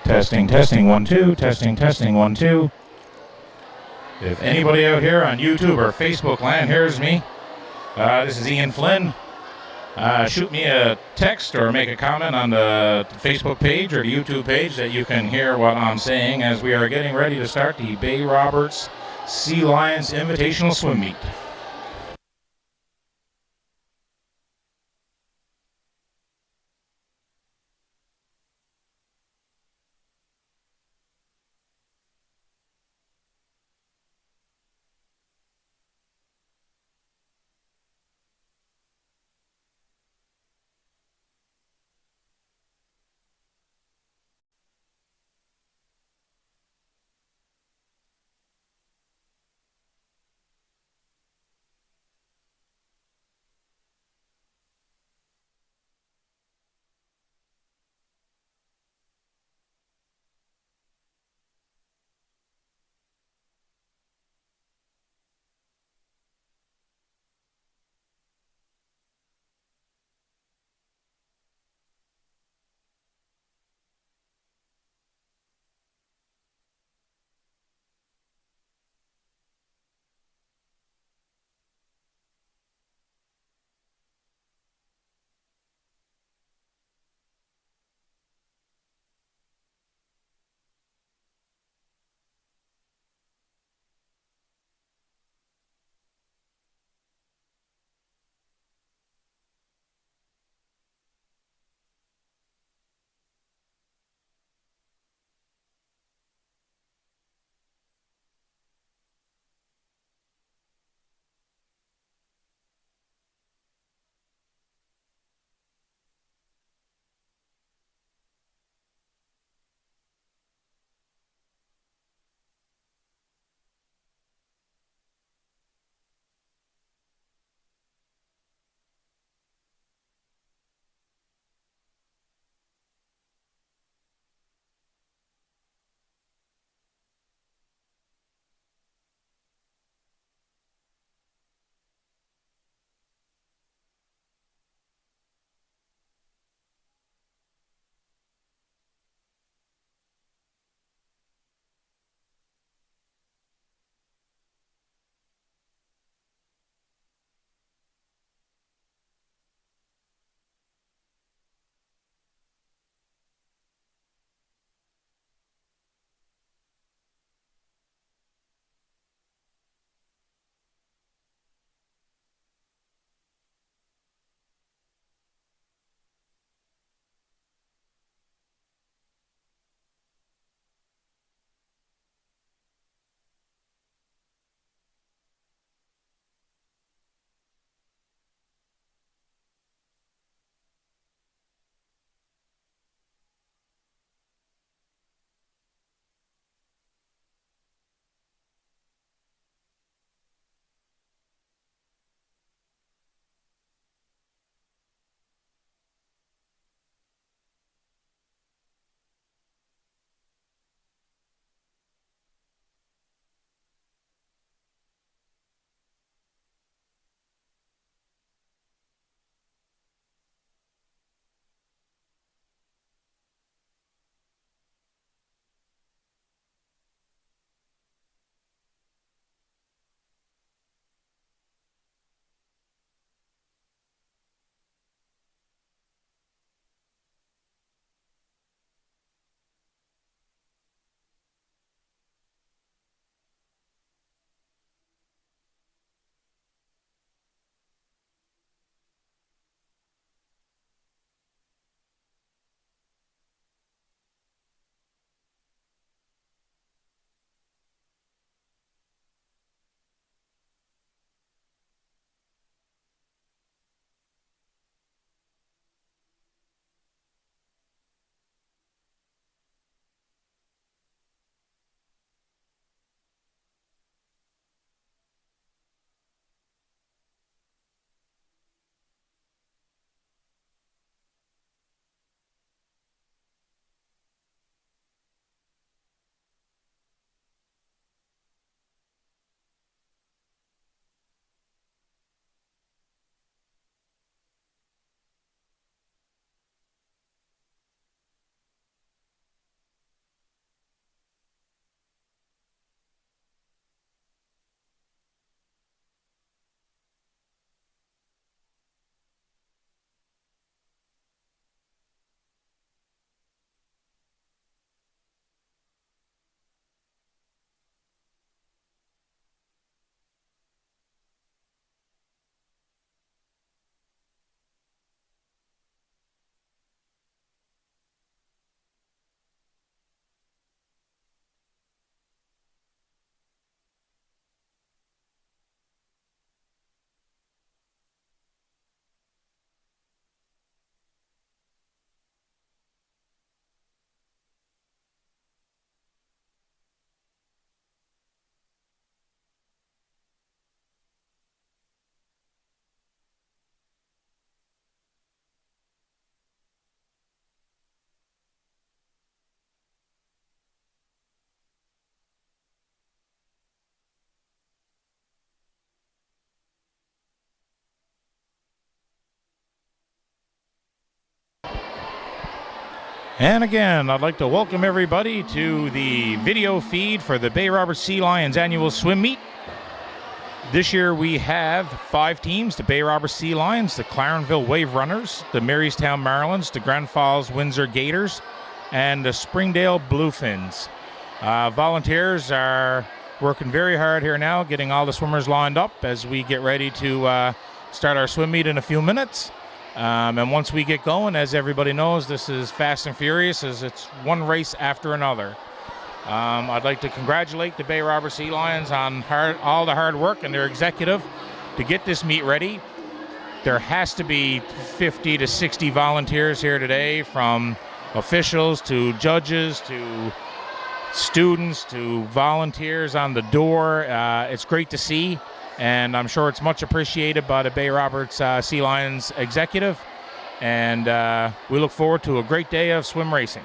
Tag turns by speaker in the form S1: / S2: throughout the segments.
S1: Testing, testing, 1, 2, testing, testing, 1, 2. If anybody out here on YouTube or Facebook land hears me, this is Ian Flynn. Shoot me a text or make a comment on the Facebook page or the YouTube page that you can hear what I'm saying as we are getting ready to start the Bay Roberts Sea Lions Invitational Swim Meet. And again, I'd like to welcome everybody to the video feed for the Bay Roberts Sea Lions annual swim meet. This year we have 5 teams: the Bay Roberts Sea Lions, the Clarenville Wave Runners, the Marystown Marlins, the Grand Falls Windsor Gators, and the Springdale Bluefins. Volunteers are working very hard here now, getting all the swimmers lined up as we get ready to start our swim meet in a few minutes. And once we get going, as everybody knows, this is fast and furious, as it's one race after another. I'd like to congratulate the Bay Roberts Sea Lions on all the hard work and their executive to get this meet ready. There has to be 50 to 60 volunteers here today, from officials to judges to students to volunteers on the door. It's great to see, and I'm sure it's much appreciated by the Bay Roberts Sea Lions executive, and we look forward to a great day of swim racing.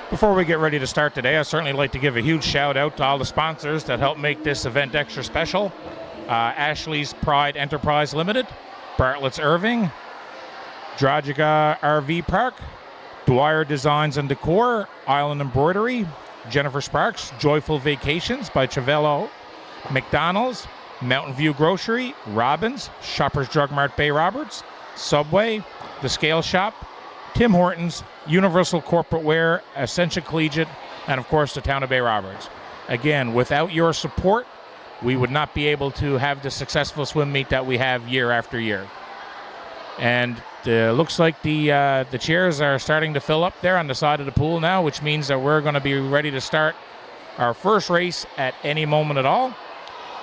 S1: Before we get ready to start today, I'd certainly like to give a huge shout out to all the sponsors that help make this event extra special. Ashley's Pride Enterprise Limited, Bartlett's Irving, Dragiga RV Park, Dwyer Designs and Decor, Island Embroidery, Jennifer Sparks, Joyful Vacations by Chavello, McDonald's, Mountain View Grocery, Robbins, Shoppers Drug Mart Bay Roberts, Subway, The Scale Shop, Tim Hortons, Universal Corporate Wear, Ascension Collegiate, and of course the town of Bay Roberts. Again, without your support, we would not be able to have the successful swim meet that we have year after year. And looks like the chairs are starting to fill up there on the side of the pool now, which means that we're going to be ready to start our first race at any moment at all.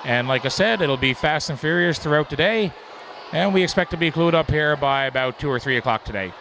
S1: And like I said, it'll be fast and furious throughout the day, and we expect to be clued up here by about 2 or 3 o'clock today.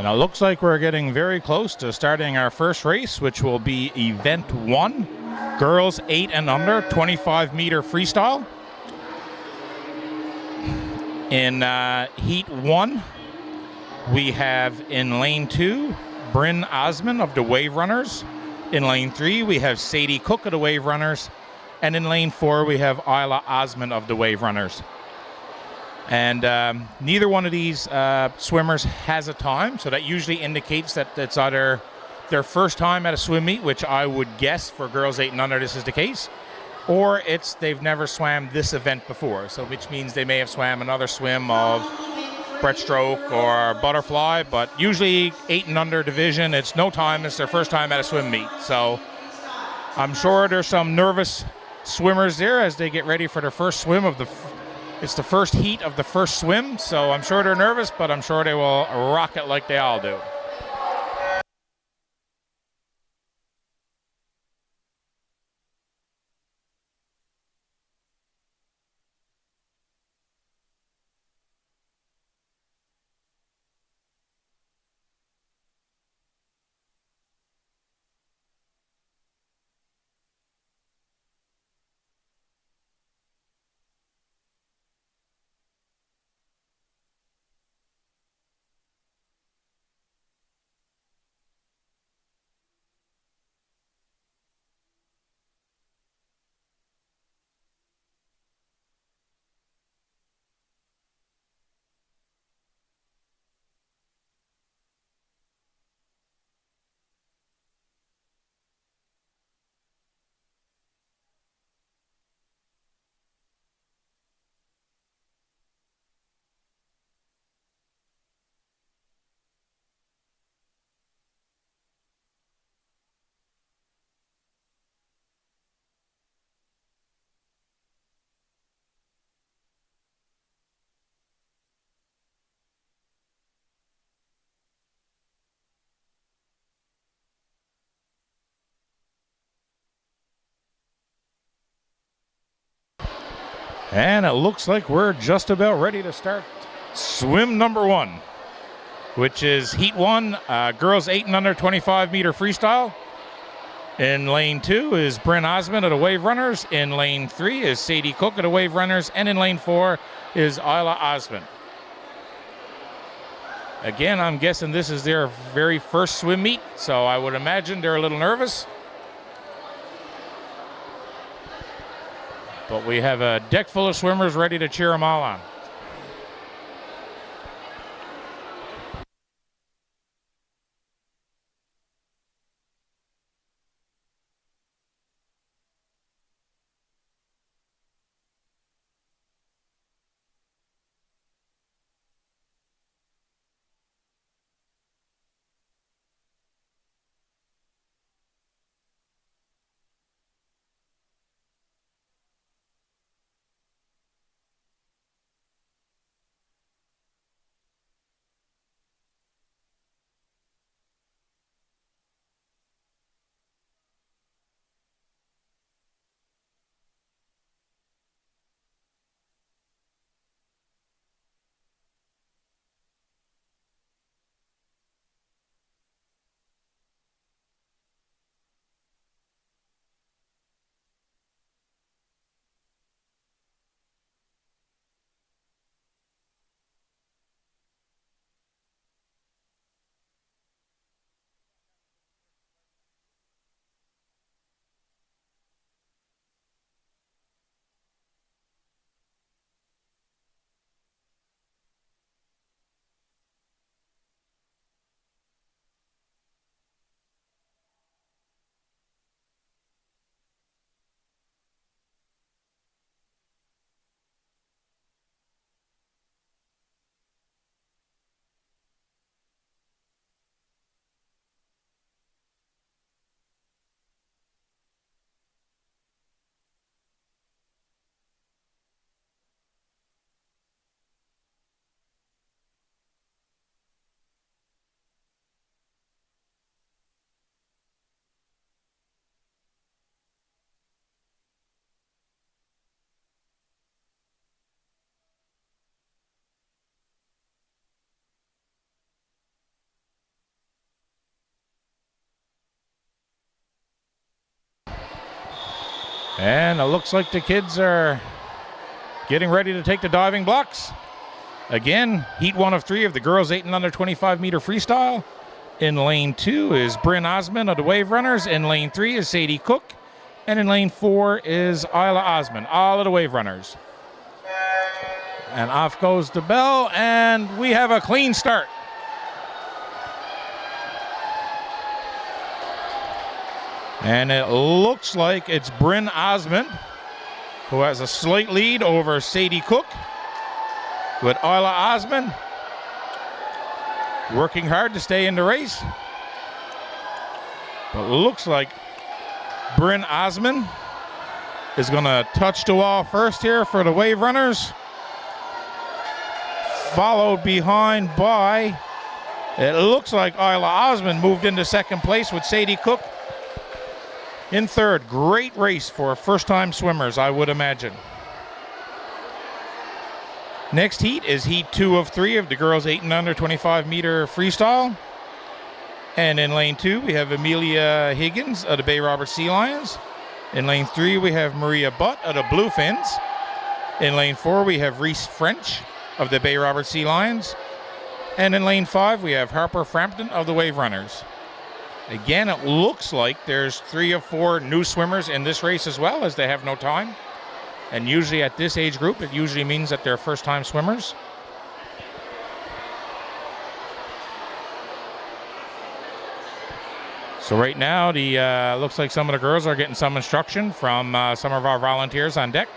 S1: And it looks like we're getting very close to starting our first race, which will be Event 1, Girls 8 and Under, 25-meter freestyle. In Heat 1, we have in Lane 2, Bryn Osmond of the Wave Runners. In Lane 3, we have Sadie Cook of the Wave Runners. And in Lane 4, we have Isla Osmond of the Wave Runners. And neither one of these swimmers has a time, so that usually indicates that it's either their first time at a swim meet, which I would guess for Girls 8 and Under this is the case, or it's they've never swam this event before, so which means they may have swam another swim of breaststroke or butterfly, but usually 8 and Under division, it's no time, it's their first time at a swim meet. So I'm sure there's some nervous swimmers there as they get ready for their first swim of it's the first heat of the first swim, so I'm sure they're nervous, but I'm sure they will rock it like they all do. And it looks like we're just about ready to start swim number 1, which is Heat 1, Girls 8 and Under 25-meter freestyle. In Lane 2 is Bryn Osmond of the Wave Runners. In Lane 3 is Sadie Cook of the Wave Runners. And in Lane 4 is Isla Osmond. Again, I'm guessing this is their very first swim meet, so I would imagine they're a little nervous. But we have a deck full of swimmers ready to cheer them all on. And it looks like the kids are getting ready to take the diving blocks. Again, heat 1 of 3 of the girls 8 and under 25 meter freestyle. In lane 2 is Bryn Osmond of the Wave Runners. In lane 3 is Sadie Cook. And in lane 4 is Isla Osmond, all of the Wave Runners. And off goes the bell, and we have a clean start. And it looks like it's Bryn Osmond who has a slight lead over Sadie Cook, with Isla Osmond working hard to stay in the race. But it looks like Bryn Osmond is going to touch the wall first here for the Wave Runners, followed behind by, it looks like Isla Osmond moved into second place with Sadie Cook in third. Great race for first-time swimmers, I would imagine. Next heat is heat 2 of 3 of the girls 8 and under 25 meter freestyle. And in lane 2, we have Amelia Higgins of the Bay Roberts Sea Lions. In lane 3, we have Maria Butt of the Bluefins. In lane 4, we have Reese French of the Bay Roberts Sea Lions. And in lane 5, we have Harper Frampton of the Wave Runners. Again, it looks like there's 3 or 4 new swimmers in this race as well, as they have no time. And usually at this age group, it usually means that they're first-time swimmers. So right now, the looks like some of the girls are getting some instruction from some of our volunteers on deck.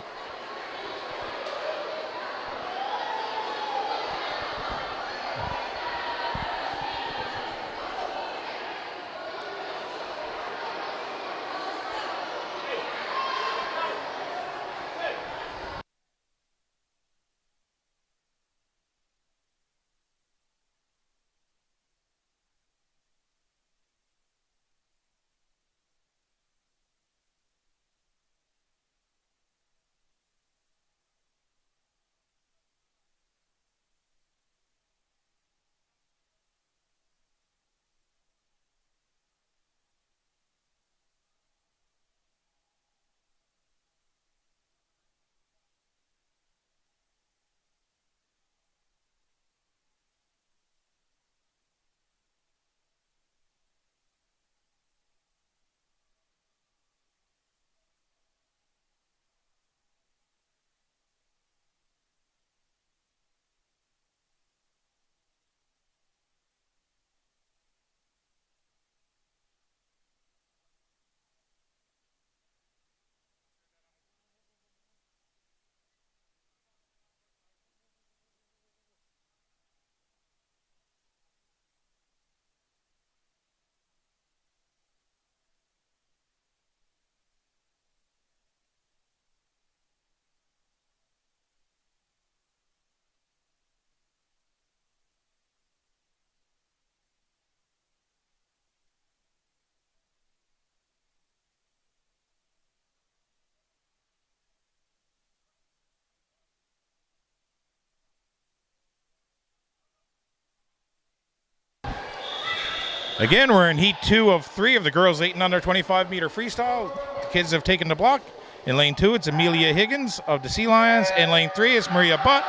S1: Again, we're in heat 2 of 3 of the girls 8 and under 25 meter freestyle. The kids have taken the block. In lane 2, it's Amelia Higgins of the Sea Lions. In lane 3 is Maria Butt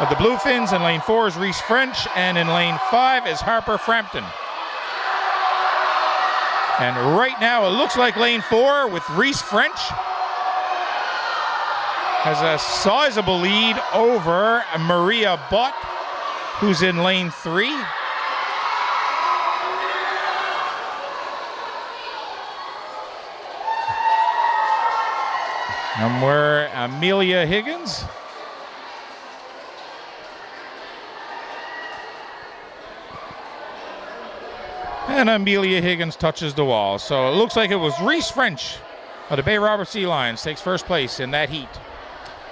S1: of the Bluefins. In lane 4 is Reese French. And in lane 5 is Harper Frampton. And right now, it looks like lane 4 with Reese French has a sizable lead over Maria Butt, who's in lane 3. And we're Amelia Higgins. And Amelia Higgins touches the wall. So it looks like it was Reese French of the Bay Roberts Sea Lions takes first place in that heat.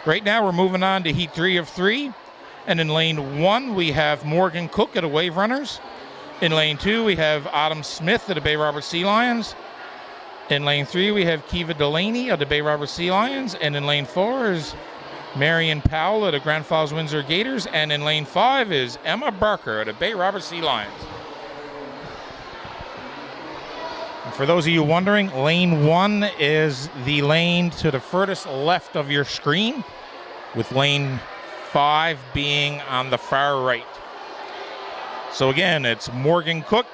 S1: Right now we're moving on to heat 3 of 3. And in lane 1 we have Morgan Cook of the Wave Runners. In lane 2 we have Autumn Smith of the Bay Roberts Sea Lions. In lane 3, we have Kiva Delaney of the Bay Roberts Sea Lions. And in lane 4 is Marion Powell of the Grand Falls Windsor Gators. And in lane 5 is Emma Barker of the Bay Roberts Sea Lions. for those of you wondering, lane 1 is the lane to the furthest left of your screen, with lane 5 being on the far right. So again, it's Morgan Cook,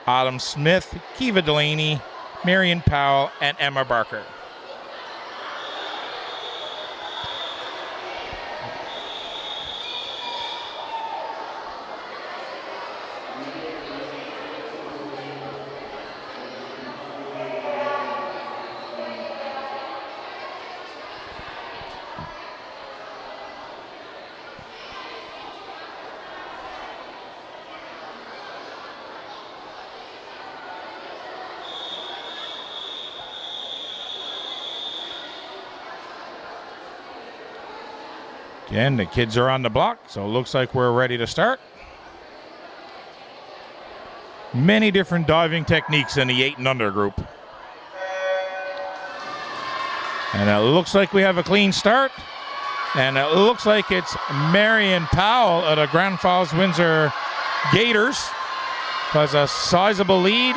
S1: Autumn Smith, Kiva Delaney, Marion Powell, and Emma Barker. Again, the kids are on the block, so it looks like we're ready to start. Many different diving techniques in the 8 and under group. And it looks like we have a clean start. And it looks like it's Marion Powell of the Grand Falls Windsor Gators. Has a sizable lead.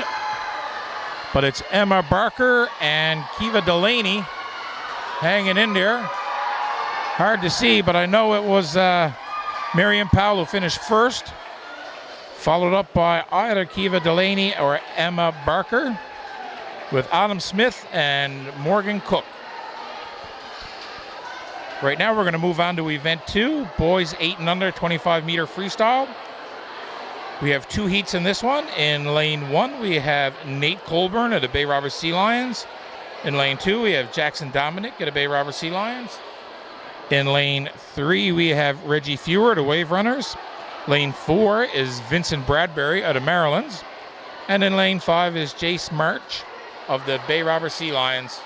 S1: But it's Emma Barker and Kiva Delaney hanging in there. Hard to see, but I know it was Marion Powell who finished first, followed up by either Kiva Delaney or Emma Barker, with Autumn Smith and Morgan Cook. Right now we're going to move on to event 2, boys 8 and under 25-meter freestyle. We have 2 heats in this one. In lane 1, we have Nate Colburn of the Bay Roberts Sea Lions. In lane 2, we have Jackson Dominic of the Bay Roberts Sea Lions. In lane 3, we have Reggie Fewer, the Wave Runners. Lane 4 is Vincent Bradbury of the Marylands. And in lane 5 is Jace March of the Bay Roberts Sea Lions.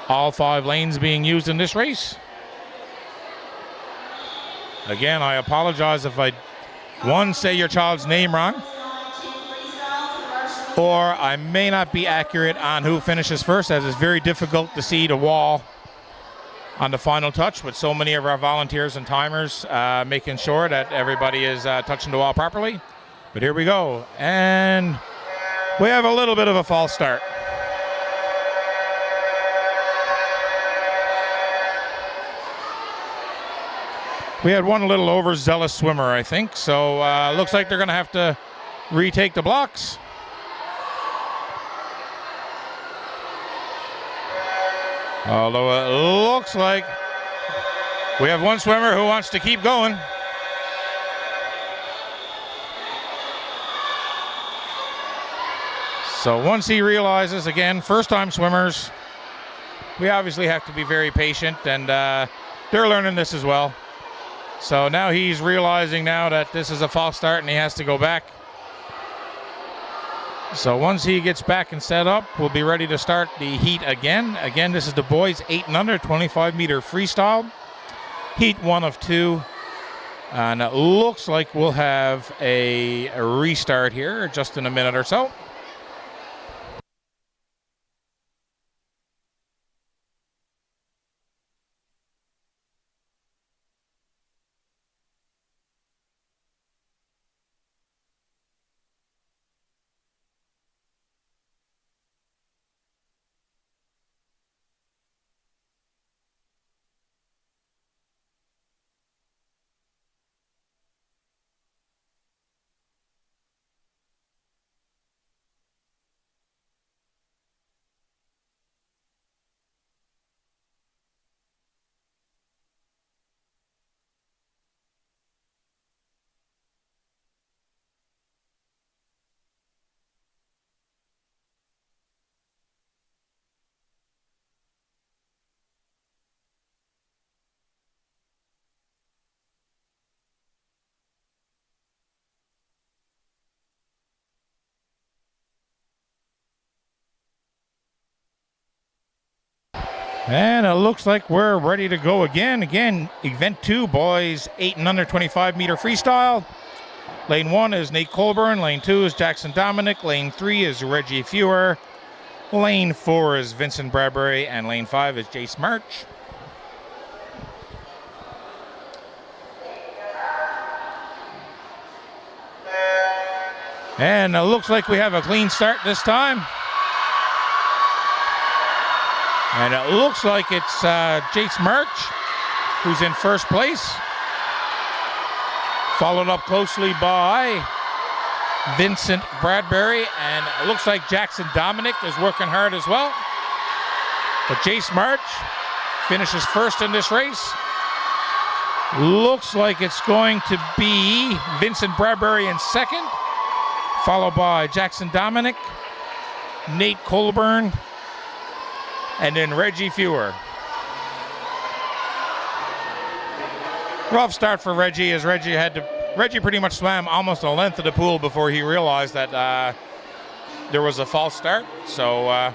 S1: All 5 lanes being used in this race. Again, I apologize if I, say your child's name wrong, or I may not be accurate on who finishes first, as it's very difficult to see the wall on the final touch with so many of our volunteers and timers making sure that everybody is touching the wall properly. But here we go, and we have a little bit of a false start. We had one little overzealous swimmer, I think, so looks like they're going to have to retake the blocks. Although it looks like we have one swimmer who wants to keep going. So once he realizes, again, first-time swimmers, we obviously have to be very patient, and they're learning this as well. So now he's realizing now that this is a false start and he has to go back. So once he gets back and set up, we'll be ready to start the heat again. Again, this is the boys 8 and under 25-meter freestyle. Heat 1 of 2. And it looks like we'll have a restart here just in a minute or so. And it looks like we're ready to go again. Again, event 2, boys 8 and under 25-meter freestyle. Lane 1 is Nate Colburn. Lane 2 is Jackson Dominic. Lane 3 is Reggie Fewer. Lane 4 is Vincent Bradbury. And lane 5 is Jace March. And it looks like we have a clean start this time. And it looks like it's Jace March who's in first place. Followed up closely by Vincent Bradbury. And it looks like Jackson Dominic is working hard as well. But Jace March finishes first in this race. Looks like it's going to be Vincent Bradbury in second, followed by Jackson Dominic, Nate Colburn, and then Reggie Fewer. Rough start for Reggie, as Reggie pretty much swam almost a length of the pool before he realized that there was a false start. So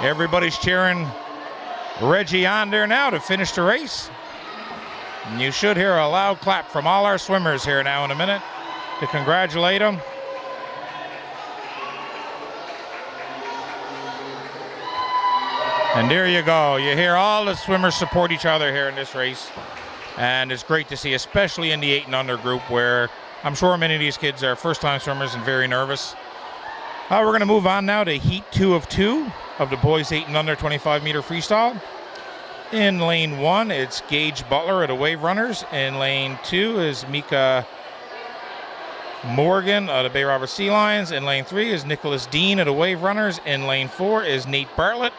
S1: everybody's cheering Reggie on there now to finish the race. And you should hear a loud clap from all our swimmers here now in a minute to congratulate him. And there you go. You hear all the swimmers support each other here in this race. And it's great to see, especially in the 8 and under group, where I'm sure many of these kids are first-time swimmers and very nervous. We're going to move on now to Heat 2 of 2 of the boys 8 and under 25-meter freestyle. In lane 1, it's Gage Butler of the Wave Runners. In lane 2 is Mika Morgan of the Bay Robert Sea Lions. In lane 3 is Nicholas Dean of the Wave Runners. In lane 4 is Nate Bartlett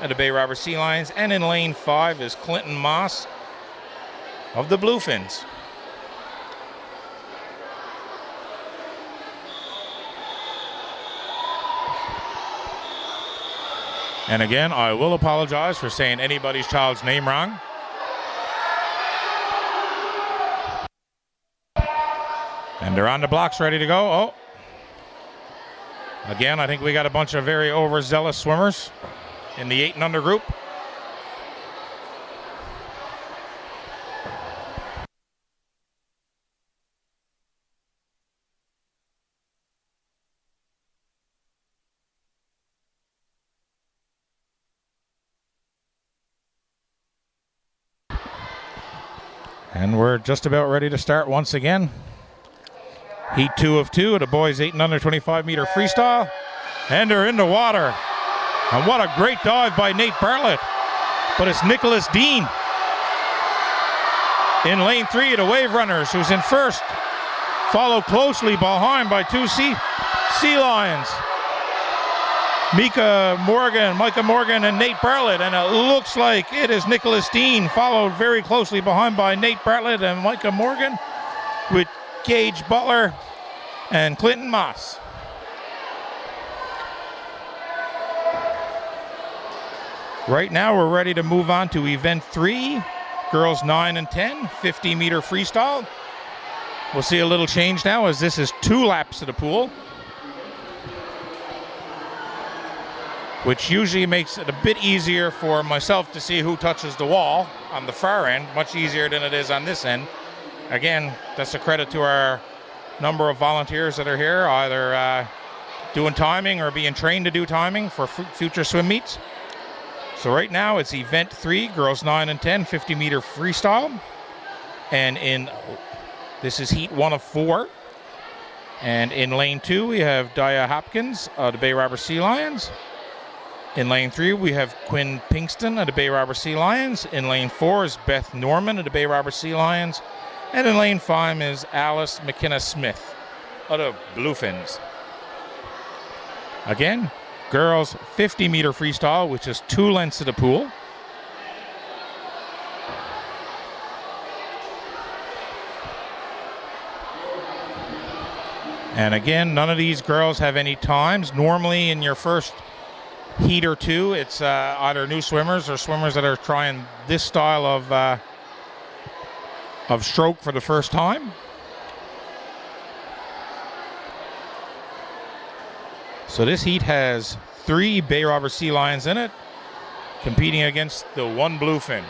S1: of the Bay Robert Sea Lions. And in lane 5 is Clinton Moss of the Bluefins. And again, I will apologize for saying anybody's child's name wrong. And they're on the blocks ready to go. Oh. Again, I think we got a bunch of very overzealous swimmers in the 8 and under group. And we're just about ready to start once again. Heat 2 of 2 of the boys 8 and under 25-meter freestyle. And they're in the water. And what a great dive by Nate Bartlett. But it's Nicholas Dean in lane 3 of the Wave Runners, who's in first. Followed closely behind by 2 Sea Lions. Micah Morgan, and Nate Bartlett. And it looks like it is Nicholas Dean, followed very closely behind by Nate Bartlett and Micah Morgan, with Gage Butler and Clinton Moss. Right now we're ready to move on to event 3, girls 9 and 10, 50-meter freestyle. We'll see a little change now, as this is 2 laps of the pool, which usually makes it a bit easier for myself to see who touches the wall on the far end, much easier than it is on this end. Again, that's a credit to our number of volunteers that are here, either doing timing or being trained to do timing for future swim meets. So right now it's event 3, girls 9 and 10, 50-meter freestyle. And this is heat 1 of 4. And in lane 2, we have Daya Hopkins of the Bay Robert Sea Lions. In lane 3, we have Quinn Pinkston of the Bay Robert Sea Lions. In lane 4 is Beth Norman of the Bay Robert Sea Lions. And in lane 5 is Alice McKenna-Smith of the Bluefins. Again, girls 50-meter freestyle, which is 2 lengths of the pool. And again, none of these girls have any times. Normally in your first heat or 2, it's either new swimmers or swimmers that are trying this style of stroke for the first time. So this heat has 3 Bay Robert Sea Lions in it, competing against the 1 Bluefin.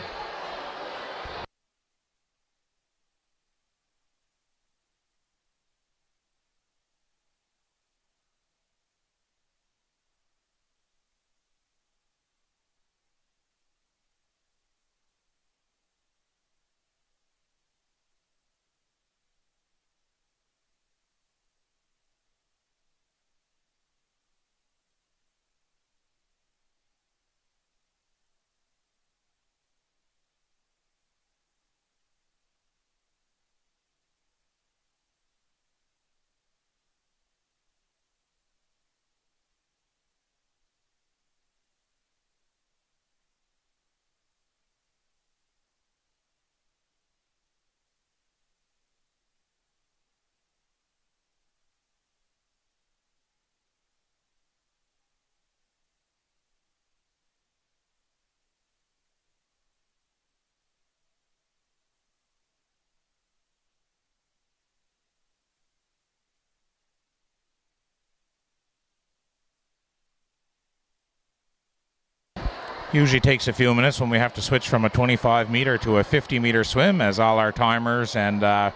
S1: Usually takes a few minutes when we have to switch from a 25-meter to a 50-meter swim, as all our timers and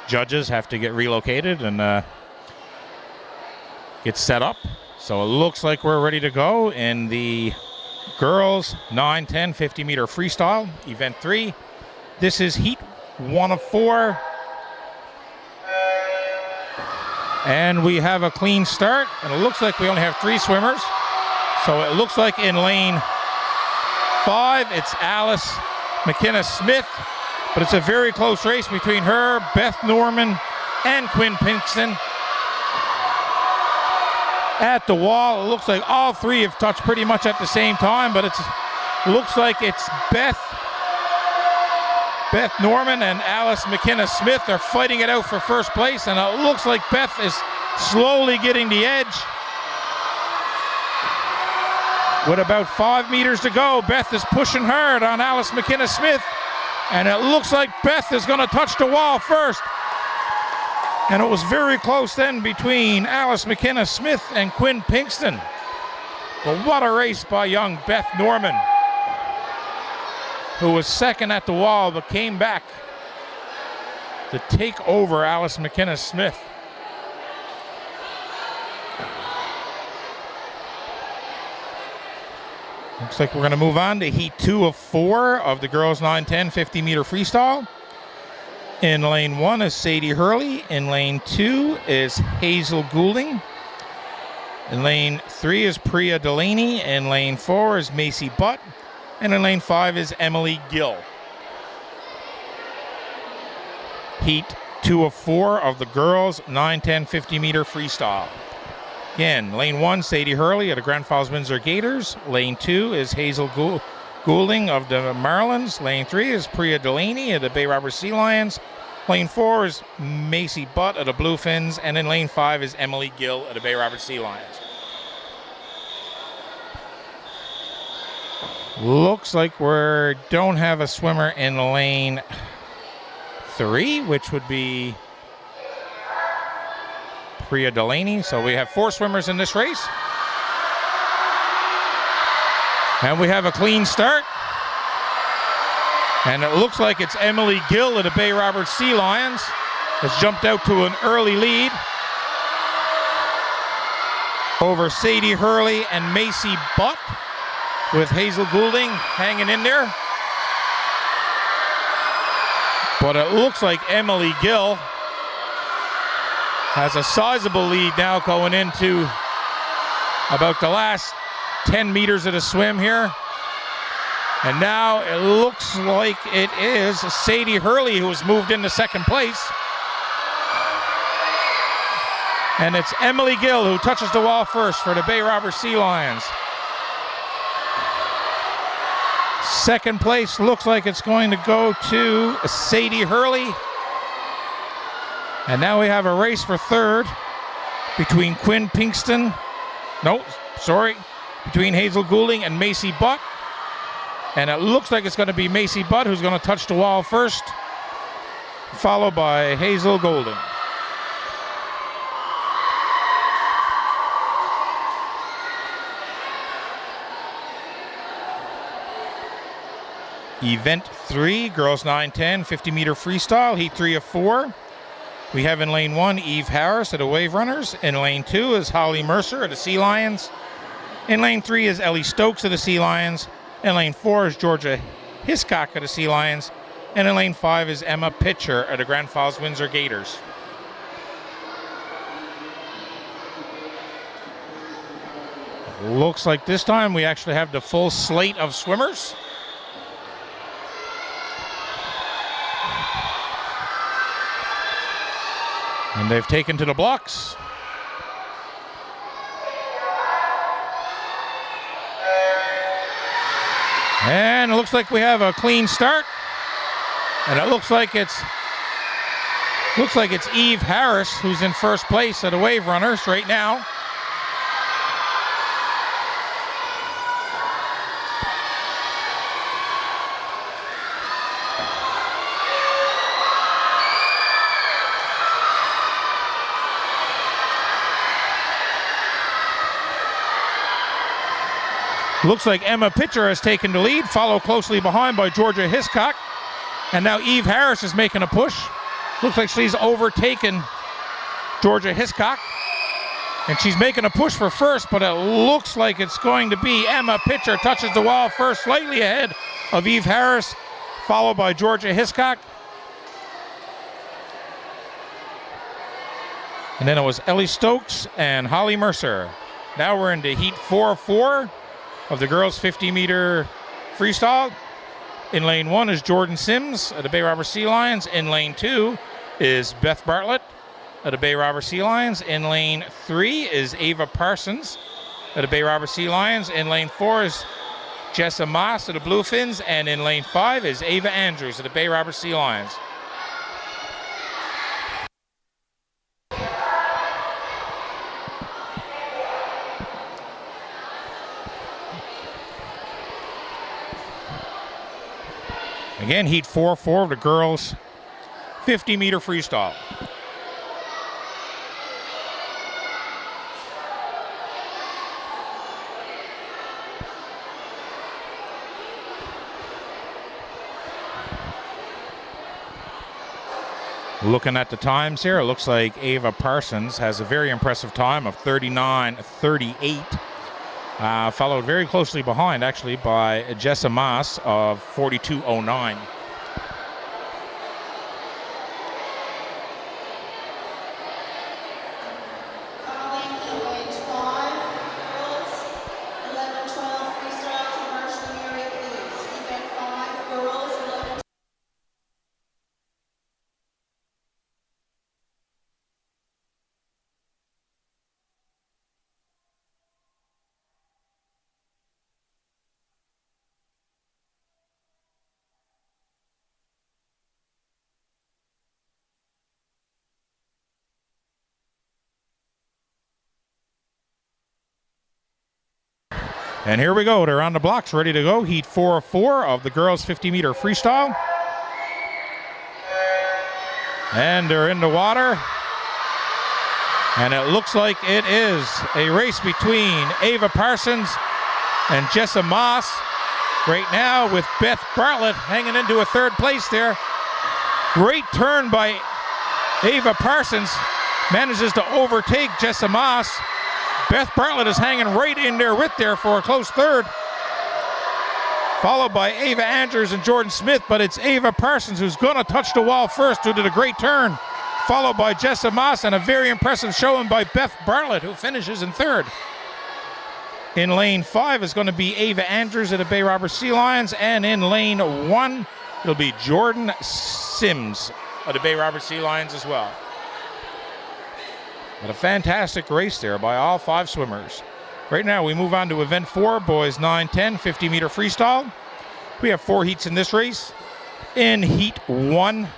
S1: judges have to get relocated and get set up. So it looks like we're ready to go in the girls 9, 10, 50-meter freestyle, event 3. This is heat 1 of 4. And we have a clean start, and it looks like we only have 3 swimmers. So it looks like in lane 5, it's Alice McKenna-Smith, but it's a very close race between her, Beth Norman, and Quinn Pinkston. At the wall, it looks like all 3 have touched pretty much at the same time, but it looks like it's Beth Norman and Alice McKenna-Smith are fighting it out for first place, and it looks like Beth is slowly getting the edge. With about 5 meters to go, Beth is pushing hard on Alice McKenna-Smith, and it looks like Beth is going to touch the wall first. And it was very close then between Alice McKenna-Smith and Quinn Pinkston. But what a race by young Beth Norman, who was second at the wall but came back to take over Alice McKenna-Smith. Looks like we're going to move on to heat 2 of 4 of the girls 9, 10, 50-meter freestyle. In lane 1 is Sadie Hurley. In lane 2 is Hazel Goulding. In lane 3 is Priya Delaney. In lane 4 is Macy Butt. And in lane 5 is Emily Gill. Heat 2 of 4 of the girls 9, 10, 50-meter freestyle. Again, lane 1, Sadie Hurley of the Grand Falls Windsor Gators. Lane 2 is Hazel Goulding of the Marlins. Lane 3 is Priya Delaney of the Bay Roberts Sea Lions. Lane 4 is Macy Butt of the Bluefins. And in lane 5 is Emily Gill of the Bay Roberts Sea Lions. Looks like we don't have a swimmer in lane 3, which would be Priya Delaney. So we have 4 swimmers in this race. And we have a clean start. And it looks like it's Emily Gill of the Bay Roberts Sea Lions has jumped out to an early lead over Sadie Hurley and Macy Butt, with Hazel Goulding hanging in there. But it looks like Emily Gill has a sizable lead now going into about the last 10 meters of the swim here. And now it looks like it is Sadie Hurley who has moved into second place. And it's Emily Gill who touches the wall first for the Bay Roberts Sea Lions. Second place looks like it's going to go to Sadie Hurley. And now we have a race for third between Quinn Pinkston. Between Hazel Goulding and Macy Butt. And it looks like it's going to be Macy Butt who's going to touch the wall first, followed by Hazel Goulding. Event 3, girls 9, 10, 50-meter freestyle, heat 3 of 4. We have in lane 1, Eve Harris of the Wave Runners. In lane 2 is Holly Mercer of the Sea Lions. In lane 3 is Ellie Stokes of the Sea Lions. In lane 4 is Georgia Hiscock of the Sea Lions. And in lane 5 is Emma Pitcher of the Grand Falls Windsor Gators. Looks like this time we actually have the full slate of swimmers. And they've taken to the blocks. And it looks like we have a clean start. And it looks like it's Eve Harris who's in first place at the Wave Runners right now. Looks like Emma Pitcher has taken the lead, followed closely behind by Georgia Hiscock. And now Eve Harris is making a push. Looks like she's overtaken Georgia Hiscock. And she's making a push for first, but it looks like it's going to be Emma Pitcher touches the wall first, slightly ahead of Eve Harris, followed by Georgia Hiscock. And then it was Ellie Stokes and Holly Mercer. Now we're into heat 4-4 of the girls 50-meter freestyle. In lane 1 is Jordan Sims of the Bay Robber Sea Lions. In lane 2 is Beth Bartlett of the Bay Robber Sea Lions. In lane 3 is Ava Parsons of the Bay Robber Sea Lions. In lane 4 is Jessa Moss of the Bluefins. And in lane 5 is Ava Andrews of the Bay Robber Sea Lions. Again, heat 4-4 of the girls 50-meter freestyle. Looking at the times here, it looks like Ava Parsons has a very impressive time of 39:38. Followed very closely behind, actually, by Jessa Moss of 42:09. And here we go. They're on the blocks, ready to go. Heat 4-4 of the girls 50-meter freestyle. And they're in the water. And it looks like it is a race between Ava Parsons and Jessa Moss right now, with Beth Bartlett hanging into a third place there. Great turn by Ava Parsons. Manages to overtake Jessa Moss. Beth Bartlett is hanging right in there with there for a close third, followed by Ava Andrews and Jordan Smith, but it's Ava Parsons who's going to touch the wall first due to the great turn, followed by Jessa Moss, and a very impressive showing by Beth Bartlett, who finishes in third. In lane 5 is going to be Ava Andrews of the Bay Robber Sea Lions, and in lane 1 it'll be Jordan Sims of the Bay Robber Sea Lions as well. But a fantastic race there by all 5 swimmers. Right now we move on to event 4, boys 9-10 50-meter freestyle. We have 4 heats in this race. In heat 1,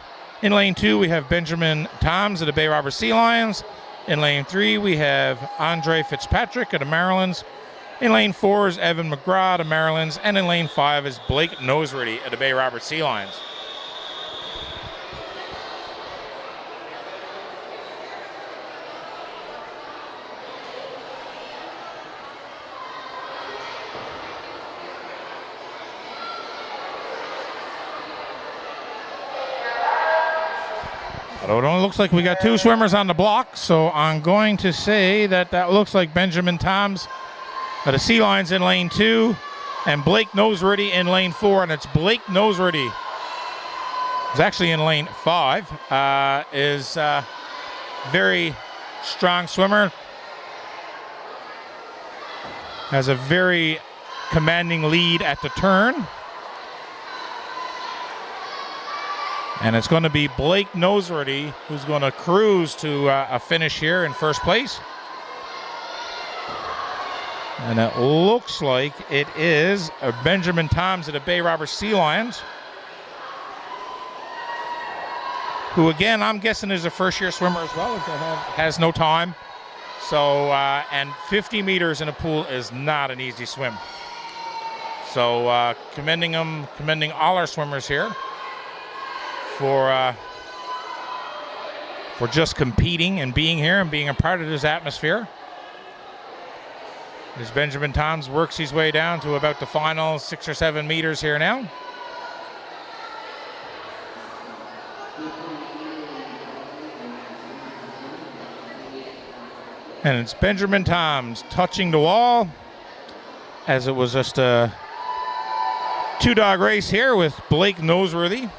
S1: in lane 2 we have Benjamin Toms of the Bay Robber Sea Lions. In lane 3 we have Andre Fitzpatrick of the Marylands. In lane 4 is Evan McGraw of the Marylands. And in lane 5 is Blake Noseworthy of the Bay Robber Sea Lions. So it only looks like we got 2 swimmers on the block, so I'm going to say that looks like Benjamin Toms of the Sea Lions in lane 2 and Blake Noseworthy in lane 4, and it's Blake Noseworthy who's actually in lane 5, is a very strong swimmer, has a very commanding lead at the turn. And it's going to be Blake Noseworthy who's going to cruise to a finish here in first place. And it looks like it is Benjamin Toms of the Bay Robber Sea Lions, who again I'm guessing is a first-year swimmer as well, has no time. So, and 50 meters in a pool is not an easy swim. So commending all our swimmers here for just competing and being here and being a part of this atmosphere. as Benjamin Toms works his way down to about the final 6 or 7 meters here now. And it's Benjamin Toms touching the wall, as it was just a 2-dog race here with Blake Noseworthy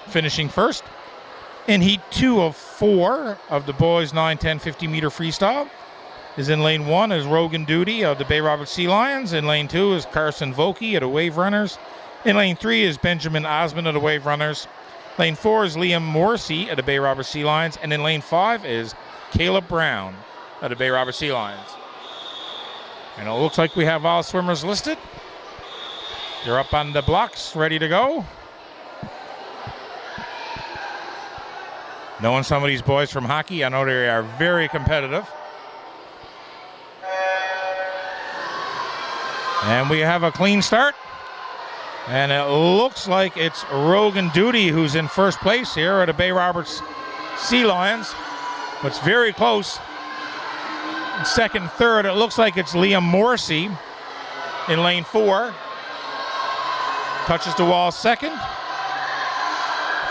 S1: finishing first. In heat 2 of 4 of the boys 9, 10, 50 meter freestyle is in lane 1 is Rogan Duty of the Bay Roberts Sea Lions. In lane 2 is Carson Vokey of the Wave Runners. In lane 3 is Benjamin Osmond of the Wave Runners. Lane 4 is Liam Morrissey of the Bay Roberts Sea Lions. And in lane 5 is Caleb Brown of the Bay Roberts Sea Lions. And it looks like we have all swimmers listed. They're up on the blocks, ready to go. Knowing some of these boys from hockey, I know they are very competitive. And we have a clean start. And it looks like it's Rogan Duty who's in first place here at the Bay Roberts Sea Lions. But it's very close. In second and third, it looks like it's Liam Morrissey in lane 4. Touches the wall second.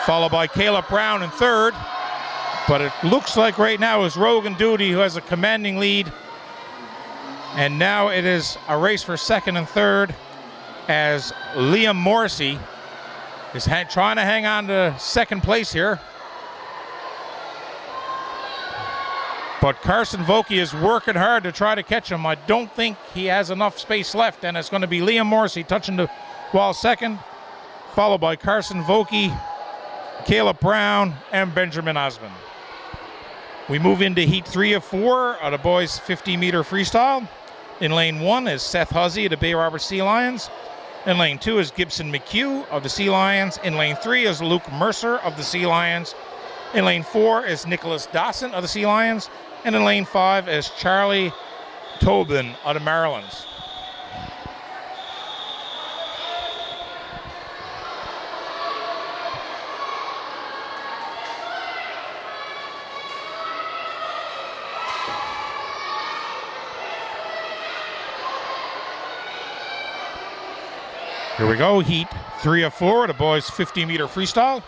S1: Followed by Caleb Brown in third. But it looks like right now is Rogan Duty who has a commanding lead. And now it is a race for second and third as Liam Morrissey is trying to hang on to second place here. But Carson Vokey is working hard to try to catch him. I don't think he has enough space left, and it's going to be Liam Morrissey touching the wall second, followed by Carson Vokey, Caleb Brown, and Benjamin Osmond. We move into heat 3 of 4 of the boys 50 meter freestyle. In lane 1 is Seth Huzzy of the Bay Roberts Sea Lions. In lane 2 is Gibson McHugh of the Sea Lions. In lane 3 is Luke Mercer of the Sea Lions. In lane 4 is Nicholas Dawson of the Sea Lions. And in lane 5 is Charlie Tobin of the Marylands. Here we go, heat 3 of 4, the boys 50 meter freestyle.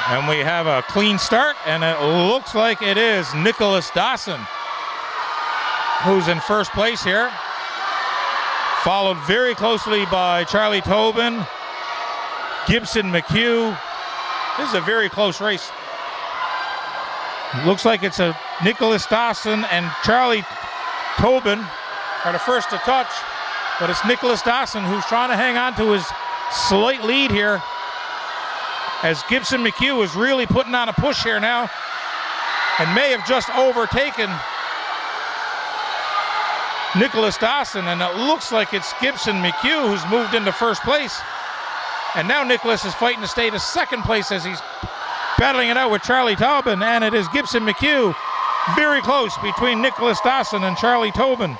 S1: And we have a clean start, and it looks like it is Nicholas Dawson who's in first place here. Followed very closely by Charlie Tobin, Gibson McHugh. This is a very close race. Looks like it's a Nicholas Dawson and Charlie Tobin are the first to touch, but it's Nicholas Dawson who's trying to hang on to his slight lead here, as Gibson McHugh is really putting on a push here now and may have just overtaken Nicholas Dawson, and it looks like it's Gibson McHugh who's moved into first place. And now Nicholas is fighting to stay to second place as he's battling it out with Charlie Tobin, and it is Gibson McHugh very close between Nicholas Dawson and Charlie Tobin.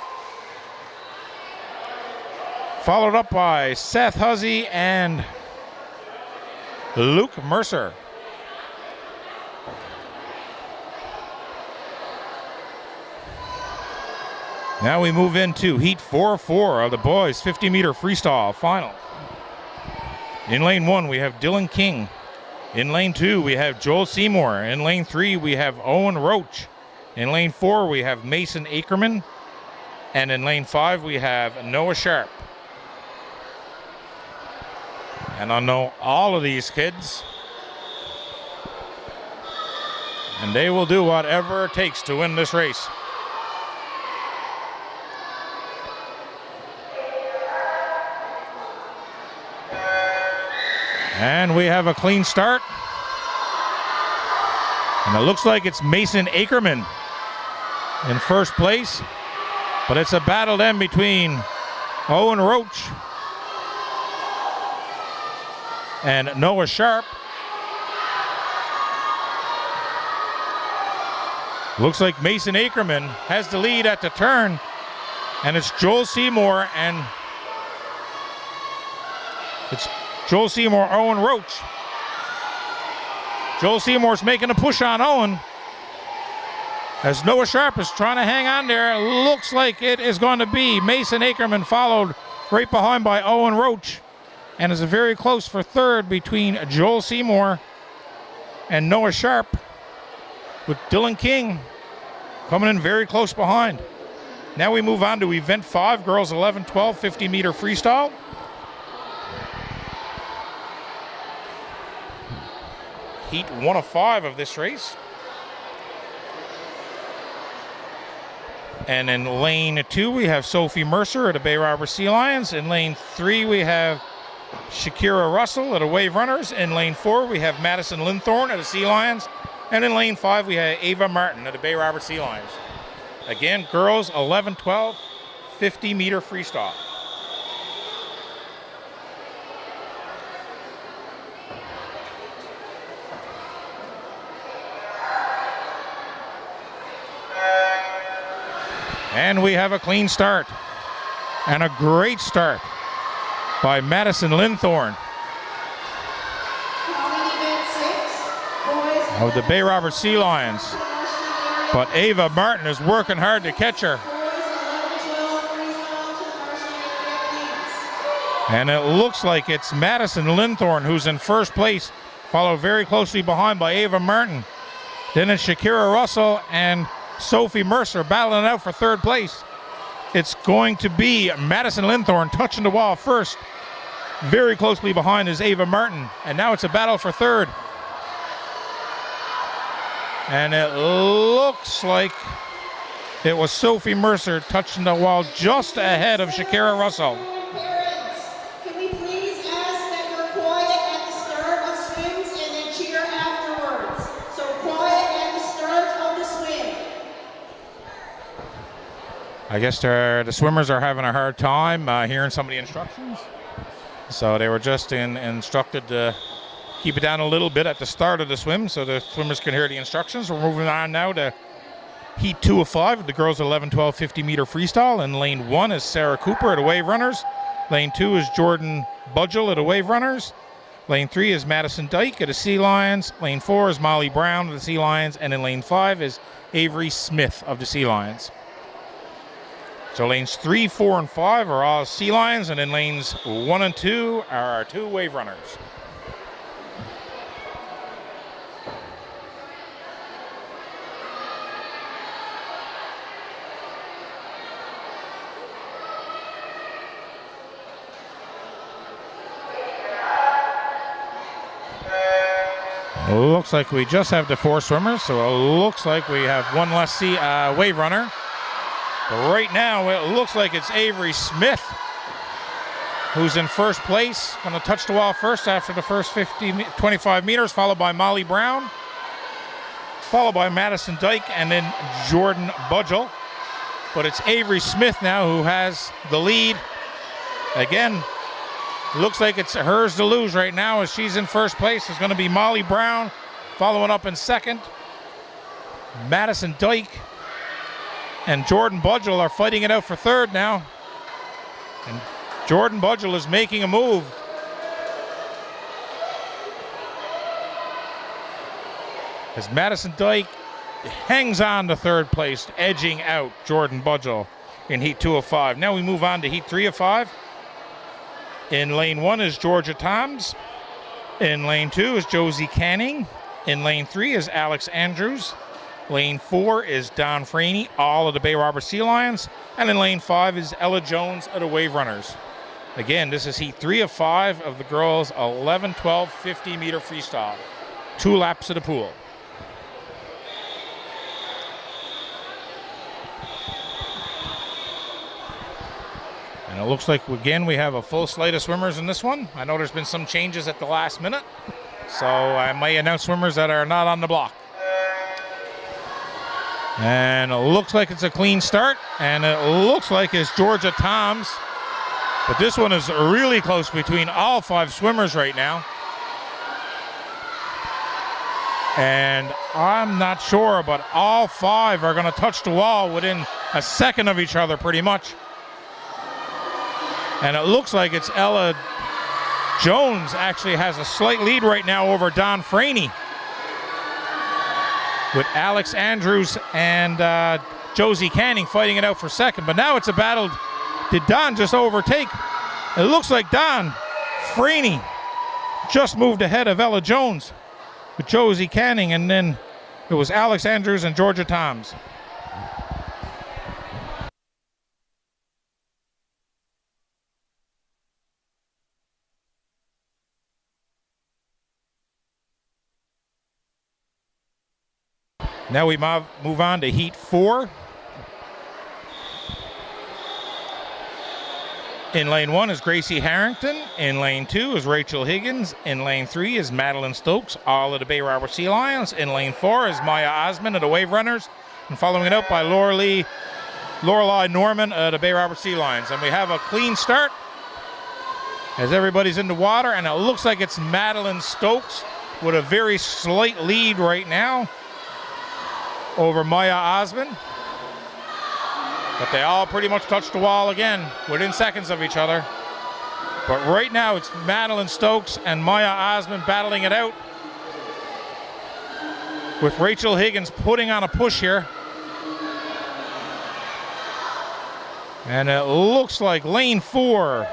S1: Followed up by Seth Huzzy and Luke Mercer. Now we move into heat 4-4 of the boys 50 meter freestyle final. In lane 1 we have Dylan King. In lane 2 we have Joel Seymour. In lane 3 we have Owen Roach. In lane 4 we have Mason Ackerman. And in lane 5 we have Noah Sharp. And I know all of these kids, and they will do whatever it takes to win this race. And we have a clean start. And it looks like it's Mason Ackerman in first place. But it's a battle then between Owen Roach and Noah Sharp. Looks like Mason Ackerman has the lead at the turn. And it's Joel Seymour and it's Joel Seymour, Owen Roach. Joel Seymour's making a push on Owen, As Noah Sharp is trying to hang on there, it looks like it is going to be Mason Ackerman, followed right behind by Owen Roach. And is very close for third between Joel Seymour and Noah Sharp, with Dylan King coming in very close behind. Now we move on to Event 5, girls 11-12 50-meter freestyle. Heat 1 of 5 of this race. And in lane 2, we have Sophie Mercer at the Bay Robber Sea Lions. In lane 3, we have Shakira Russell at the Wave Runners. In lane 4, we have Madison Linthorne at the Sea Lions. And in lane 5, we have Ava Martin at the Bay Robber Sea Lions. Again, girls 11-12 50-meter freestyle. And we have a clean start. And a great start by Madison Linthorne of the Bay Robber Sea Lions. But Ava Martin is working hard to catch her. And it looks like it's Madison Linthorne who's in first place, followed very closely behind by Ava Martin. Then it's Shakira Russell and Sophie Mercer battling out for third place. It's going to be Madison Linthorne touching the wall first. Very closely behind is Ava Martin. And now it's a battle for third. And it looks like it was Sophie Mercer touching the wall just ahead of Shakira Russell.
S2: Parents, can we please ask that you're quiet at the start of swims and then cheer afterwards? So quiet at the start of the swim.
S1: I guess the swimmers are having a hard time hearing some of the instructions. So they were just instructed to keep it down a little bit at the start of the swim so the swimmers can hear the instructions. We're moving on now to Heat 2 of 5 of the girls 11-12 50-meter freestyle. In lane 1 is Sarah Cooper at the Wave Runners. Lane 2 is Jordan Budgell at the Wave Runners. Lane 3 is Madison Dyke at the Sea Lions. Lane 4 is Molly Brown at the Sea Lions. And in lane 5 is Avery Smith of the Sea Lions. So lanes 3, 4, and 5 are all Sea Lions, and in lanes 1 and 2 are our 2 Wave Runners. Looks like we just have the 4 swimmers, so it looks like we have one less Wave Runner. But right now, it looks like it's Avery Smith who's in first place. Going to touch the wall first after the first 25 meters, followed by Molly Brown, followed by Madison Dyke, and then Jordan Budgell. But it's Avery Smith now who has the lead. Again, looks like it's hers to lose right now as she's in first place. It's going to be Molly Brown following up in second. Madison Dyke and Jordan Budgell are fighting it out for third now. And Jordan Budgell is making a move. As Madison Dyke hangs on to third place, edging out Jordan Budgell in Heat 2 of 5. Now we move on to Heat 3 of 5. In lane 1 is Georgia Toms. In lane 2 is Josie Canning. In lane 3 is Alex Andrews. Lane 4 is Don Franey, all of the Bay Robber Sea Lions. And in lane 5 is Ella Jones of the Wave Runners. Again, this is Heat 3 of 5 of the girls 11-12 50-meter freestyle. 2 laps of the pool. And it looks like, again, we have a full slate of swimmers in this one. I know there's been some changes at the last minute, so I might announce swimmers that are not on the block. And it looks like it's a clean start, and it looks like it's Georgia Toms. But this one is really close between all 5 swimmers right now. And I'm not sure, but all 5 are going to touch the wall within a second of each other pretty much. And it looks like it's Ella Jones actually has a slight lead right now over Don Franey. with Alex Andrews and Josie Canning fighting it out for second. But now it's a battle. Did Don just overtake? It looks like Don Freeney just moved ahead of Ella Jones with Josie Canning, and then it was Alex Andrews and Georgia Toms. Now we move on to Heat 4. In lane 1 is Gracie Harrington. In lane 2 is Rachel Higgins. In lane 3 is Madeline Stokes, all of the Bay Robert Sea Lions. In lane 4 is Maya Osmond of the Wave Runners. And following it up by Lorelei Norman of the Bay Robert Sea Lions. And we have a clean start as everybody's in the water. And it looks like it's Madeline Stokes with a very slight lead right now over Maya Osmond. But they all pretty much touched the wall again within seconds of each other. But right now it's Madeline Stokes and Maya Osmond battling it out, with Rachel Higgins putting on a push here. And it looks like lane 4,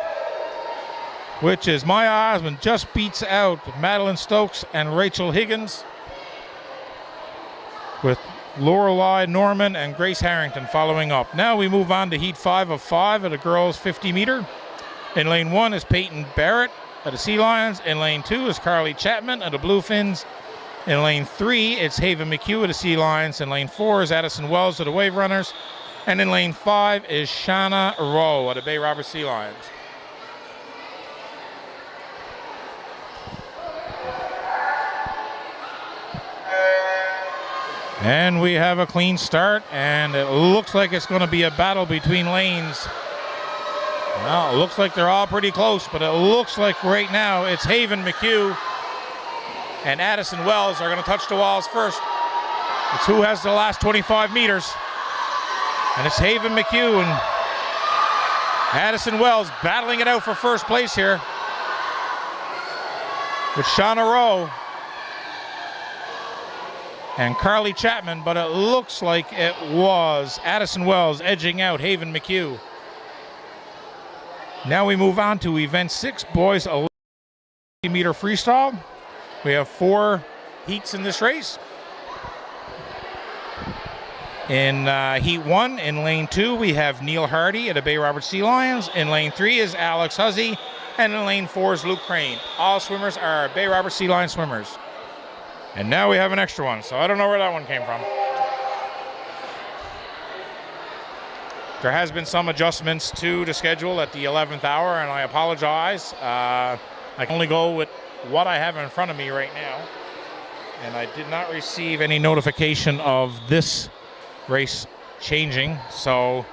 S1: which is Maya Osmond, just beats out Madeline Stokes and Rachel Higgins, with Lorelei Norman and Grace Harrington following up. Now we move on to Heat 5 of 5 of the girls 50 meter. In lane 1 is Peyton Barrett of the Sea Lions. In lane 2 is Carly Chapman of the Bluefins. In lane 3 it's Haven McHugh of the Sea Lions. In lane 4 is Addison Wells of the Wave Runners. And in lane 5 is Shauna Rowe of the Bay Robert Sea Lions. And we have a clean start, and it looks like it's going to be a battle between lanes. Well, it looks like they're all pretty close, but it looks like right now it's Haven McHugh and Addison Wells are going to touch the walls first. It's who has the last 25 meters. And it's Haven McHugh and Addison Wells battling it out for first place here, with Shauna Rowe and Carly Chapman, but it looks like it was Addison Wells edging out Haven McHugh. Now we move on to event 6, boys 11 meter freestyle. We have 4 heats in this race. In heat 1, in lane 2, we have Neil Hardy of the Bay Robert Sea Lions. In lane 3 is Alex Huzzy, and in lane 4 is Luke Crane. All swimmers are Bay Robert Sea Lion swimmers. And now we have an extra one, so I don't know where that one came from. There has been some adjustments to the schedule at the 11th hour, and I apologize. I can only go with what I have in front of me right now. And I did not receive any notification of this race changing, so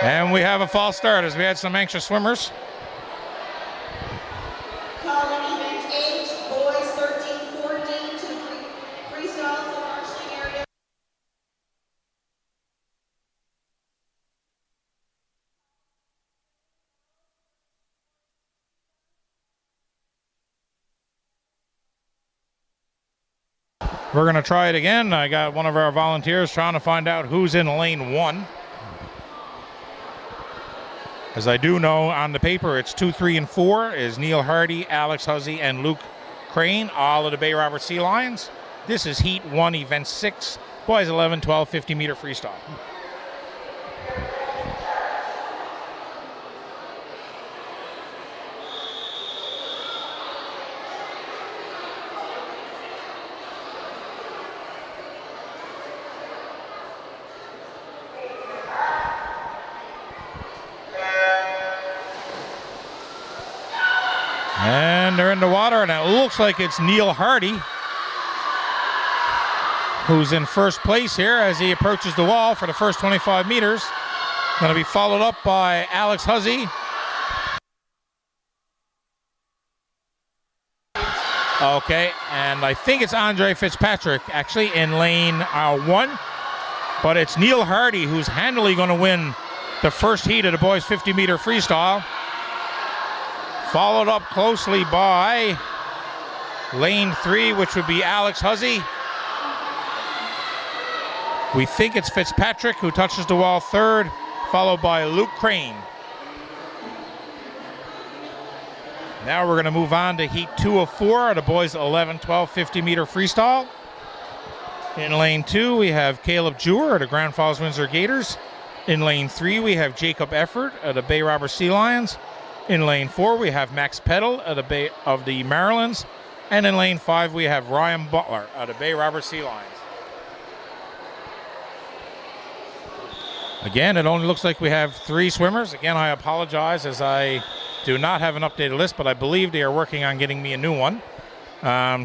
S1: and we have a false start as we had some anxious swimmers.
S2: Calling event 8, boys 13-14 to freestyle to marshalling area.
S1: We're going to try it again. I got one of our volunteers trying to find out who's in lane 1. As I do know on the paper, it's 2, 3, and 4 is Neil Hardy, Alex Huzzy, and Luke Crane, all of the Bay Robert Sea Lions. This is Heat 1, Event 6, boys 11, 12, 50 meter freestyle. And they're in the water, and it looks like it's Neil Hardy who's in first place here as he approaches the wall for the first 25 meters. Going to be followed up by Alex Huzzy. Okay, and I think it's Andre Fitzpatrick actually in lane 1, but it's Neil Hardy who's handily going to win the first heat of the boys 50-meter freestyle, followed up closely by lane 3, which would be Alex Huzzy. We think it's Fitzpatrick who touches the wall third, followed by Luke Crane. Now we're going to move on to heat 2 of 4 of the boys 11, 12, 50-meter freestyle. In lane 2, we have Caleb Jewer of the Grand Falls Windsor Gators. In lane 3, we have Jacob Effort of the Bay Robber Sea Lions. In lane 4, we have Max Peddle of the Marylands. And in lane 5, we have Ryan Butler of the Bay Robber Sea Lions. Again, it only looks like we have 3 swimmers. Again, I apologize as I do not have an updated list, but I believe they are working on getting me a new one.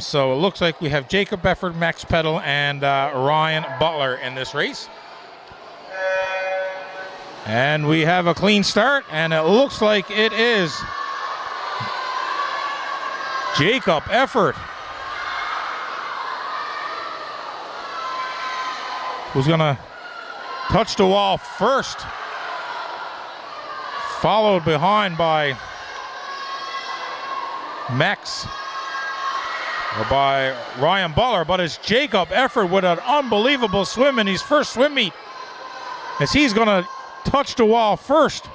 S1: So it looks like we have Jacob Efford, Max Peddle, and Ryan Butler in this race. And we have a clean start, and it looks like it is Jacob Efford who's going to touch the wall first, followed behind by by Ryan Butler, but it's Jacob Efford with an unbelievable swim in his first swim meet, as he's going to touch the wall first.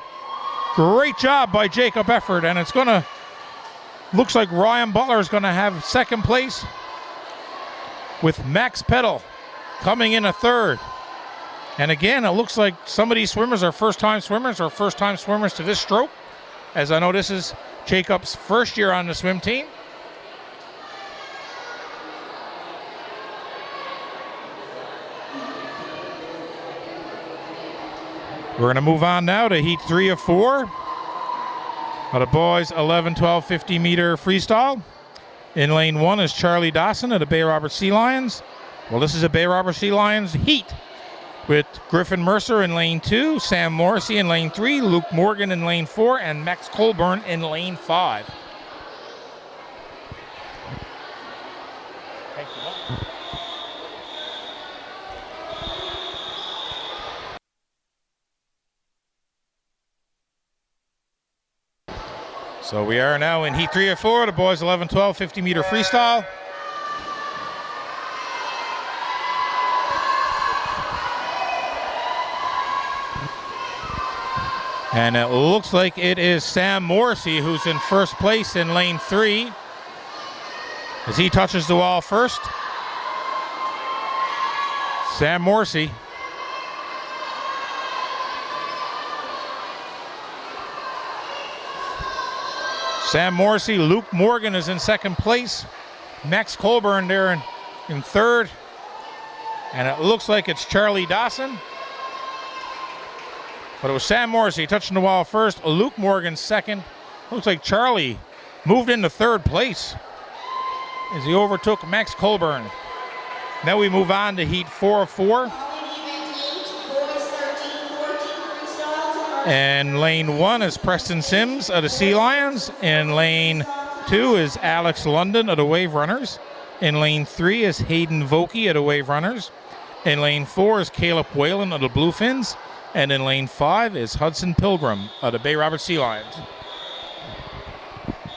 S1: Great job by Jacob Efford, and it's going to, looks like Ryan Butler is going to have second place, with Max Peddle coming in a third. And again, it looks like some of these swimmers are first-time swimmers or first-time swimmers to this stroke, as I know this is Jacob's first year on the swim team. We're going to move on now to heat 3 of 4 of the boys 11, 12, 50-meter freestyle. In lane 1 is Charlie Dawson of the Bay Robber Sea Lions. Well, this is a Bay Robber Sea Lions heat, with Griffin Mercer in lane 2, Sam Morrissey in lane 3, Luke Morgan in lane 4, and Max Colburn in lane 5. Thank you. So we are now in heat 3 of 4, the boys 11, 12, 50-meter freestyle. And it looks like it is Sam Morrissey who's in first place in lane 3, as he touches the wall first. Sam Morrissey. Sam Morrissey, Luke Morgan is in second place. Max Colburn there in third. And it looks like it's Charlie Dawson. But it was Sam Morrissey touching the wall first. Luke Morgan second. Looks like Charlie moved into third place as he overtook Max Colburn. Now we move on to heat 4 of 4. And lane 1 is Preston Sims of the Sea Lions. In lane 2 is Alex London of the Wave Runners. In lane 3 is Hayden Vokey of the Wave Runners. In lane 4 is Caleb Whalen of the Bluefins. And in lane 5 is Hudson Pilgrim of the Bay Robert Sea Lions.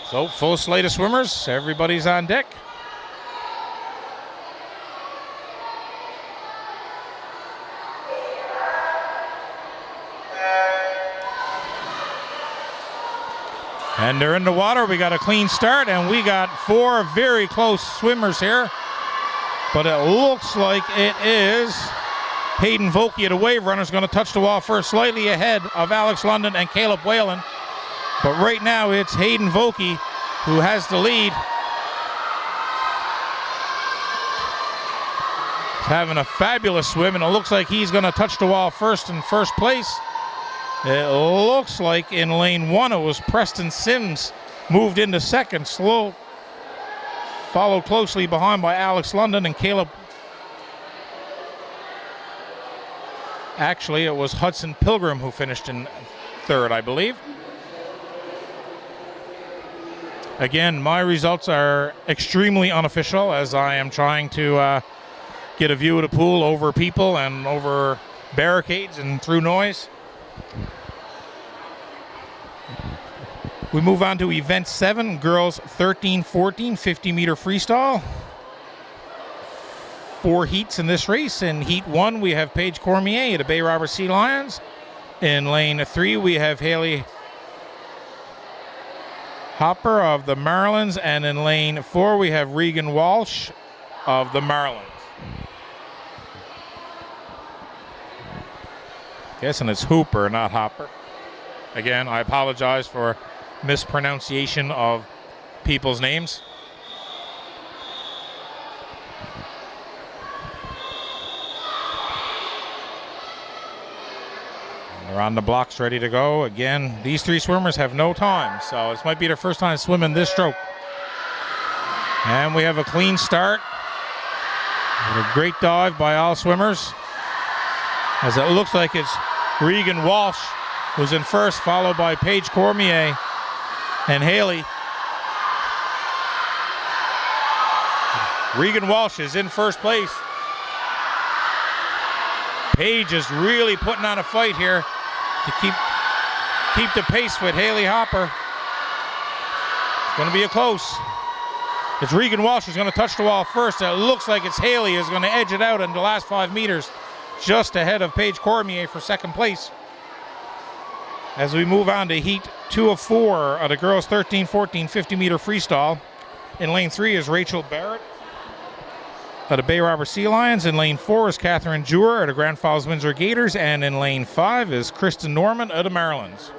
S1: So full slate of swimmers. Everybody's on deck. And they're in the water. We got a clean start, and we got 4 very close swimmers here. But it looks like it is Hayden Vokey of the Wave Runners going to touch the wall first, slightly ahead of Alex London and Caleb Whalen. But right now it's Hayden Vokey who has the lead. He's having a fabulous swim, and it looks like he's going to touch the wall first in first place. It looks like in lane 1 it was Preston Sims moved into second, slow, followed closely behind by Alex London and Caleb. Actually, it was Hudson Pilgrim who finished in third, I believe. Again, my results are extremely unofficial as I am trying to get a view of the pool over people and over barricades and through noise. We move on to event 7, girls 13-14, 50-meter freestyle. 4 heats in this race. In heat 1, we have Paige Cormier of the Bay Robert Sea Lions. In lane 3, we have Haley Hopper of the Marylands, and in lane 4 we have Regan Walsh of the Marylands. Guessing it's Hooper, not Hopper. Again, I apologize for mispronunciation of people's names. They're on the blocks ready to go. Again, these 3 swimmers have no time, so this might be their first time swimming this stroke. And we have a clean start with a great dive by all swimmers, as it looks like it's Regan Walsh who's in first, followed by Paige Cormier and Haley. Regan Walsh is in first place. Paige is really putting on a fight here to keep the pace with Haley Hopper. It's going to be a close. It's Regan Walsh who's going to touch the wall first. It looks like it's Haley who's going to edge it out in the last 5 meters, just ahead of Paige Cormier for second place. As we move on to heat 2 of 4 of the girls 13-14 50-meter freestyle. In lane 3 is Rachel Barrett of the Bay Robert Sea Lions. In lane 4 is Catherine Jewer of the Grand Falls Windsor Gators. And in lane 5 is Kristen Norman of the Marylands.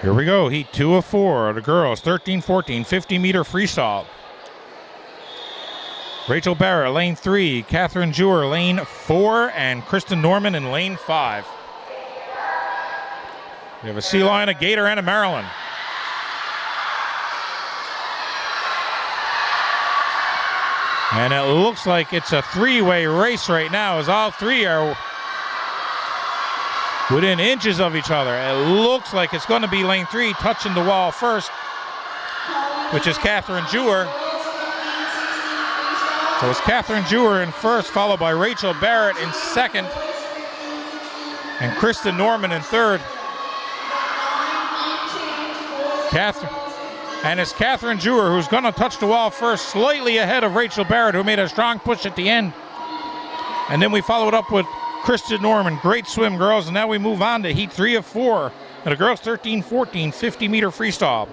S1: Here we go, heat 2 of 4 of the girls 13-14 50-meter freestyle. Rachel Barrett, lane 3, Catherine Jewer, lane 4, and Kristen Norman in lane 5. We have a Sea Lion, a Gator, and a Maryland. And it looks like it's a 3-way race right now, as all 3 are within inches of each other. It looks like it's going to be lane 3 touching the wall first, which is Catherine Jewer. So it's Catherine Jewer in first, followed by Rachel Barrett in second, and Kristen Norman in third. And it's Catherine Jewer who's going to touch the wall first, slightly ahead of Rachel Barrett, who made a strong push at the end. And then we follow it up with Kristen Norman. Great swim, girls. And now we move on to heat 3 of 4 of the girls 13-14 50-meter freestyle.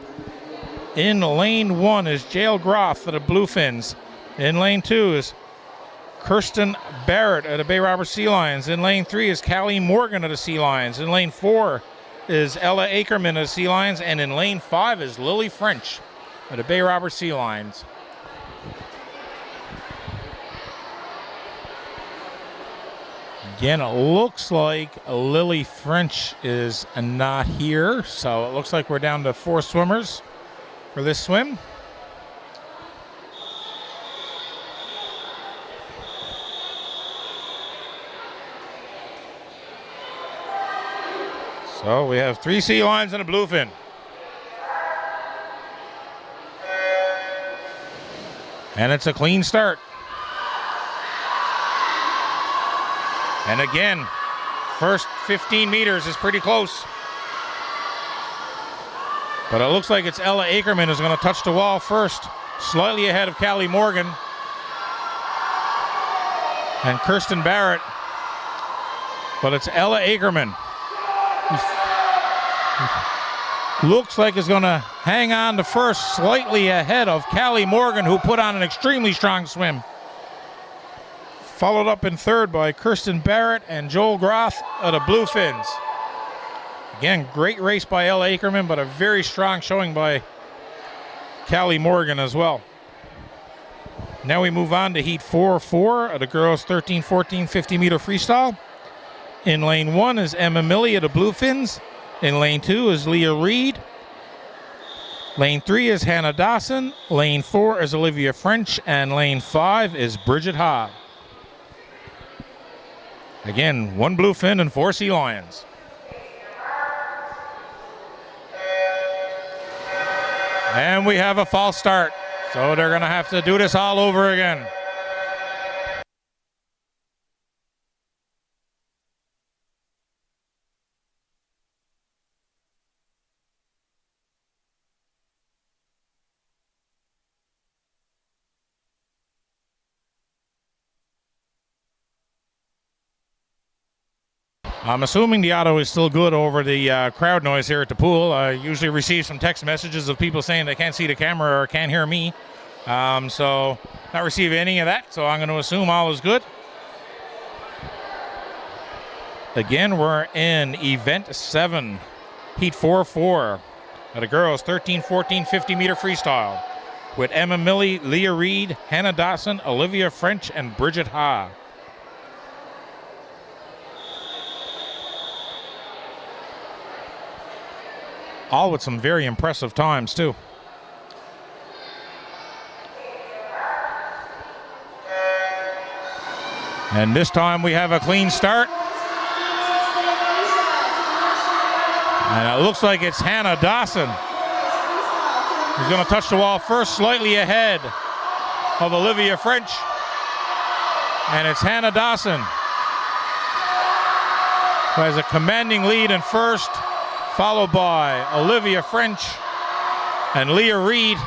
S1: In lane 1 is Jael Groff of the Bluefins. In lane 2 is Kirsten Barrett of the Bay Robert Sea Lions. In lane 3 is Callie Morgan of the Sea Lions. In lane 4 is Ella Ackerman of the Sea Lions. And in lane 5 is Lily French of the Bay Robert Sea Lions. Again, it looks like Lily French is not here, so it looks like we're down to 4 swimmers for this swim. So we have 3 Sea Lions and a Bluefin. And it's a clean start. And again, first 15 meters is pretty close. But it looks like it's Ella Ackerman who's going to touch the wall first, slightly ahead of Callie Morgan and Kirsten Barrett. But it's Ella Ackerman. Looks like is going to hang on to first, slightly ahead of Callie Morgan, who put on an extremely strong swim. Followed up in third by Kirsten Barrett and Joel Groff of the Bluefins. Again, great race by Ella Ackerman, but a very strong showing by Callie Morgan as well. Now we move on to heat 4-4 of the girls 13-14 50-meter freestyle. In lane 1 is Emma Milley of the Bluefins. In lane 2 is Leah Reed. Lane 3 is Hannah Dawson. Lane 4 is Olivia French. And lane 5 is Bridget Ha. Again, 1 Bluefin and 4 Sea Lions. And we have a false start. So they're going to have to do this all over again. I'm assuming the audio is still good over the crowd noise here at the pool. I usually receive some text messages of people saying they can't see the camera or can't hear me. So not receiving any of that, so I'm going to assume all is good. Again, we're in event 7, heat 4-4 of the girls 13-14 50-meter freestyle with Emma Milley, Leah Reed, Hannah Dawson, Olivia French, and Bridget Ha. All with some very impressive times, too. And this time we have a clean start. And it looks like it's Hannah Dawson who's going to touch the wall first, slightly ahead of Olivia French. And it's Hannah Dawson who has a commanding lead in first, followed by Olivia French and Leah Reed.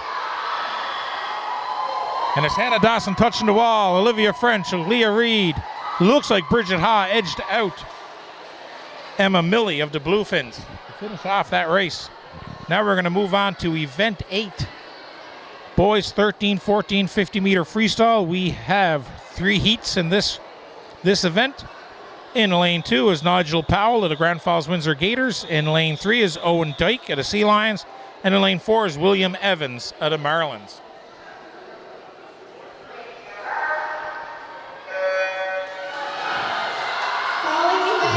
S1: And it's Hannah Dawson touching the wall, Olivia French, Leah Reed. Looks like Bridget Ha edged out Emma Milley of the Bluefins to finish off that race. Now we're going to move on to event 8. Boys 13-14 50-meter freestyle. We have 3 heats in this event. In lane 2 is Nigel Powell of the Grand Falls Windsor Gators. In lane 3 is Owen Dyke of the Sea Lions. And in lane 4 is William Evans of the Marlins.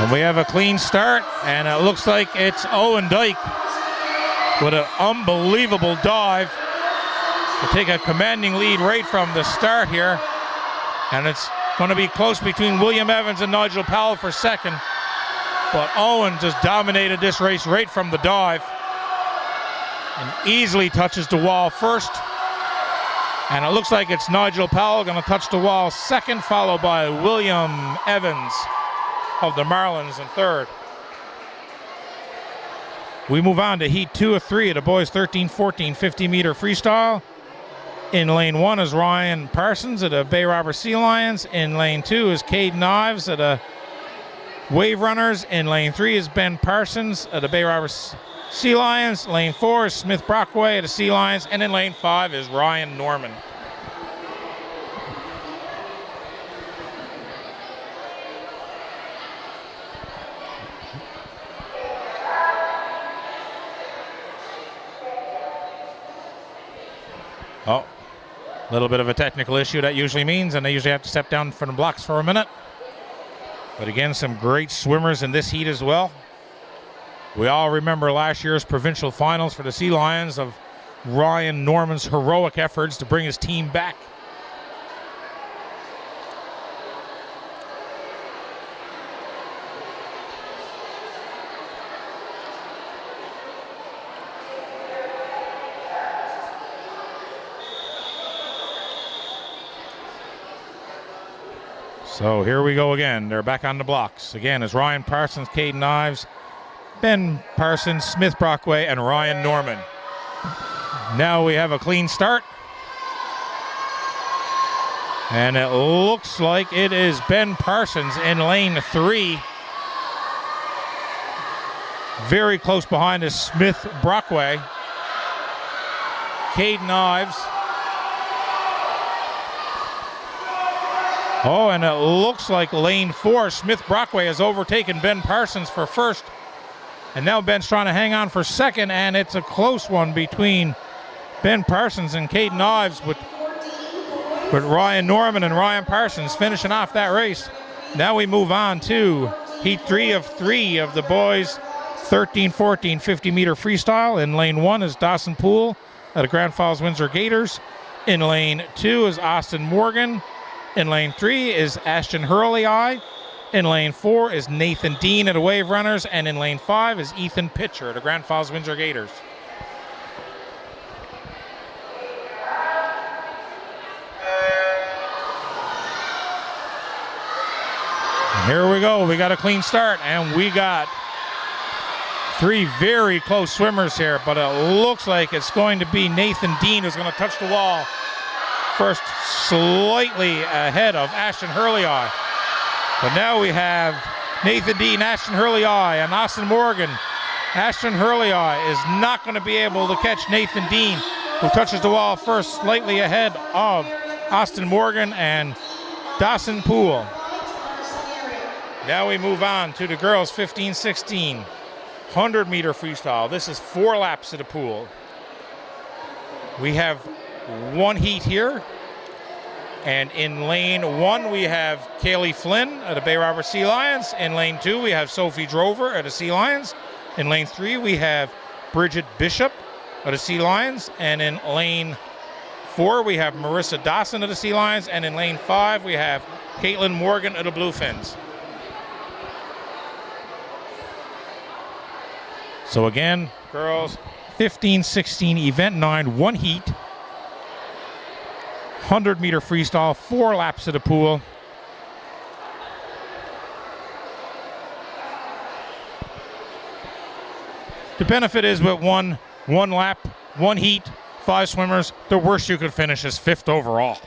S1: And we have a clean start, and it looks like it's Owen Dyke with an unbelievable dive to take a commanding lead right from the start here. And it's going to be close between William Evans and Nigel Powell for second. But Owen just dominated this race right from the dive and easily touches the wall first. And it looks like it's Nigel Powell going to touch the wall second, followed by William Evans of the Marlins in third. We move on to heat 2 of 3 of the boys 13-14 50-meter freestyle. In lane 1 is Ryan Parsons of the Bay Robber Sea Lions. In lane 2 is Caden Ives of the Wave Runners. In lane 3 is Ben Parsons of the Bay Robber Sea Lions. Lane 4 is Smith Brockway of the Sea Lions. And in lane 5 is Ryan Norman. Oh, a little bit of a technical issue that usually means, and they usually have to step down from the blocks for a minute. But again, some great swimmers in this heat as well. We all remember last year's provincial finals for the Sea Lions of Ryan Norman's heroic efforts to bring his team back. So here we go again. They're back on the blocks. Again, it's Ryan Parsons, Caden Ives, Ben Parsons, Smith Brockway, and Ryan Norman. Now we have a clean start. And it looks like it is Ben Parsons in lane 3. Very close behind is Smith Brockway. Caden Ives. Oh, and it looks like lane 4, Smith Brockway has overtaken Ben Parsons for first. And now Ben's trying to hang on for second, and it's a close one between Ben Parsons and Caden Ives with Ryan Norman and Ryan Parsons finishing off that race. Now we move on to Heat 3 of 3 of the boys 13-14 50-meter freestyle. In lane 1 is Dawson Poole of the Grand Falls Windsor Gators. In lane 2 is Austin Morgan. In lane 3 is Ashton Hurley. In lane 4 is Nathan Dean of the Wave Runners. And in lane 5 is Ethan Pitcher of the Grand Falls Windsor Gators. And here we go. We got a clean start, and we got 3 very close swimmers here, but it looks like it's going to be Nathan Dean who's going to touch the wall first, slightly ahead of Ashton Hurley. But now we have Nathan Dean, Ashton Hurley, and Austin Morgan. Ashton Hurley is not going to be able to catch Nathan Dean, who touches the wall first, slightly ahead of Austin Morgan and Dawson Poole. Now we move on to the girls 15-16 100-meter freestyle. This is 4 laps of the pool. We have 1 heat here. And in lane 1, we have Kaylee Flynn of the Bay Robert Sea Lions. In lane 2, we have Sophie Drover of the Sea Lions. In lane 3, we have Bridget Bishop of the Sea Lions. And in lane 4, we have Marissa Dawson of the Sea Lions. And in lane 5, we have Caitlin Morgan of the Bluefins. So again, girls, 15-16 event 9, 1 heat. 100-meter freestyle, 4 laps of the pool. The benefit is with one lap, 1 heat, 5 swimmers, the worst you could finish is 5th overall.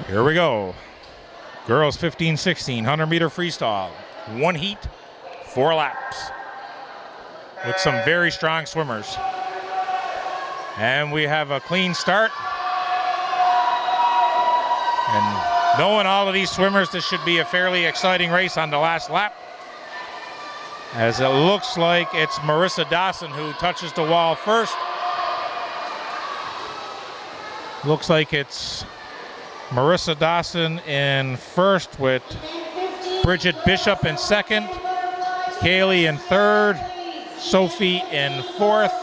S1: Here we go. Girls 15-16, 100-meter freestyle. 1 heat, 4 laps. With some very strong swimmers. And we have a clean start. And knowing all of these swimmers, this should be a fairly exciting race on the last lap. As it looks like it's Marissa Dawson who touches the wall first. Looks like it's Marissa Dawson in first with Bridget Bishop in second, Kaylee in third, Sophie in fourth,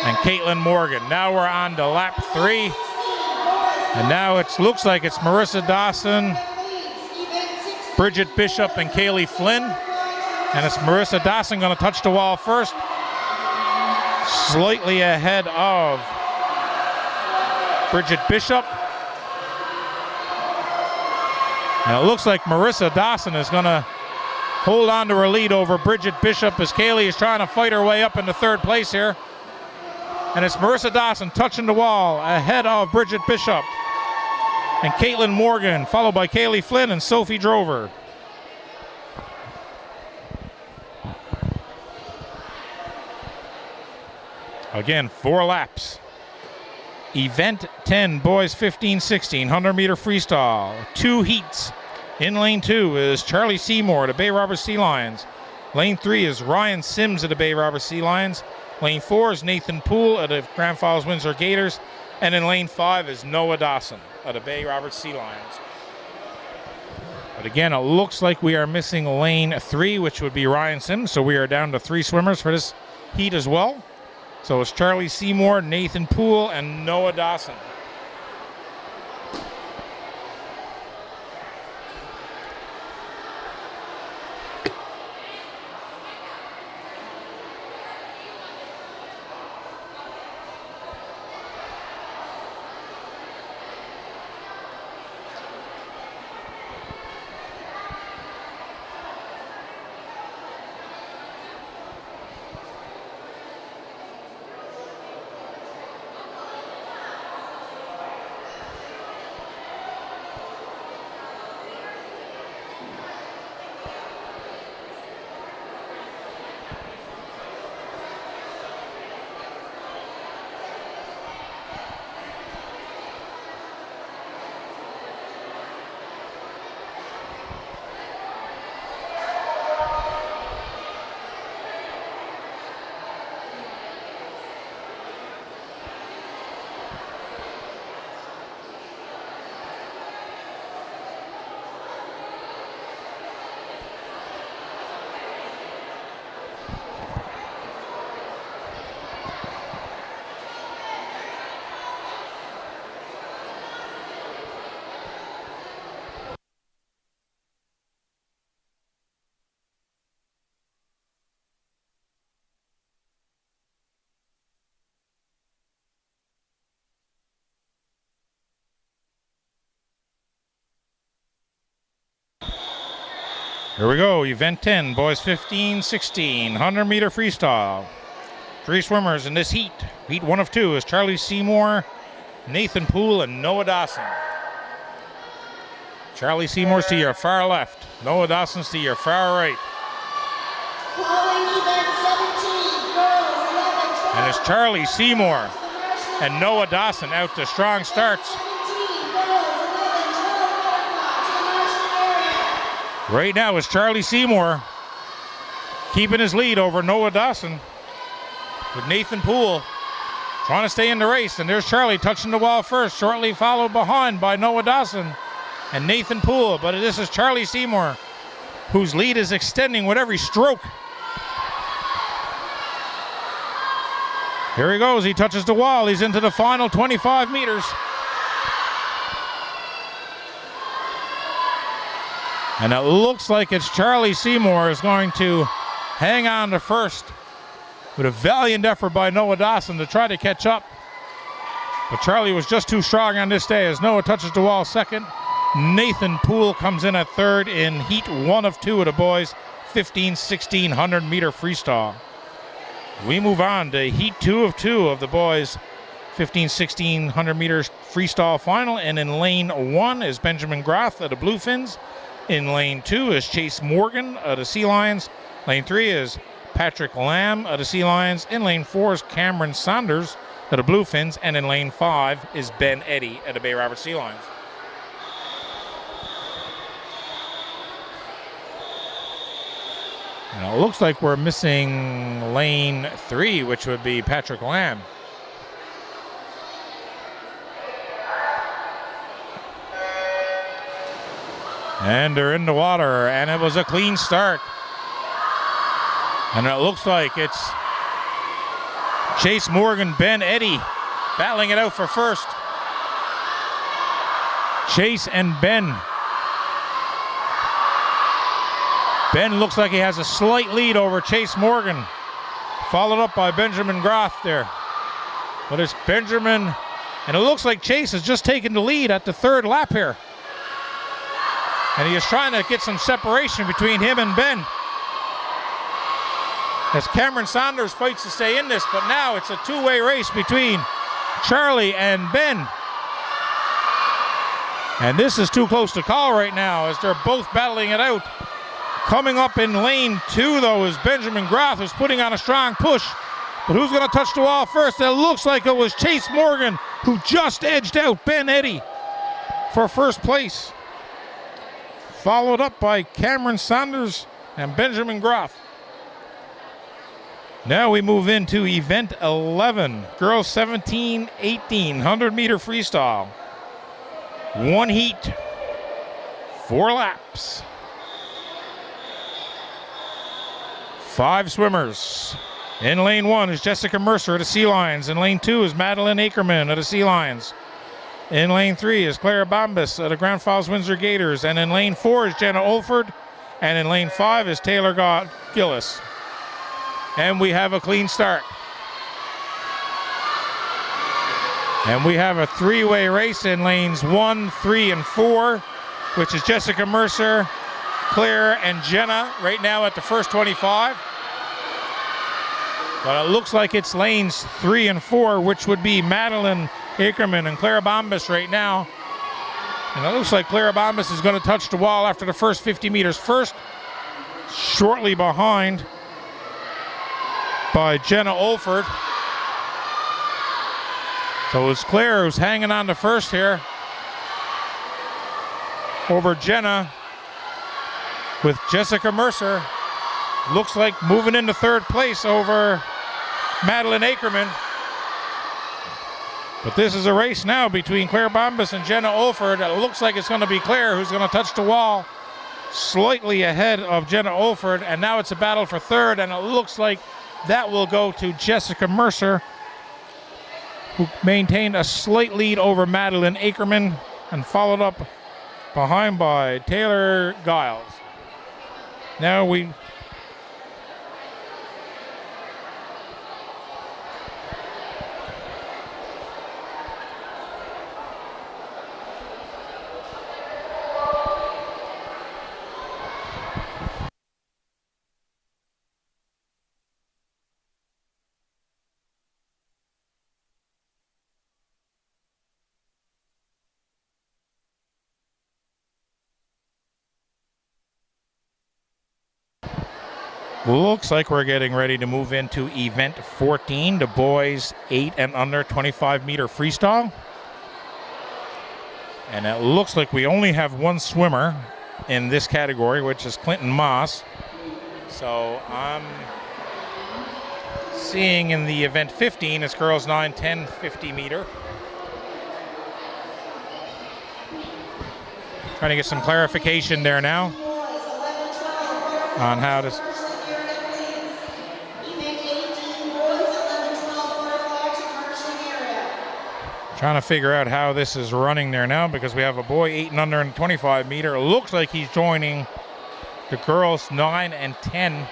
S1: and Caitlin Morgan. Now we're on to lap 3, and now it looks like it's Marissa Dawson, Bridget Bishop, and Kaylee Flynn, and it's Marissa Dawson going to touch the wall first, slightly ahead of Bridget Bishop. And it looks like Marissa Dawson is going to hold on to her lead over Bridget Bishop as Kaylee is trying to fight her way up into 3rd place here. And it's Marissa Dawson touching the wall ahead of Bridget Bishop and Caitlin Morgan, followed by Kaylee Flynn and Sophie Drover. Again, 4 laps. Event 10, boys 15-16, 100-meter freestyle. 2 heats. In lane 2 is Charlie Seymour of the Bay Robert Sea Lions. Lane 3 is Ryan Sims of the Bay Robert Sea Lions. Lane 4 is Nathan Poole of the Grand Falls Windsor Gators. And in lane 5 is Noah Dawson of the Bay Robert Sea Lions. But again, it looks like we are missing lane 3, which would be Ryan Sims. So we are down to 3 swimmers for this heat as well. So it's Charlie Seymour, Nathan Poole, and Noah Dawson. Here we go, event 10, boys 15, 16, 100-meter freestyle. 3 swimmers in this heat. Heat 1 of 2 is Charlie Seymour, Nathan Poole, and Noah Dawson. Charlie Seymour's to your far left. Noah Dawson's to your far right.
S2: Calling event 17, girls 11, 12.
S1: And it's Charlie Seymour and Noah Dawson out to strong starts.
S2: 17, girls 11, 12 butterfly to the marshal area.
S1: Right now it's Charlie Seymour keeping his lead over Noah Dawson with Nathan Poole trying to stay in the race. And there's Charlie touching the wall first, shortly followed behind by Noah Dawson and Nathan Poole. But this is Charlie Seymour, whose lead is extending with every stroke. Here he goes, he touches the wall, he's into the final 25 meters. And it looks like it's Charlie Seymour is going to hang on to first with a valiant effort by Noah Dawson to try to catch up. But Charlie was just too strong on this day as Noah touches the wall second. Nathan Poole comes in at third in heat 1 of 2 of the boys 15, 16, 100-meter freestyle. We move on to heat 2 of 2 of the boys 15, 16, 100-meter freestyle final. And in lane 1 is Benjamin Groth of the Bluefins. In lane 2 is Chase Morgan of the Sea Lions. Lane 3 is Patrick Lamb of the Sea Lions. In lane 4 is Cameron Saunders of the Bluefins. And in lane 5 is Ben Eddy of the Bay Roberts Sea Lions. And it looks like we're missing lane 3, which would be Patrick Lamb. And they're in the water, and it was a clean start. And it looks like it's Chase Morgan, Ben Eddy battling it out for first. Chase and Ben. Ben looks like he has a slight lead over Chase Morgan, followed up by Benjamin Groth there. But it's Benjamin, and it looks like Chase has just taken the lead at the third lap here. And he is trying to get some separation between him and Ben, as Cameron Saunders fights to stay in this, but now it's a two-way race between Charlie and Ben. And this is too close to call right now as they're both battling it out. Coming up in lane 2, though, is Benjamin Groth, who's putting on a strong push. But who's going to touch the wall first? It looks like it was Chase Morgan, who just edged out Ben Eddy for first place. Followed up by Cameron Saunders and Benjamin Groth. Now we move into event 11, girls 17, 18, 100-meter freestyle. 1 heat, 4 laps. 5 swimmers. In lane 1 is Jessica Mercer of the Sea Lions. In lane 2 is Madeline Ackerman of the Sea Lions. In lane 3 is Clara Bombas of the Grand Falls Windsor Gators. And in lane 4 is Jenna Olford. And in lane 5 is Taylor Gillis. And we have a clean start. And we have a 3-way race in lanes 1, 3, and 4, which is Jessica Mercer, Claire, and Jenna right now at the first 25. But it looks like it's lanes 3 and 4, which would be Madeline Ackerman and Clara Bombas right now. And it looks like Clara Bombas is going to touch the wall after the first 50 meters first, shortly behind by Jenna Olford. So it's Claire who's hanging on to first here over Jenna, with Jessica Mercer looks like moving into third place over Madeline Ackerman. But this is a race now between Claire Bombas and Jenna Olford. It looks like it's going to be Claire who's going to touch the wall slightly ahead of Jenna Olford. And now it's a battle for third, and it looks like that will go to Jessica Mercer, who maintained a slight lead over Madeline Ackerman and followed up behind by Taylor Giles. Now we Looks like we're getting ready to move into event 14, the boys 8 and under 25-meter freestyle. And it looks like we only have one swimmer in this category, which is Clinton Moss. So I'm seeing in the event 15, it's girls 9, 10, 50-meter. Trying to get some clarification there now on how to... Trying to figure out how this is running there now, because we have a boy 8 and under in 25-meter. It looks like he's joining the girls 9 and 10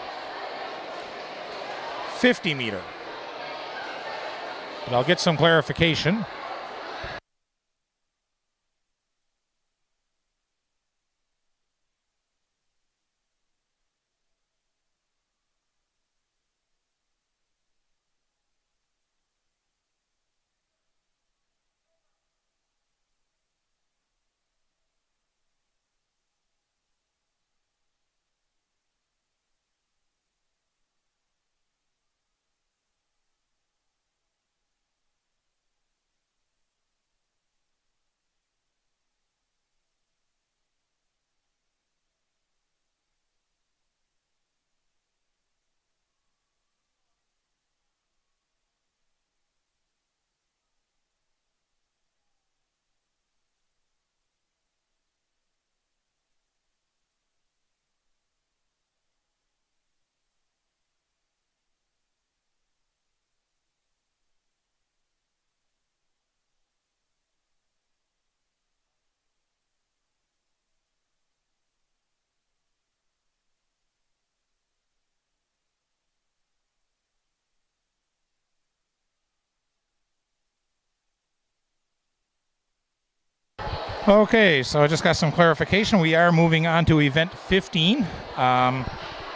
S1: 50-meter. But I'll get some clarification. Okay, so I just got some clarification. We are moving on to event 15.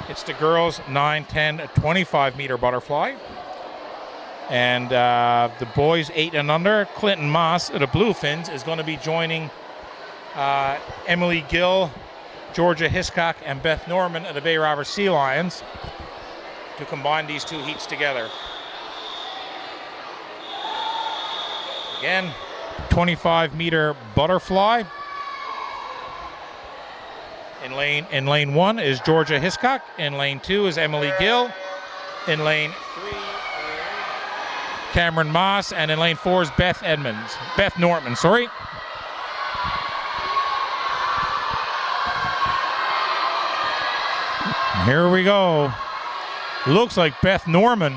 S1: It's the girls 9, 10, 25-meter butterfly. And the boys 8 and under, Clinton Moss of the Bluefins is going to be joining Emily Gill, Georgia Hiscock, and Beth Norman of the Bay Robert Sea Lions to combine these two heats together. Again, 25-meter butterfly. In lane 1 is Georgia Hiscock. In lane 2 is Emily Gill. In lane 3 Cameron Moss, and in lane 4 is Beth Norman, sorry. Here we go. Looks like Beth Norman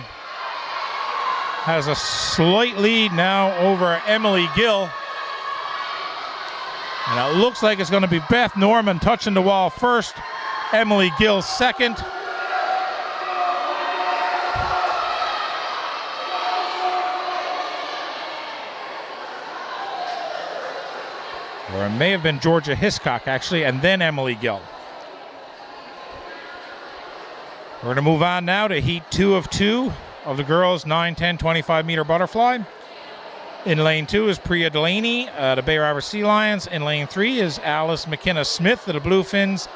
S1: has a slight lead now over Emily Gill. And it looks like it's going to be Beth Norman touching the wall first, Emily Gill second. Or it may have been Georgia Hiscock, actually, and then Emily Gill. We're going to move on now to heat 2 of 2 of the girls 9, 10, 25-meter butterfly. In lane 2 is Priya Delaney, the Bay Robert Sea Lions. In lane 3 is Alice McKenna Smith of the Bluefins.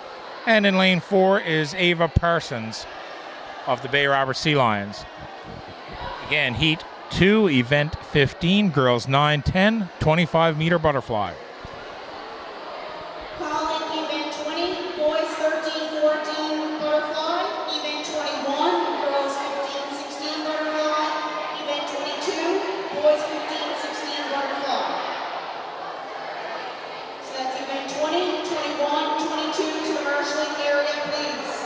S1: And in lane 4 is Ava Parsons of the Bay Robert Sea Lions. Again, heat 2, event 15, girls 9, 10, 25-meter butterfly.
S2: Calling event 20, boys 13, 14 butterfly. Event 21, girls 15, 16 butterfly. Event 22, boys 15, 16 butterfly. So that's event 20, 21, 22 to the Marshling area, please.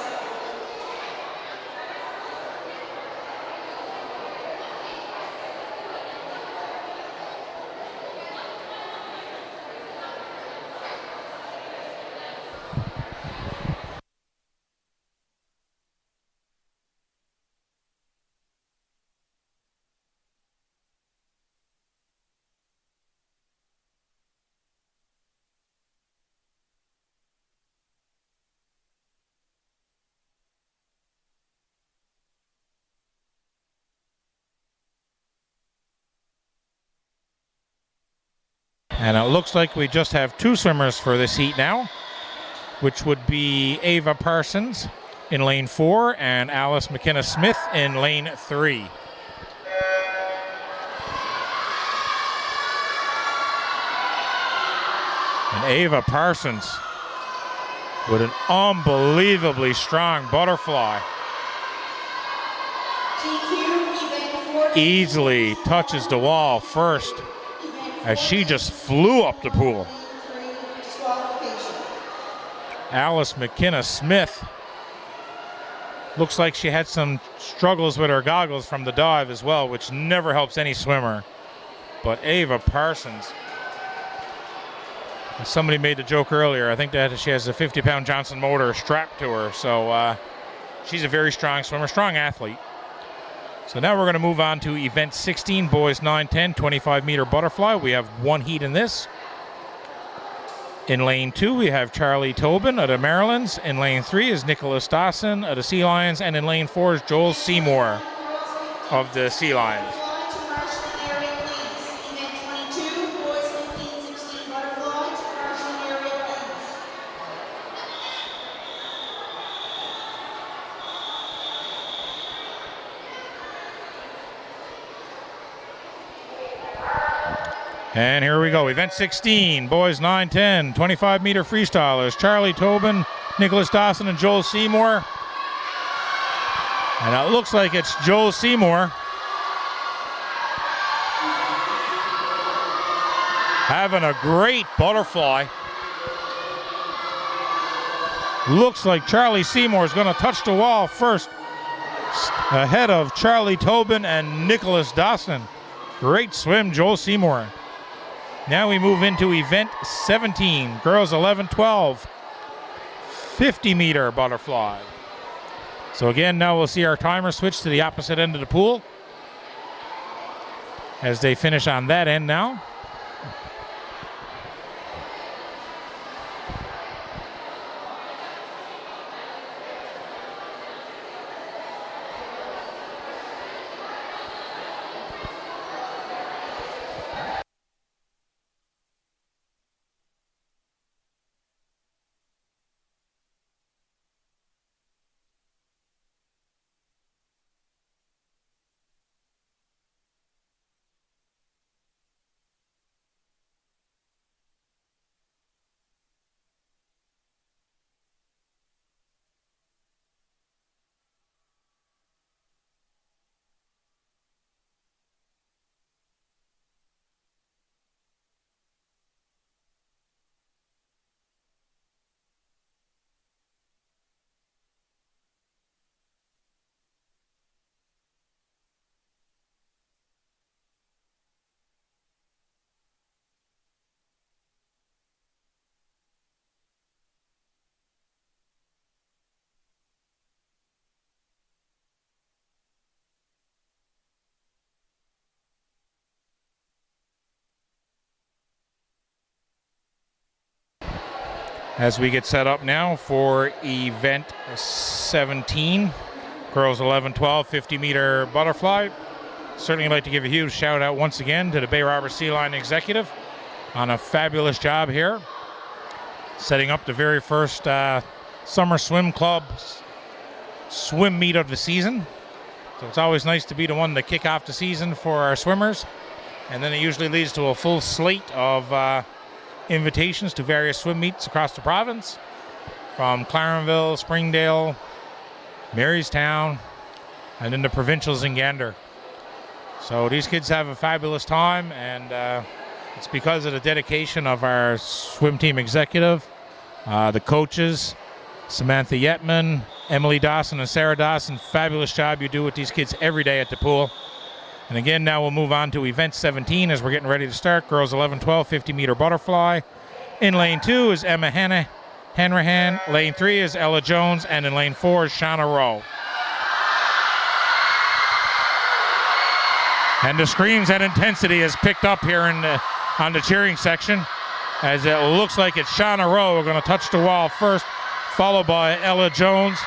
S1: And it looks like we just have 2 swimmers for this heat now, which would be Ava Parsons in lane 4 and Alice McKenna-Smith in lane 3. And Ava Parsons with an unbelievably strong butterfly. Easily touches the wall first as she just flew up the pool. Alice McKenna-Smith looks like she had some struggles with her goggles from the dive as well, which never helps any swimmer. But Ava Parsons, somebody made the joke earlier, I think that she has a 50-pound Johnson motor strapped to her, so she's a very strong swimmer, strong athlete. So now we're going to move on to event 16, boys 9-10, 25-meter butterfly. We have one heat in this. In lane 2, we have Charlie Tobin of the Marylands. In lane 3 is Nicholas Dawson of the Sea Lions. And in lane 4 is Joel Seymour of the Sea Lions. And here we go, event 16, boys 9-10, 25-meter freestylers, Charlie Tobin, Nicholas Dawson, and Joel Seymour. And it looks like it's Joel Seymour having a great butterfly. Looks like Charlie Seymour is going to touch the wall first, ahead of Charlie Tobin and Nicholas Dawson. Great swim, Joel Seymour. Now we move into event 17, girls 11-12, 50-meter butterfly. So again, now we'll see our timer switch to the opposite end of the pool as they finish on that end now. As we get set up now for event 17, girls 11-12, 50-meter butterfly. Certainly like to give a huge shout out once again to the Bay Robber Sea Lion executive on a fabulous job here, setting up the very first Summer Swim Club swim meet of the season. So it's always nice to be the one to kick off the season for our swimmers. And then it usually leads to a full slate of invitations to various swim meets across the province, from Clarenville, Springdale, Marystown, and then the provincials in Gander. So these kids have a fabulous time, and it's because of the dedication of our swim team executive, the coaches, Samantha Yetman, Emily Dawson, and Sarah Dawson. Fabulous job you do with these kids every day at the pool. And again, now we'll move on to event 17 as we're getting ready to start. Girls 11-12, 50-meter butterfly. In lane 2 is Emma Hanrahan. Lane 3 is Ella Jones. And in lane 4 is Shauna Rowe. And the screams and intensity is picked up here on the cheering section, as it looks like it's Shauna Rowe. We're going to touch the wall first, followed by Ella Jones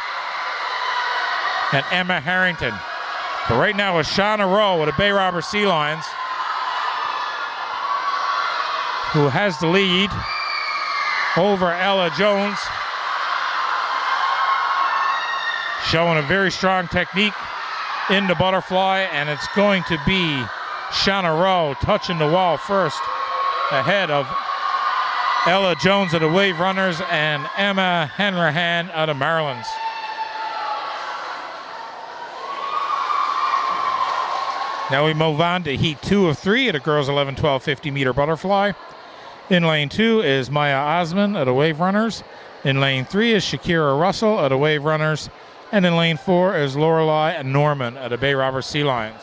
S1: and Emma Harrington. But right now it's Shauna Rowe with the Bay Robber Sea Lions, who has the lead over Ella Jones. showing a very strong technique in the butterfly, and it's going to be Shauna Rowe touching the wall first, ahead of Ella Jones of the Wave Runners and Emma Henrahan of the Marylands. Now we move on to heat 2 of 3 of the girls 11, 12, 50 meter butterfly. In lane 2 is Maya Osman of the Wave Runners. In lane 3 is Shakira Russell of the Wave Runners. And in lane 4 is Lorelei Norman of the Bay Roberts Sea Lions.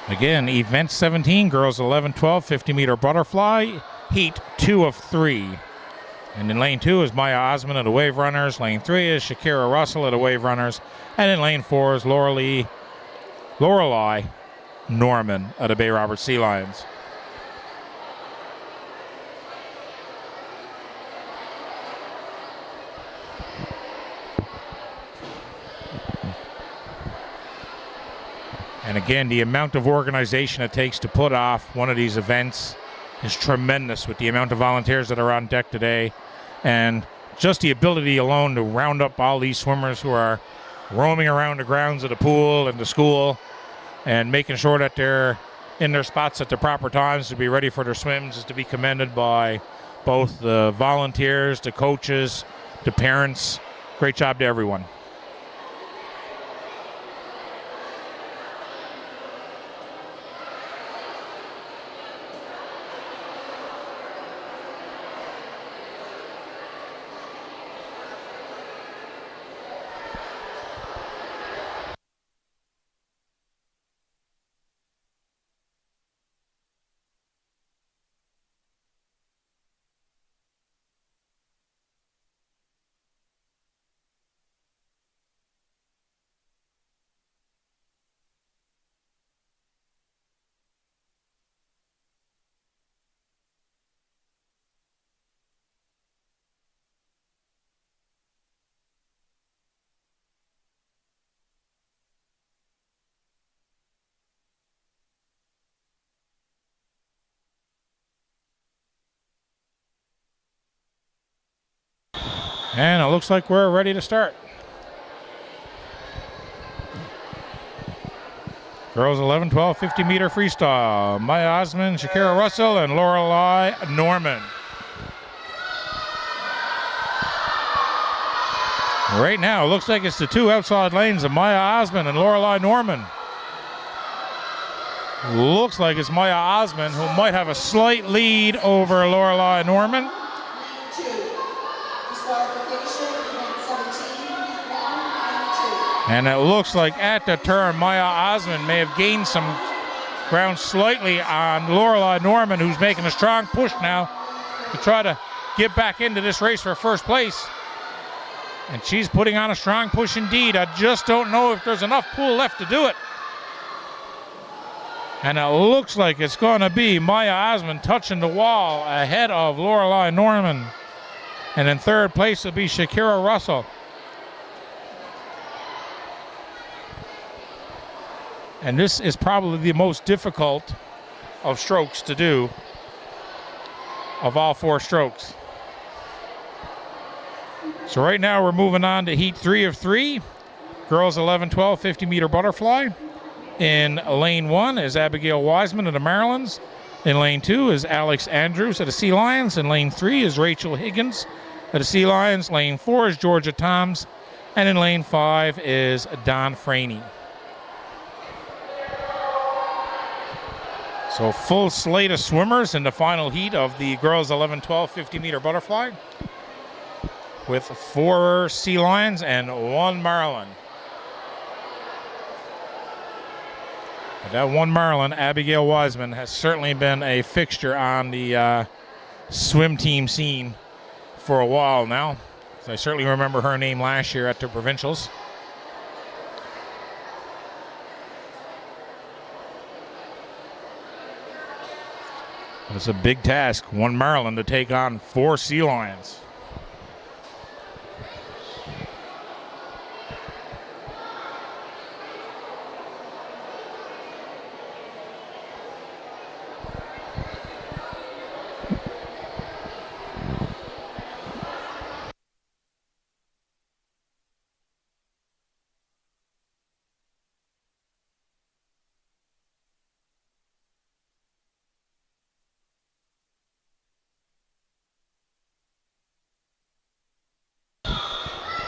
S1: Again, event 17, girls 11, 12, 50 meter butterfly, heat 2 of 3. And in lane 2 is Maya Osman of the Wave Runners. Lane 3 is Shakira Russell of the Wave Runners. And in lane 4 is Lorelei Norman of the Bay Roberts Sea Lions. And again, the amount of organization it takes to put off one of these events is tremendous with the amount of volunteers that are on deck today. And just the ability alone to round up all these swimmers who are roaming around the grounds of the pool and the school and making sure that they're in their spots at the proper times to be ready for their swims is to be commended by both the volunteers, the coaches, the parents. Great job to everyone. And it looks like we're ready to start. Girls 11, 12, 50 meter freestyle. Maya Osman, Shakira Russell, and Lorelei Norman. Right now, it looks like it's the two outside lanes of Maya Osman and Lorelei Norman. Looks like it's Maya Osman who might have a slight lead over Lorelei Norman. And it looks like at the turn, Maya Osman may have gained some ground slightly on Lorelei Norman, who's making a strong push now to try to get back into this race for first place. And she's putting on a strong push indeed. I just don't know if there's enough pool left to do it. And it looks like it's going to be Maya Osman touching the wall ahead of Lorelei Norman. And in third place will be Shakira Russell. And this is probably the most difficult of strokes to do of all four strokes. So right now we're moving on to heat 3 of 3. Girls 11-12 50-meter butterfly. In lane 1 is Abigail Wiseman of the Marylands. In lane 2 is Alex Andrews of the Sea Lions. In lane 3 is Rachel Higgins of the Sea Lions. Lane 4 is Georgia Toms. And in lane 5 is Don Franey. So full slate of swimmers in the final heat of the girls 11-12 50-meter butterfly, with 4 Sea Lions and 1 Maryland. And that 1 Maryland, Abigail Wiseman, has certainly been a fixture on the swim team scene for a while now. So I certainly remember her name last year at the provincials. It's a big task, 1 Maryland to take on 4 Sea Lions.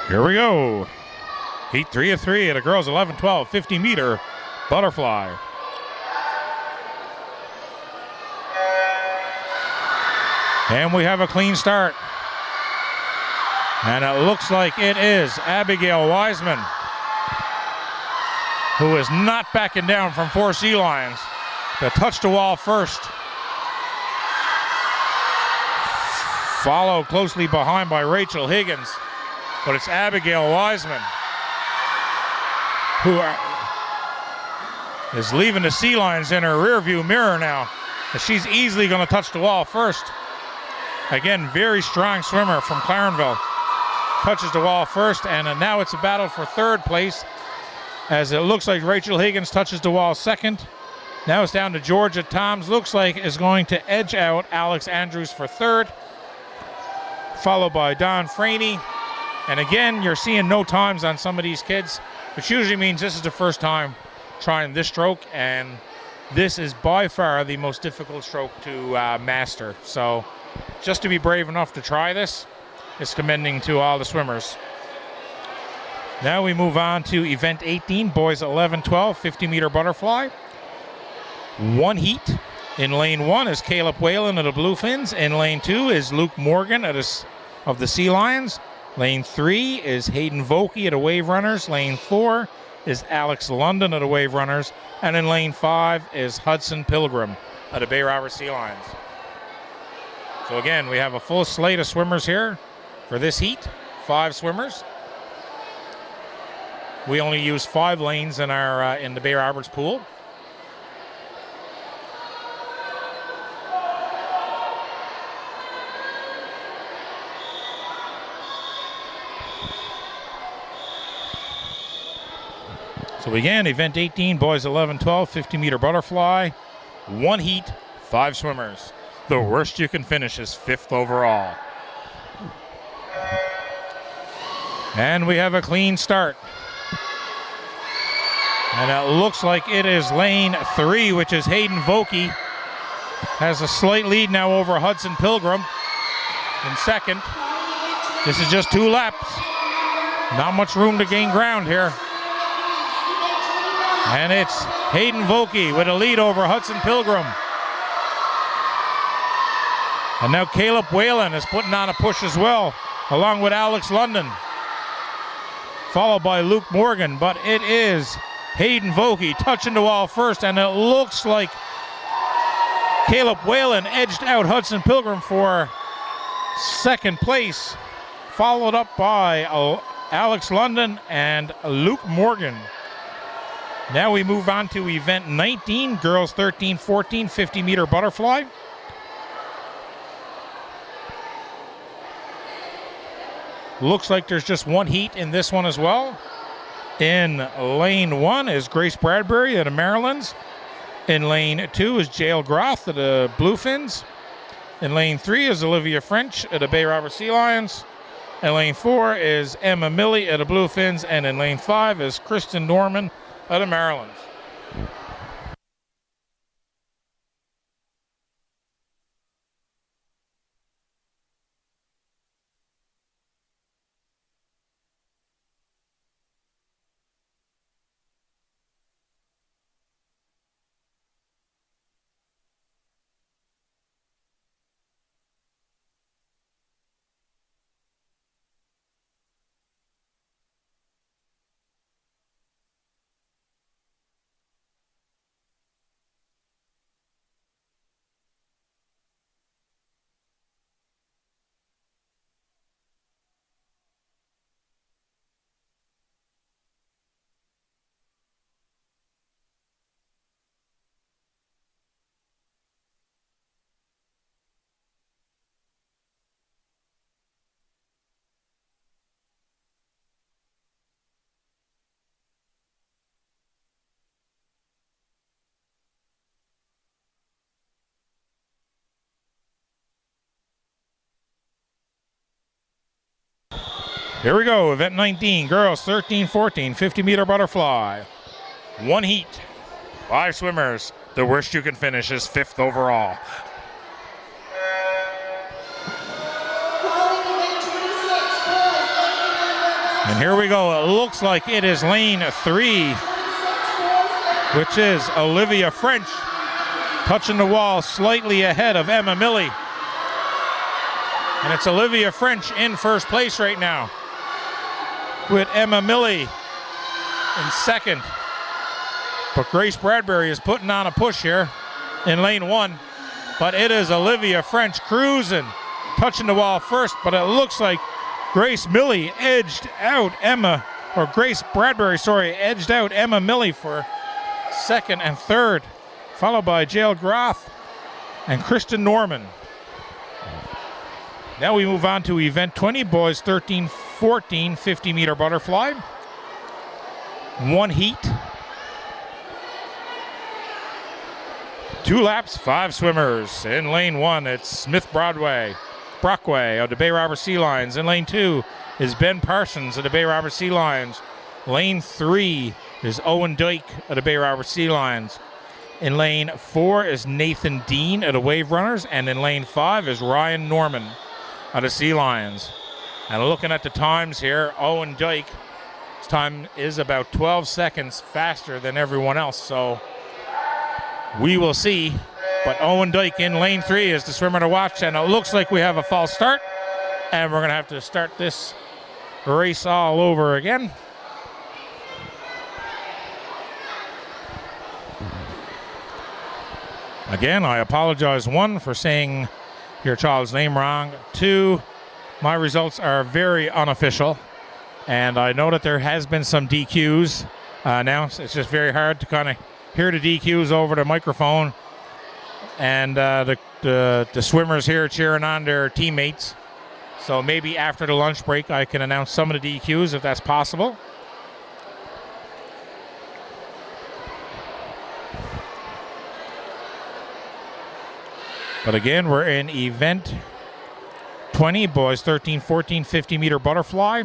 S1: Here we go. Heat 3 of 3 at a girls 11-12 50-meter butterfly. And we have a clean start. And it looks like it is Abigail Wiseman, who is not backing down from 4 Sea Lions, to touch the wall first. Followed closely behind by Rachel Higgins. But it's Abigail Wiseman who is leaving the Sea Lions in her rearview mirror now. She's easily going to touch the wall first. Again, very strong swimmer from Clarenville. Touches the wall first, and now it's a battle for 3rd place, as it looks like Rachel Higgins touches the wall 2nd. Now it's down to Georgia Toms. Looks like is going to edge out Alex Andrews for 3rd, followed by Don Franey. And again, you're seeing no times on some of these kids, which usually means this is the first time trying this stroke, and this is by far the most difficult stroke to master. So just to be brave enough to try this is commending to all the swimmers. Now we move on to event 18, boys 11-12 50-meter butterfly. 1 heat. In lane 1 is Caleb Whalen of the Bluefins. In lane 2 is Luke Morgan of the Sea Lions. Lane 3 is Hayden Vokey of the Wave Runners. Lane 4 is Alex London of the Wave Runners. And in lane 5 is Hudson Pilgrim of the Bay Robert Sea Lions. So again, we have a full slate of swimmers here for this heat. 5 swimmers. We only use 5 lanes in our in the Bay Roberts pool. So again, event 18, boys 11-12, 50-meter butterfly. 1 heat, 5 swimmers. The worst you can finish is 5th overall. And we have a clean start. And it looks like it is lane 3, which is Hayden Vokey. Has a slight lead now over Hudson Pilgrim in 2nd. This is just 2 laps. Not much room to gain ground here. And it's Hayden Vokey with a lead over Hudson Pilgrim. And now Caleb Whalen is putting on a push as well, along with Alex London. Followed by Luke Morgan, but it is Hayden Vokey touching the wall first, and it looks like Caleb Whalen edged out Hudson Pilgrim for 2nd place, followed up by Alex London and Luke Morgan. Now we move on to event 19, girls 13-14 50-meter butterfly. Looks like there's just 1 heat in this one as well. In lane 1 is Grace Bradbury of the Marylands. In lane 2 is Jael Groth of the Bluefins. In lane 3 is Olivia French of the Bay Robert Sea Lions. In lane 4 is Emma Milley of the Bluefins, and in lane 5 is Kristen Norman of the Marylands. Here we go, event 19, girls 13-14, 50-meter butterfly. One heat, 5 swimmers. The worst you can finish is 5th overall. And here we go. It looks like it is lane 3, which is Olivia French, touching the wall slightly ahead of Emma Milley. And it's Olivia French in first place right now, with Emma Milley in second. But Grace Bradbury is putting on a push here in lane 1. But it is Olivia French cruising, touching the wall first. But it looks like Grace Bradbury edged out Emma Milley for second and third, followed by Jael Groth and Kristen Norman. Now we move on to event 20, boys 13-14, 50-meter butterfly. One heat. 2 laps, 5 swimmers. In lane 1, it's Smith Brockway of the Bay Robber Sea Lions. In lane 2 is Ben Parsons of the Bay Robber Sea Lions. Lane 3 is Owen Dyke of the Bay Robber Sea Lions. In lane 4 is Nathan Dean of the Wave Runners. And in lane 5 is Ryan Norman of the Sea Lions. And looking at the times here, Owen Dyke's time is about 12 seconds faster than everyone else. So we will see. But Owen Dyke in lane 3 is the swimmer to watch. And it looks like we have a false start. And we're going to have to start this race all over again. Again, I apologize, 1, for saying your child's name wrong. 2, my results are very unofficial. And I know that there has been some DQs announced. It's just very hard to kind of hear the DQs over the microphone. And the swimmers here cheering on their teammates. So maybe after the lunch break I can announce some of the DQs if that's possible. But again, we're in event 20, boys 13-14, 50-meter butterfly.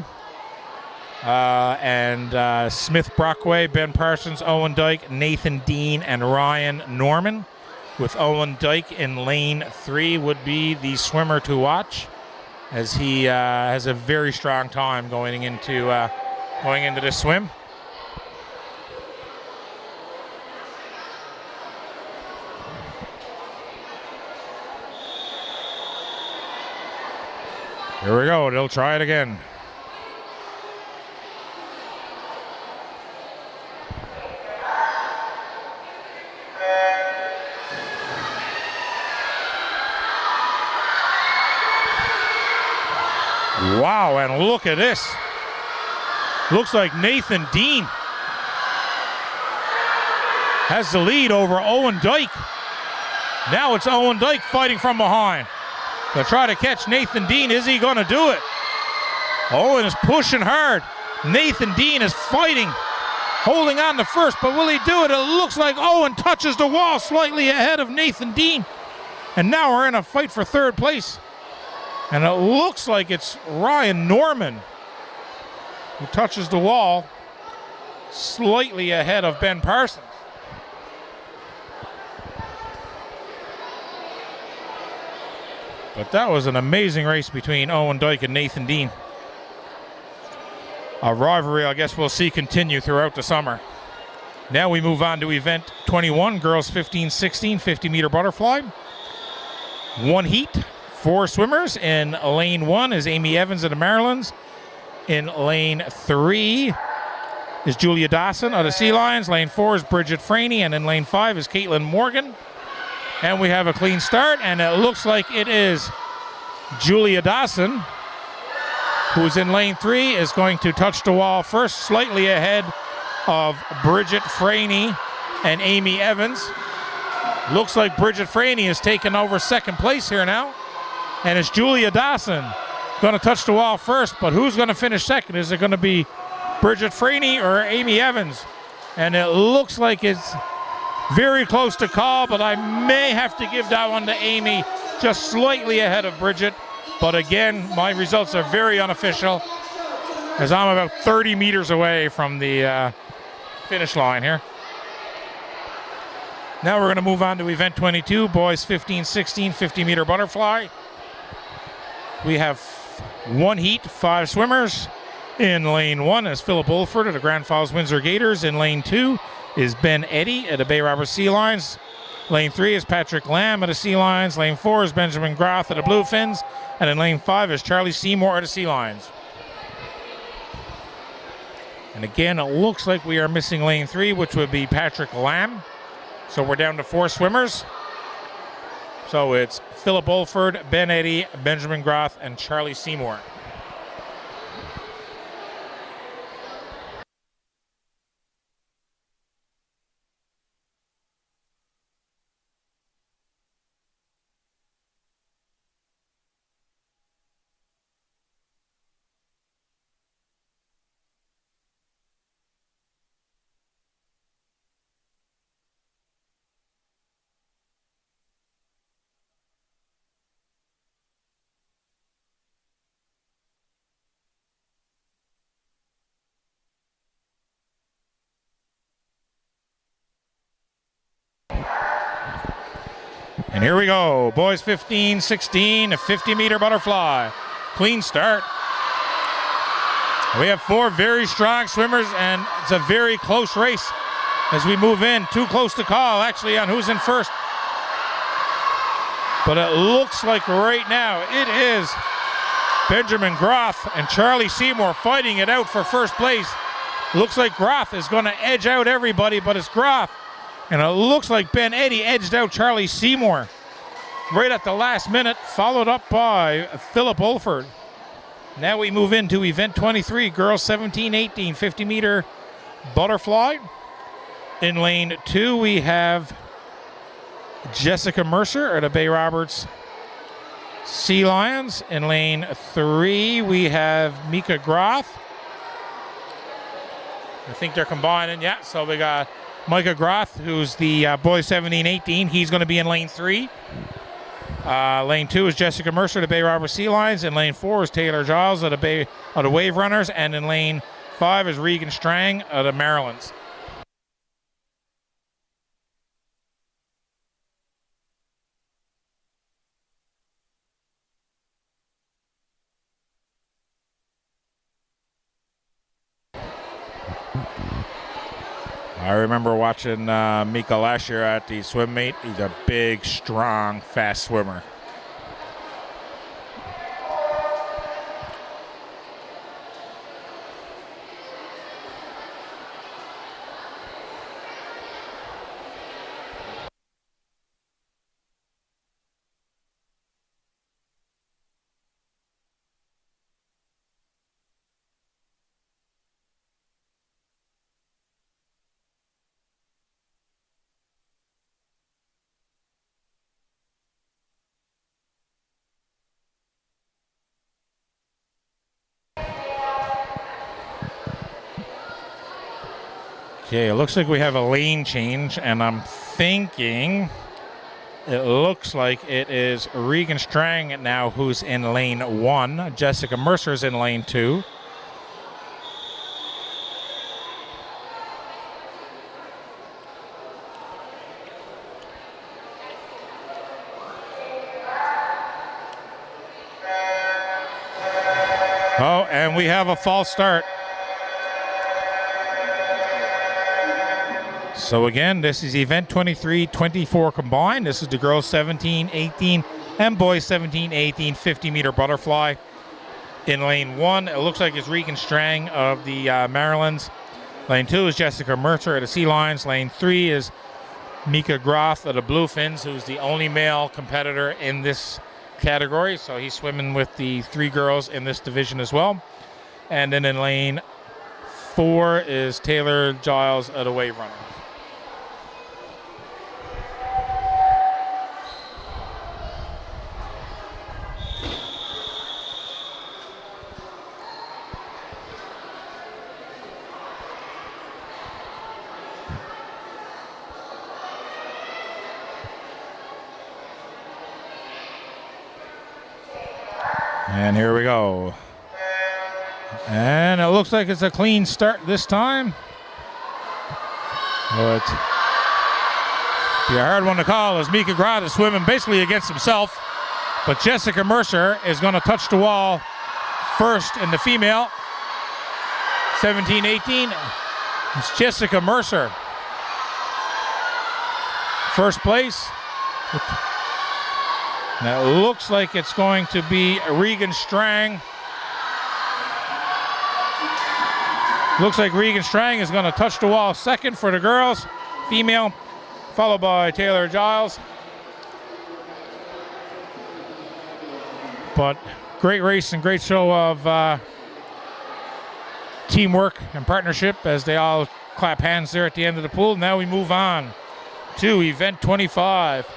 S1: And Smith Brockway, Ben Parsons, Owen Dyke, Nathan Dean, and Ryan Norman. With Owen Dyke in lane 3 would be the swimmer to watch, as he has a very strong time going into this swim. Here we go, they'll try it again. Wow, and look at this. Looks like Nathan Dean has the lead over Owen Dyke. Now it's Owen Dyke fighting from behind. They'll try to catch Nathan Dean. Is he going to do it? Owen is pushing hard. Nathan Dean is fighting, holding on to first, but will he do it? It looks like Owen touches the wall slightly ahead of Nathan Dean. And now we're in a fight for third place. And it looks like it's Ryan Norman who touches the wall slightly ahead of Ben Parsons. But that was an amazing race between Owen Dyke and Nathan Dean. A rivalry I guess we'll see continue throughout the summer. Now we move on to event 21, girls 15-16, 50-meter butterfly. One heat, 4 swimmers. In lane 1 is Amy Evans of the Marylands. In lane 3 is Julia Dawson of the Sea Lions. Lane 4 is Bridget Franey, and in lane 5 is Caitlin Morgan. And we have a clean start, and it looks like it is Julia Dawson, who's in lane 3, is going to touch the wall first, slightly ahead of Bridget Franey and Amy Evans. Looks like Bridget Franey is taking over second place here now. And it's Julia Dawson going to touch the wall first, but who's going to finish second? Is it going to be Bridget Franey or Amy Evans? And it looks like it's very close to call, but I may have to give that one to Amy, just slightly ahead of Bridget. But again, my results are very unofficial, as I'm about 30 meters away from the finish line here. Now we're going to move on to event 22, boys 15-16, 50-meter butterfly. We have one heat, 5 swimmers. In lane 1 is Philip Wolford of the Grand Falls Windsor Gators. In lane 2 is Ben Eddy at the Bay Roberts Sea Lions. Lane 3 is Patrick Lamb of the Sea Lions. Lane 4 is Benjamin Groth of the Bluefins. And in lane 5 is Charlie Seymour of the Sea Lions. And again, it looks like we are missing lane 3, which would be Patrick Lamb. So we're down to 4 swimmers. So it's Philip Wolford, Ben Eddy, Benjamin Groth, and Charlie Seymour. And here we go, boys 15-16, a 50-meter butterfly. Clean start. We have 4 very strong swimmers, and it's a very close race as we move in. Too close to call, actually, on who's in first. But it looks like right now it is Benjamin Groth and Charlie Seymour fighting it out for first place. Looks like Groth is going to edge out everybody, but it's Groth. And it looks like Ben Eddy edged out Charlie Seymour right at the last minute, followed up by Philip Wolford. Now we move into event 23, girls 17-18, 50-meter butterfly. In lane 2, we have Jessica Mercer at the Bay Roberts Sea Lions. In lane 3, we have Mika Groth. I think they're combining, yeah, so we got Micah Groth, who's the boys 17-18. He's going to be in lane 3. Lane 2 is Jessica Mercer, the Bay Roberts Sea Lions. In lane 4 is Taylor Giles of the Wave Runners. And in lane 5 is Regan Strang of the Marylands. I remember watching Mika last year at the swim meet. He's a big, strong, fast swimmer. Okay, it looks like we have a lane change, and I'm thinking it looks like it is Regan Strang now who's in lane 1. Jessica Mercer's in lane 2. Oh, and we have a false start. So again, this is event 23-24 combined. This is the girls 17-18 and boys 17-18 50-meter butterfly. In lane 1, it looks like it's Regan Strang of the Marylands. Lane 2 is Jessica Mercer of the Sea Lions. Lane 3 is Mika Groth of the Bluefins, who's the only male competitor in this category. So he's swimming with the 3 girls in this division as well. And then in lane 4 is Taylor Giles of the Wave Runner. And here we go. And it looks like it's a clean start this time. But be a hard one to call as Mika Groth is swimming basically against himself. But Jessica Mercer is going to touch the wall first in the female. 17-18. It's Jessica Mercer. First place. Now it looks like it's going to be Regan Strang. Looks like Regan Strang is going to touch the wall second for the girls, female, followed by Taylor Giles. But great race and great show of teamwork and partnership as they all clap hands there at the end of the pool. Now we move on to event 25.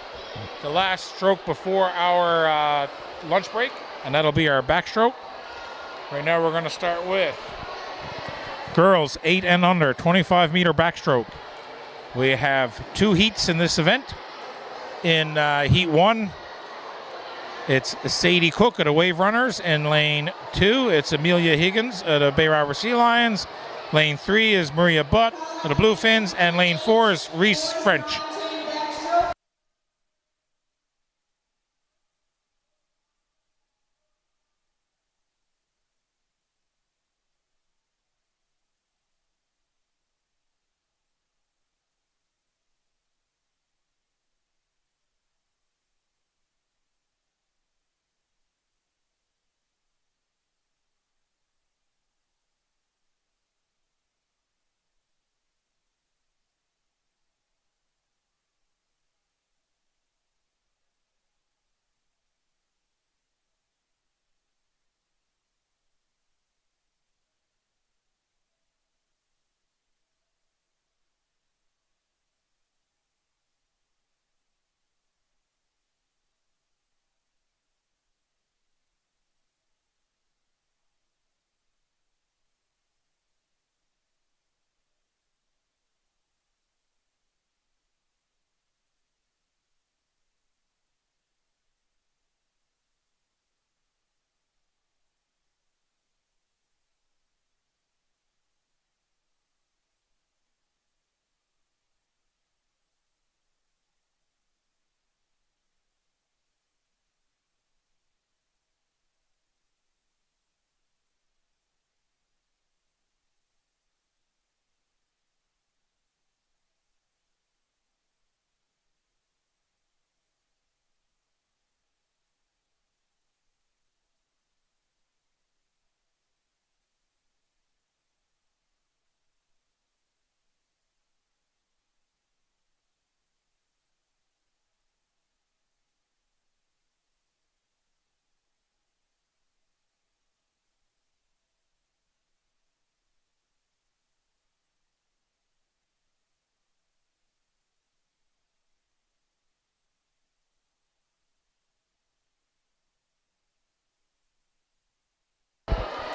S1: The last stroke before our lunch break, and that'll be our backstroke. Right now we're going to start with girls 8 and under, 25-meter backstroke. We have 2 heats in this event. In heat 1, it's Sadie Cook of the Wave Runners. In lane 2, it's Amelia Higgins of the Bay Robber Sea Lions. Lane 3 is Maria Butt of the Bluefins, and lane 4 is Reese French.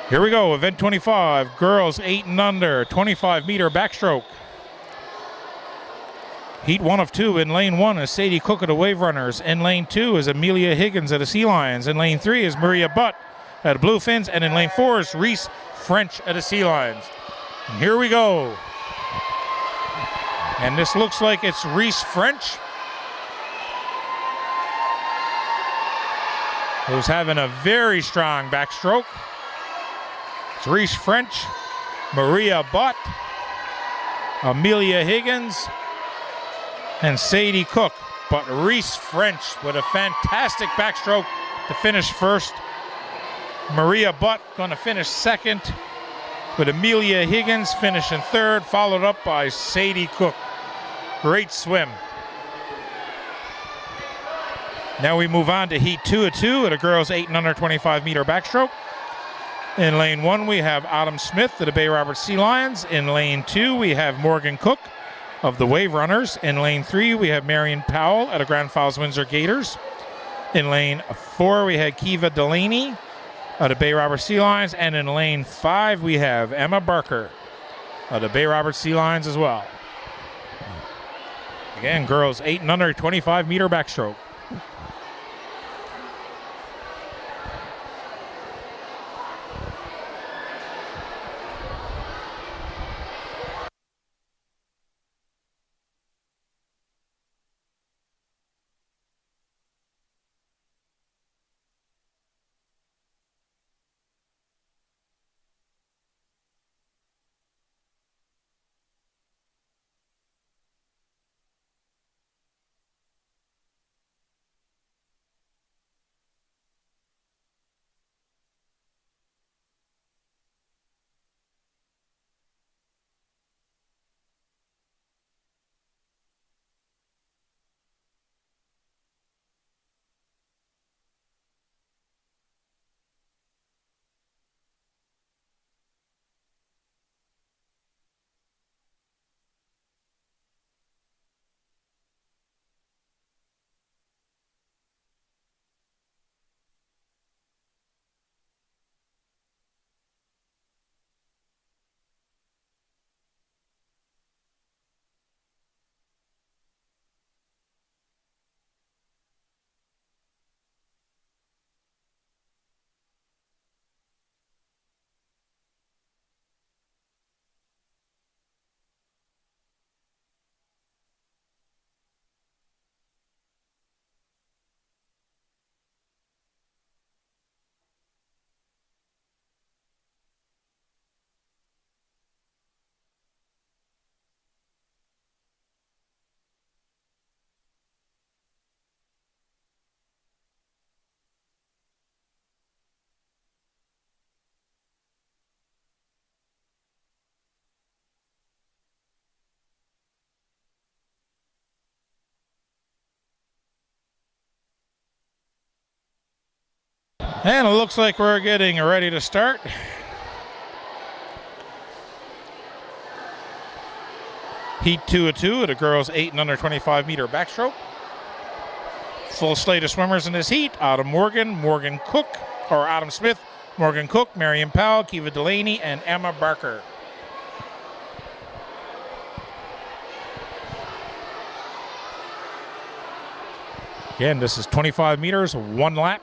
S1: Here we go, event 25, girls 8 and under, 25-meter backstroke. Heat 1 of 2 in lane 1 is Sadie Cook of the Wave Runners. In lane 2 is Amelia Higgins of the Sea Lions. In lane 3 is Maria Butt of the Bluefins. And in lane 4 is Reese French of the Sea Lions. And here we go. And this looks like it's Reese French, who's having a very strong backstroke. It's Reese French, Maria Butt, Amelia Higgins, and Sadie Cook. But Reese French with a fantastic backstroke to finish first. Maria Butt going to finish second, with Amelia Higgins finishing third, followed up by Sadie Cook. Great swim. Now we move on to Heat 2 of 2 at a girls 8 and under 25 meter backstroke. In lane 1 we have Autumn Smith of the Bay Roberts Sea Lions. In lane 2 we have Morgan Cook of the Wave Runners. In lane 3 we have Marion Powell at the Grand Falls Windsor Gators. In lane 4 we had Kiva Delaney of the Bay Roberts Sea Lions. And in lane 5 we have Emma Barker of the Bay Roberts Sea Lions as well. Again, girls 8 and under 25 meter backstroke. And it looks like we're getting ready to start. Heat 2 of 2 at a girls 8 and under 25 meter backstroke. Full slate of swimmers in this heat. Autumn Smith, Morgan Cook, Marion Powell, Kiva Delaney, and Emma Barker. Again, this is 25 meters, 1 lap.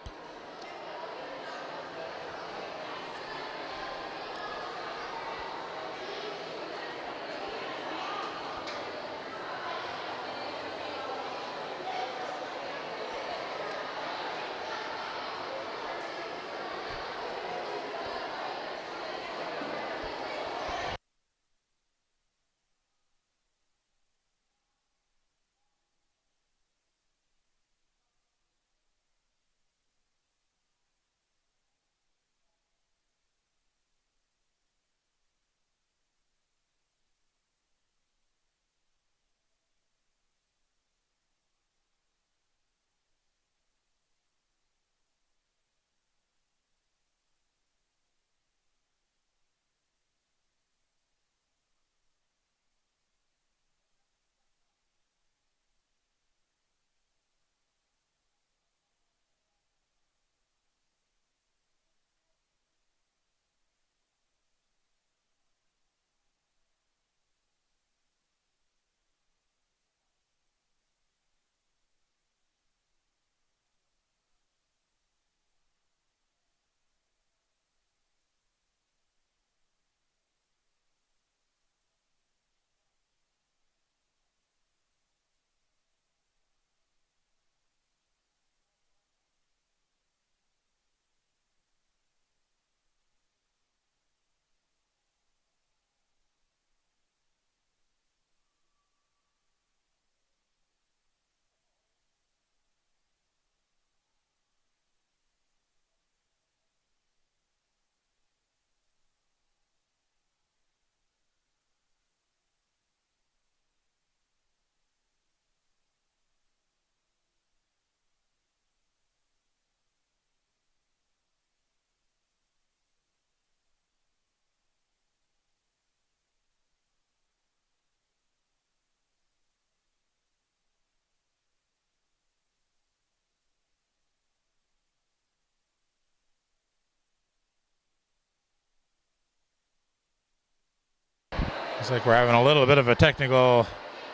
S1: Looks like we're having a little bit of a technical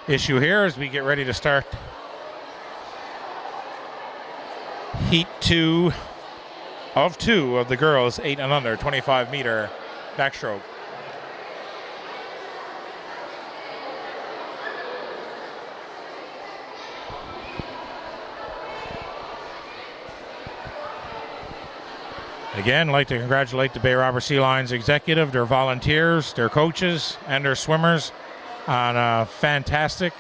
S1: issue here as we get ready to start heat 2 of the girls 8 and under 25-meter backstroke. Again, I'd like to congratulate the Bay Robert Sea Lions executive, their volunteers, their coaches, and their swimmers on a fantastic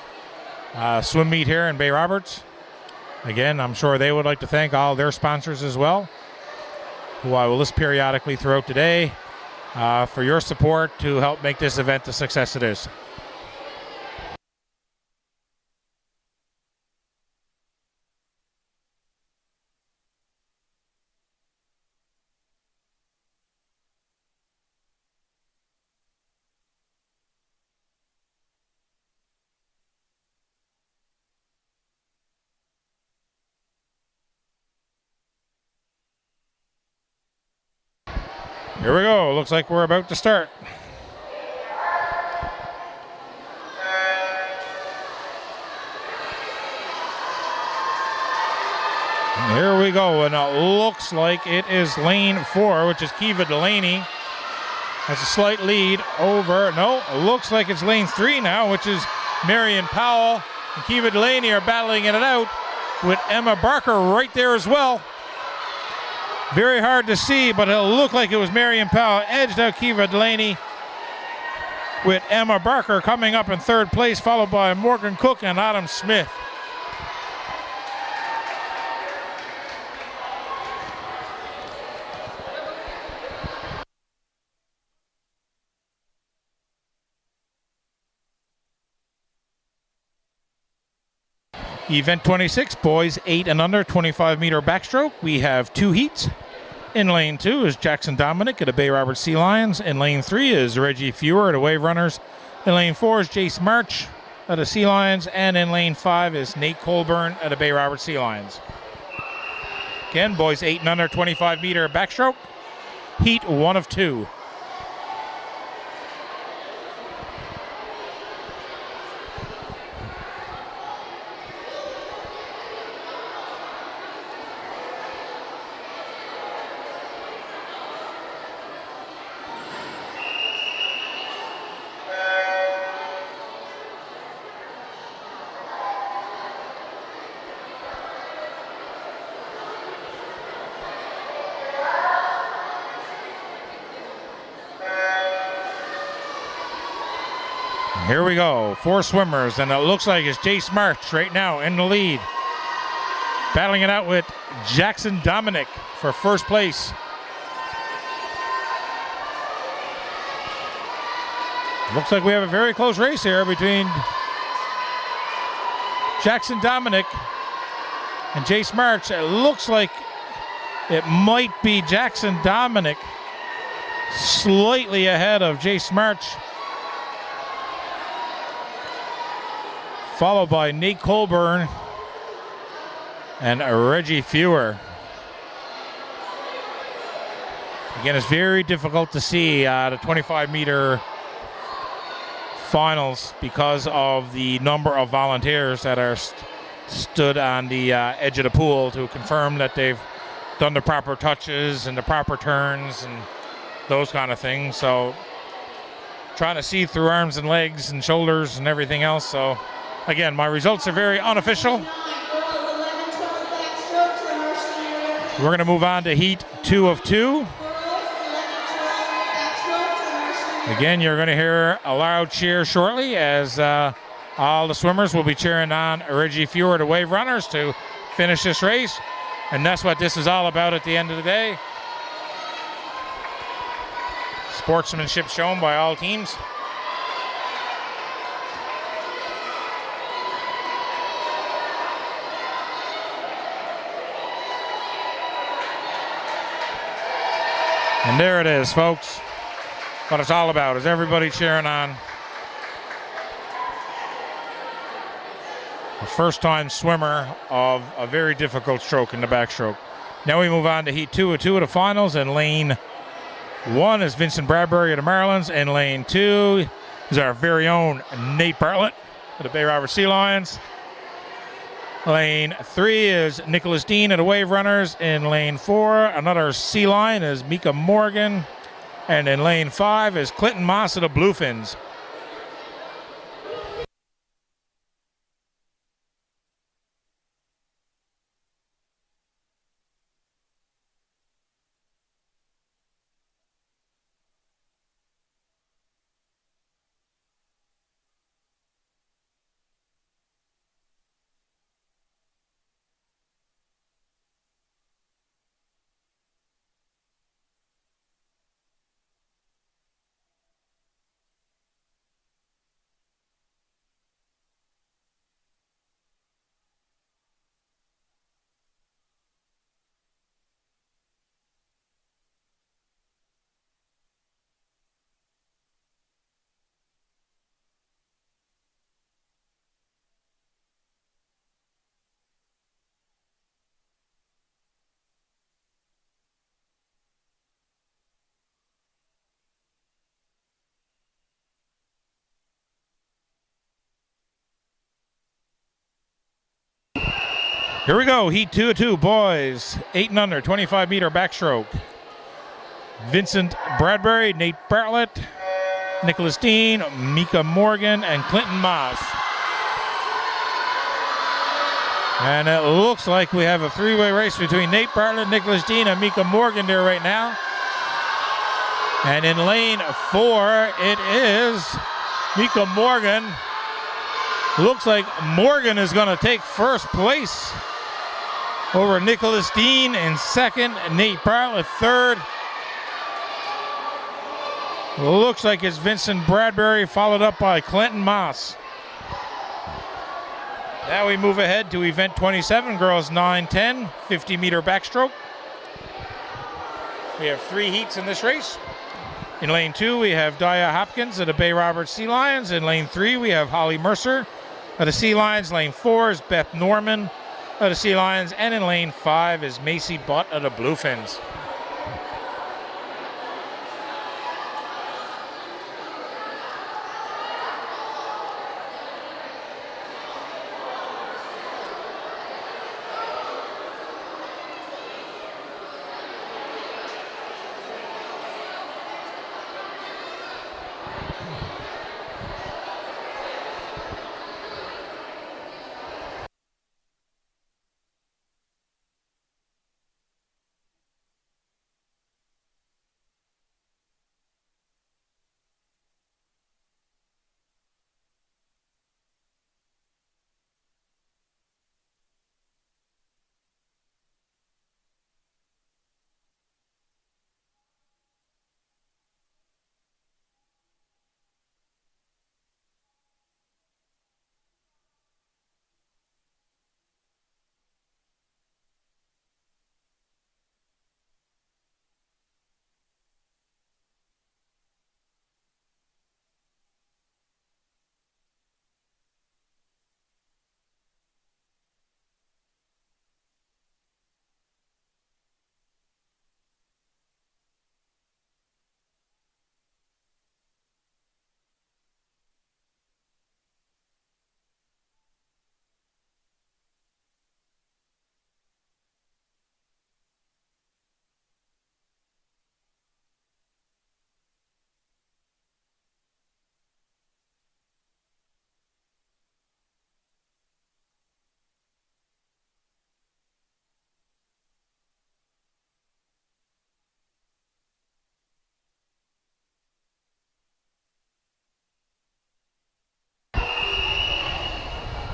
S1: swim meet here in Bay Roberts. Again, I'm sure they would like to thank all their sponsors as well, who I will list periodically throughout the day, for your support to help make this event the success it is. Here we go. Looks like we're about to start. And here we go, and it looks like it is lane 4, which is Kiva Delaney. Has a slight lead over. No, it looks like it's lane 3 now, which is Marion Powell. And Kiva Delaney are battling it out with Emma Barker right there as well. Very hard to see, but it'll look like it was Marion Powell edged out Kiva Delaney, with Emma Barker coming up in 3rd place, followed by Morgan Cook and Adam Smith. Event 26, boys 8 and under 25-meter backstroke. We have 2 heats. In lane 2 is Jackson Dominic at the Bay Robert Sea Lions. In lane 3 is Reggie Fewer at the Wave Runners. In lane 4 is Jace March at the Sea Lions. And in lane 5 is Nate Colburn at the Bay Robert Sea Lions. Again, boys 8 and under 25-meter backstroke. Heat 1 of 2. Here we go, 4 swimmers, and it looks like it's Jace March right now in the lead. Battling it out with Jackson Dominic for 1st place. Looks like we have a very close race here between Jackson Dominic and Jace March. It looks like it might be Jackson Dominic slightly ahead of Jace March, followed by Nate Colburn and Reggie Fewer. Again, it's very difficult to see the 25-meter finals because of the number of volunteers that are stood on the edge of the pool to confirm that they've done the proper touches and the proper turns and those kind of things. So trying to see through arms and legs and shoulders and everything else. So again, my results are very unofficial. We're going to move on to heat 2 of 2. Again, you're going to hear a loud cheer shortly as all the swimmers will be cheering on Reggie Fewer, the Wave Runners, to finish this race. And that's what this is all about at the end of the day. Sportsmanship shown by all teams. And there it is, folks. What it's all about is everybody cheering on a first-time swimmer of a very difficult stroke in the backstroke. Now we move on to heat 2 of 2 of the finals. In lane 1 is Vincent Bradbury of the Marlins. In lane 2 is our very own Nate Bartlett of the Bay Robert Sea Lions. Lane 3 is Nicholas Dean of the Wave Runners. In lane 4, another Sea Lion is Mika Morgan. And in lane 5 is Clinton Moss of the Bluefins. Here we go, heat 2 of 2, boys. 8 and under, 25-meter backstroke. Vincent Bradbury, Nate Bartlett, Nicholas Dean, Mika Morgan, and Clinton Moss. And it looks like we have a three-way race between Nate Bartlett, Nicholas Dean, and Mika Morgan there right now. And in lane 4, it is Mika Morgan. Looks like Morgan is going to take first place over Nicholas Dean in second, Nate Bartlett third. Looks like it's Vincent Bradbury, followed up by Clinton Moss. Now we move ahead to event 27, girls 9-10, 50-meter backstroke. We have 3 heats in this race. In lane 2, we have Daya Hopkins of the Bay Robert Sea Lions. In lane 3, we have Holly Mercer of the Sea Lions. Lane 4 is Beth Norman of the Sea Lions. And in lane 5 is Macy Butt of the Bluefins.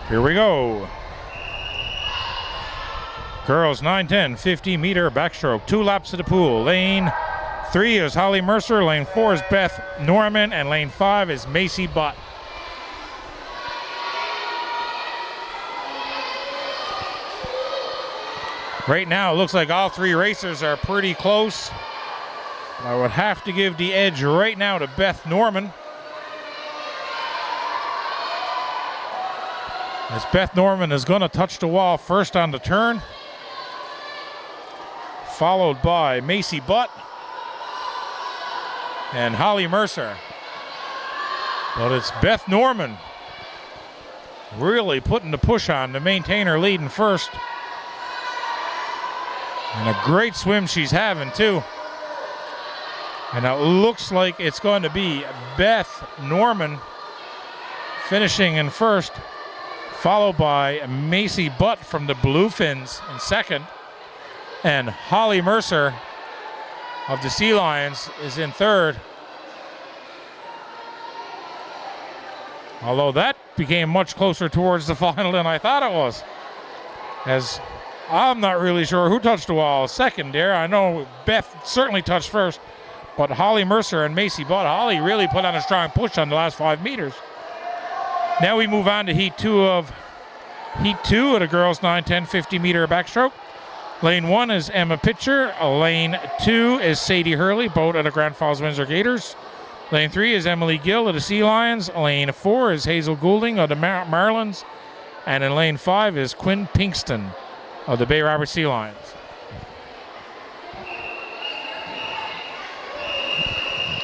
S1: Here we go. Girls 9-10, 50-meter backstroke. 2 laps of the pool. Lane 3 is Holly Mercer. Lane 4 is Beth Norman. And lane 5 is Macy Butt. Right now, it looks like all 3 racers are pretty close. I would have to give the edge right now to Beth Norman. As Beth Norman is going to touch the wall first on the turn, followed by Macy Butt and Holly Mercer. But it's Beth Norman really putting the push on to maintain her lead in first. And a great swim she's having, too. And it looks like it's going to be Beth Norman finishing in first, followed by Macy Butt from the Bluefins in second. And Holly Mercer of the Sea Lions is in third. Although that became much closer towards the final than I thought it was. As I'm not really sure who touched the wall second there. I know Beth certainly touched first, but Holly Mercer and Macy Butt. Holly really put on a strong push on the last 5 meters. Now we move on to Heat 2 of the girls 9, 10, 50 meter backstroke. Lane 1 is Emma Pitcher. Lane 2 is Sadie Hurley, both of the Grand Falls Windsor Gators. Lane 3 is Emily Gill of the Sea Lions. Lane 4 is Hazel Goulding of the Marlins. And in lane 5 is Quinn Pinkston of the Bay Robert Sea Lions.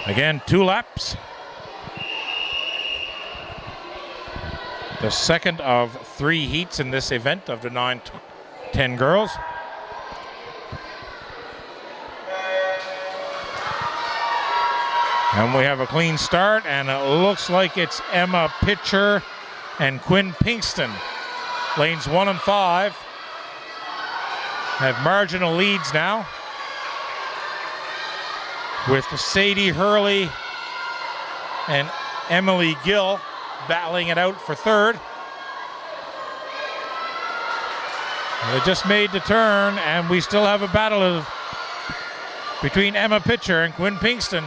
S1: Again, 2 laps. The second of 3 heats in this event of the 9-10 girls. And we have a clean start, and it looks like it's Emma Pitcher and Quinn Pinkston. Lanes 1 and 5 have marginal leads now, with Sadie Hurley and Emily Gill battling it out for third. They just made the turn, and we still have a battle between Emma Pitcher and Quinn Pinkston.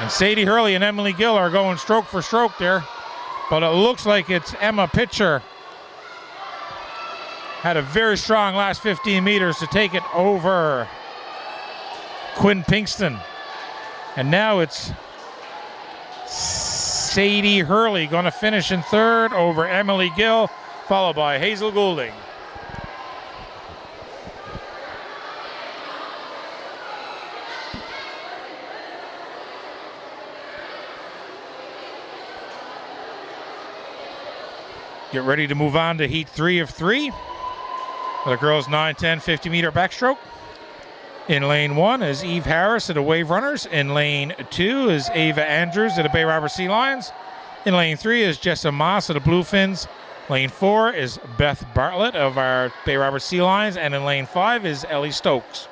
S1: And Sadie Hurley and Emily Gill are going stroke for stroke there. But it looks like it's Emma Pitcher. Had a very strong last 15 meters to take it over Quinn Pinkston. And now it's Sadie Hurley going to finish in third over Emily Gill, followed by Hazel Goulding. Get ready to move on to Heat 3 of 3. For the girls 9, 10, 50 meter backstroke. In lane 1 is Eve Harris of the Wave Runners. In lane 2 is Ava Andrews of the Bay Robert Sea Lions. In lane 3 is Jessa Moss of the Bluefins. Lane 4 is Beth Bartlett of our Bay Robert Sea Lions. And in lane 5 is Ellie Stokes.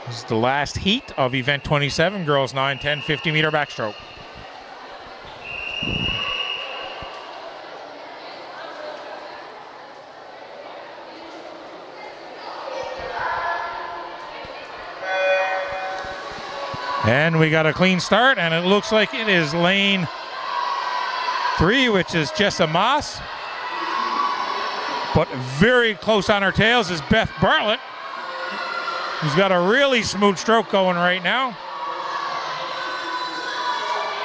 S1: This is the last heat of event 27, girls 9, 10, 50 meter backstroke. And we got a clean start, and it looks like it is lane 3, which is Jessa Moss. But very close on her tails is Beth Bartlett, who's got a really smooth stroke going right now.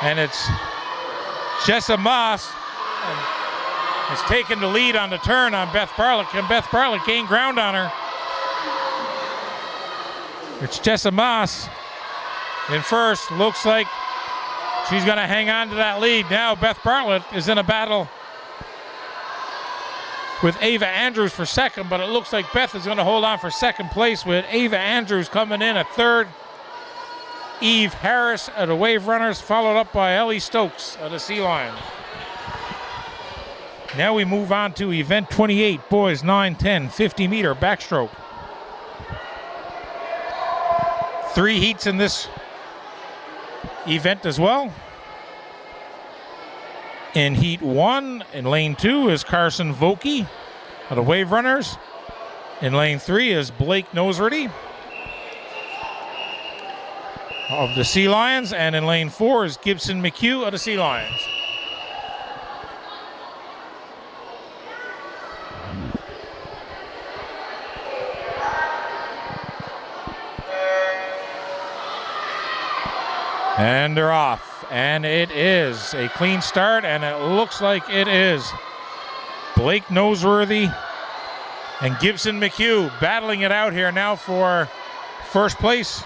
S1: And it's Jessa Moss has taken the lead on the turn on Beth Bartlett. Can Beth Bartlett gain ground on her? It's Jessa Moss in first. Looks like she's going to hang on to that lead. Now Beth Bartlett is in a battle with Ava Andrews for second, but it looks like Beth is going to hold on for second place, with Ava Andrews coming in at third. Eve Harris of the Wave Runners, followed up by Ellie Stokes of the Sea Lions. Now we move on to event 28, boys 9, 10, 50 meter backstroke. 3 heats in this event as well. In Heat 1, in lane 2 is Carson Vokey of the Wave Runners. In lane 3 is Blake Noseworthy of the Sea Lions. And in lane 4 is Gibson McHugh of the Sea Lions. And they're off. And it is a clean start, and it looks like it is Blake Noseworthy And Gibson McHugh battling it out here now for first place.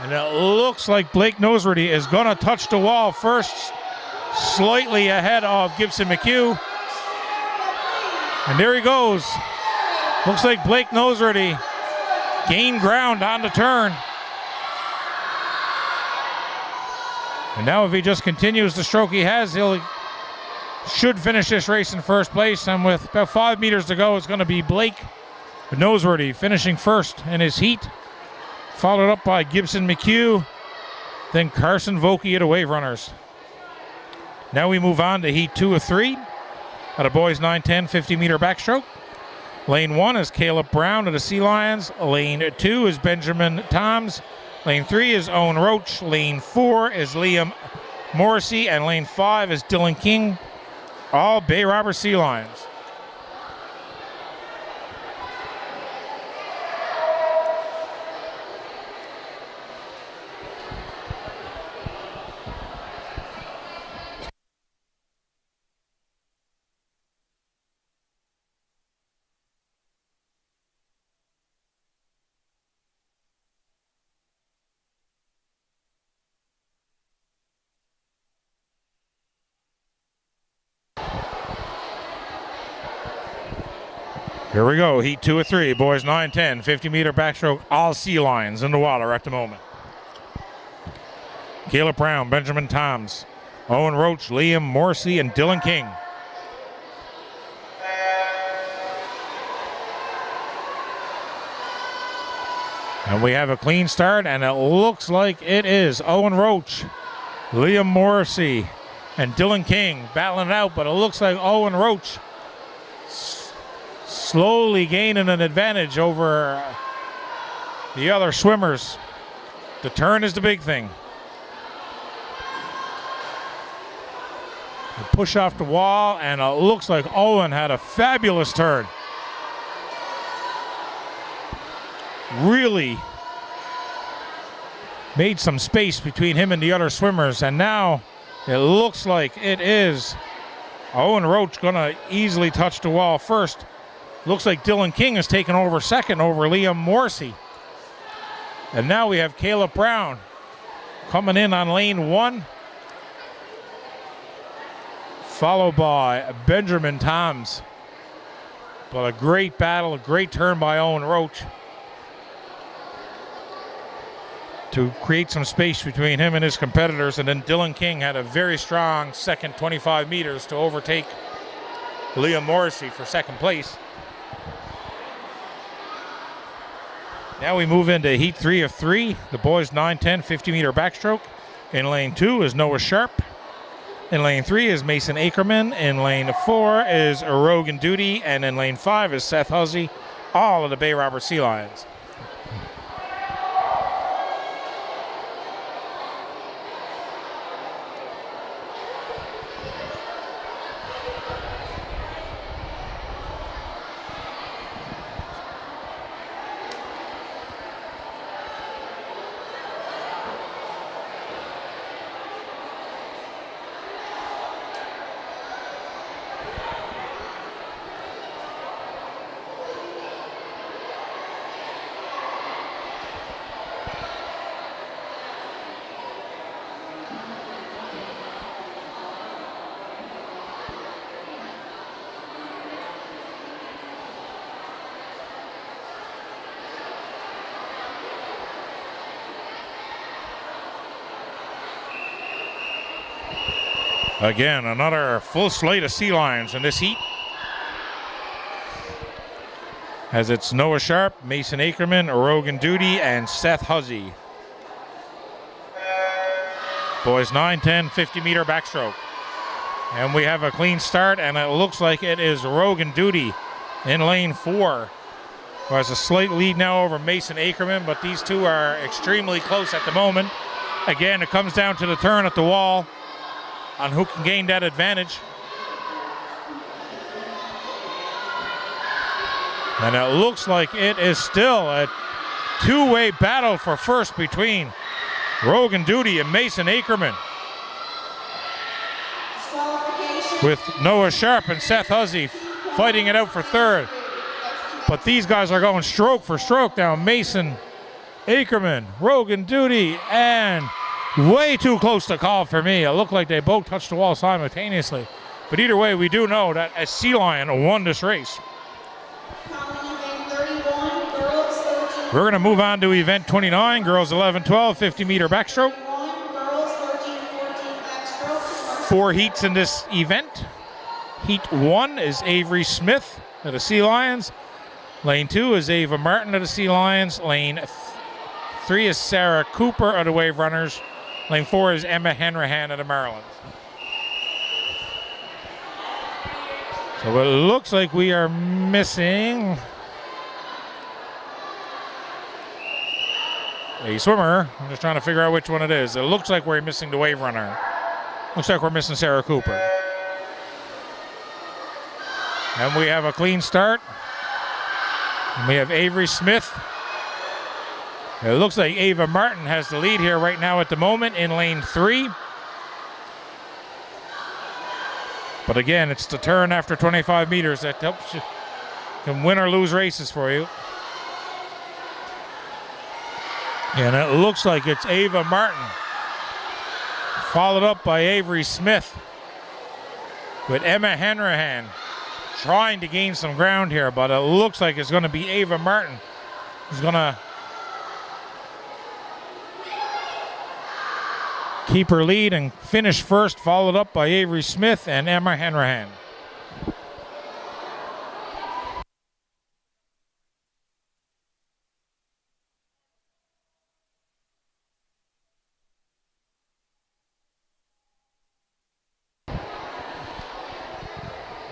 S1: And it looks like Blake Noseworthy is going to touch the wall first, slightly ahead of Gibson McHugh. And there he goes. Looks like Blake Noseworthy gained ground on the turn. And now if he just continues the stroke he has, he should finish this race in first place. And with about 5 meters to go, it's going to be Blake Noseworthy finishing first in his heat, followed up by Gibson McHugh, then Carson Vokey of the Wave Runners. Now we move on to heat 2 of 3 at a boys 9-10 50-meter backstroke. Lane 1 is Caleb Brown of the Sea Lions. Lane 2 is Benjamin Toms. Lane 3 is Owen Roach. Lane 4 is Liam Morrissey. And lane 5 is Dylan King. All Bay Robber Sea Lions. Here we go, heat 2 of 3, boys 9-10, 50-meter backstroke, all Sea Lions in the water at the moment. Caleb Brown, Benjamin Toms, Owen Roach, Liam Morrissey, and Dylan King. And we have a clean start, and it looks like it is Owen Roach, Liam Morrissey, and Dylan King battling it out, but it looks like Owen Roach slowly gaining an advantage over the other swimmers. The turn is the big thing. The push off the wall, and it looks like Owen had a fabulous turn. Really made some space between him and the other swimmers, and now it looks like it is Owen Roach gonna easily touch the wall first. Looks like Dylan King has taken over second over Liam Morrissey. And now we have Caleb Brown coming in on lane 1, followed by Benjamin Toms. But a great battle, a great turn by Owen Roach to create some space between him and his competitors. And then Dylan King had a very strong second 25 meters to overtake Liam Morrissey for second place. Now we move into heat 3 of 3, the boys 9-10 50-meter backstroke. In lane 2 is Noah Sharp. In lane 3 is Mason Ackerman. In lane 4 is Rogan Duty. And in lane 5 is Seth Huzzy, all of the Bay Robber Sea Lions. Again, another full slate of Sea Lions in this heat. As it's Noah Sharp, Mason Ackerman, Rogan Duty, and Seth Huzzy. Boys 9-10 50-meter backstroke. And we have a clean start, and it looks like it is Rogan Duty in lane 4. Who has a slight lead now over Mason Ackerman, but these two are extremely close at the moment. Again, it comes down to the turn at the wall on who can gain that advantage. And it looks like it is still a two-way battle for first between Rogan Duty and Mason Ackerman, with Noah Sharp and Seth Huzzy fighting it out for third. But these guys are going stroke for stroke now. Mason, Ackerman, Rogan Duty, and way too close to call for me. It looked like they both touched the wall simultaneously. But either way, we do know that a Sea Lion won this race. We're going to move on to event 29, girls 11-12, 50-meter backstroke. 4 heats in this event. Heat 1 is Avery Smith of the Sea Lions. Lane 2 is Ava Martin of the Sea Lions. Lane 3 is Sarah Cooper of the Wave Runners. Lane 4 is Emma Henrahan of the Marylands. So it looks like we are missing a swimmer. I'm just trying to figure out which one it is. It looks like we're missing the Wave Runner. Looks like we're missing Sarah Cooper. And we have a clean start. And we have Avery Smith. It looks like Ava Martin has the lead here right now at the moment in lane 3. But again, it's the turn after 25 meters that helps you, can win or lose races for you. And it looks like it's Ava Martin, followed up by Avery Smith, with Emma Henrahan trying to gain some ground here, but it looks like it's going to be Ava Martin who's going to keep her lead and finish first, followed up by Avery Smith and Emma Henrahan.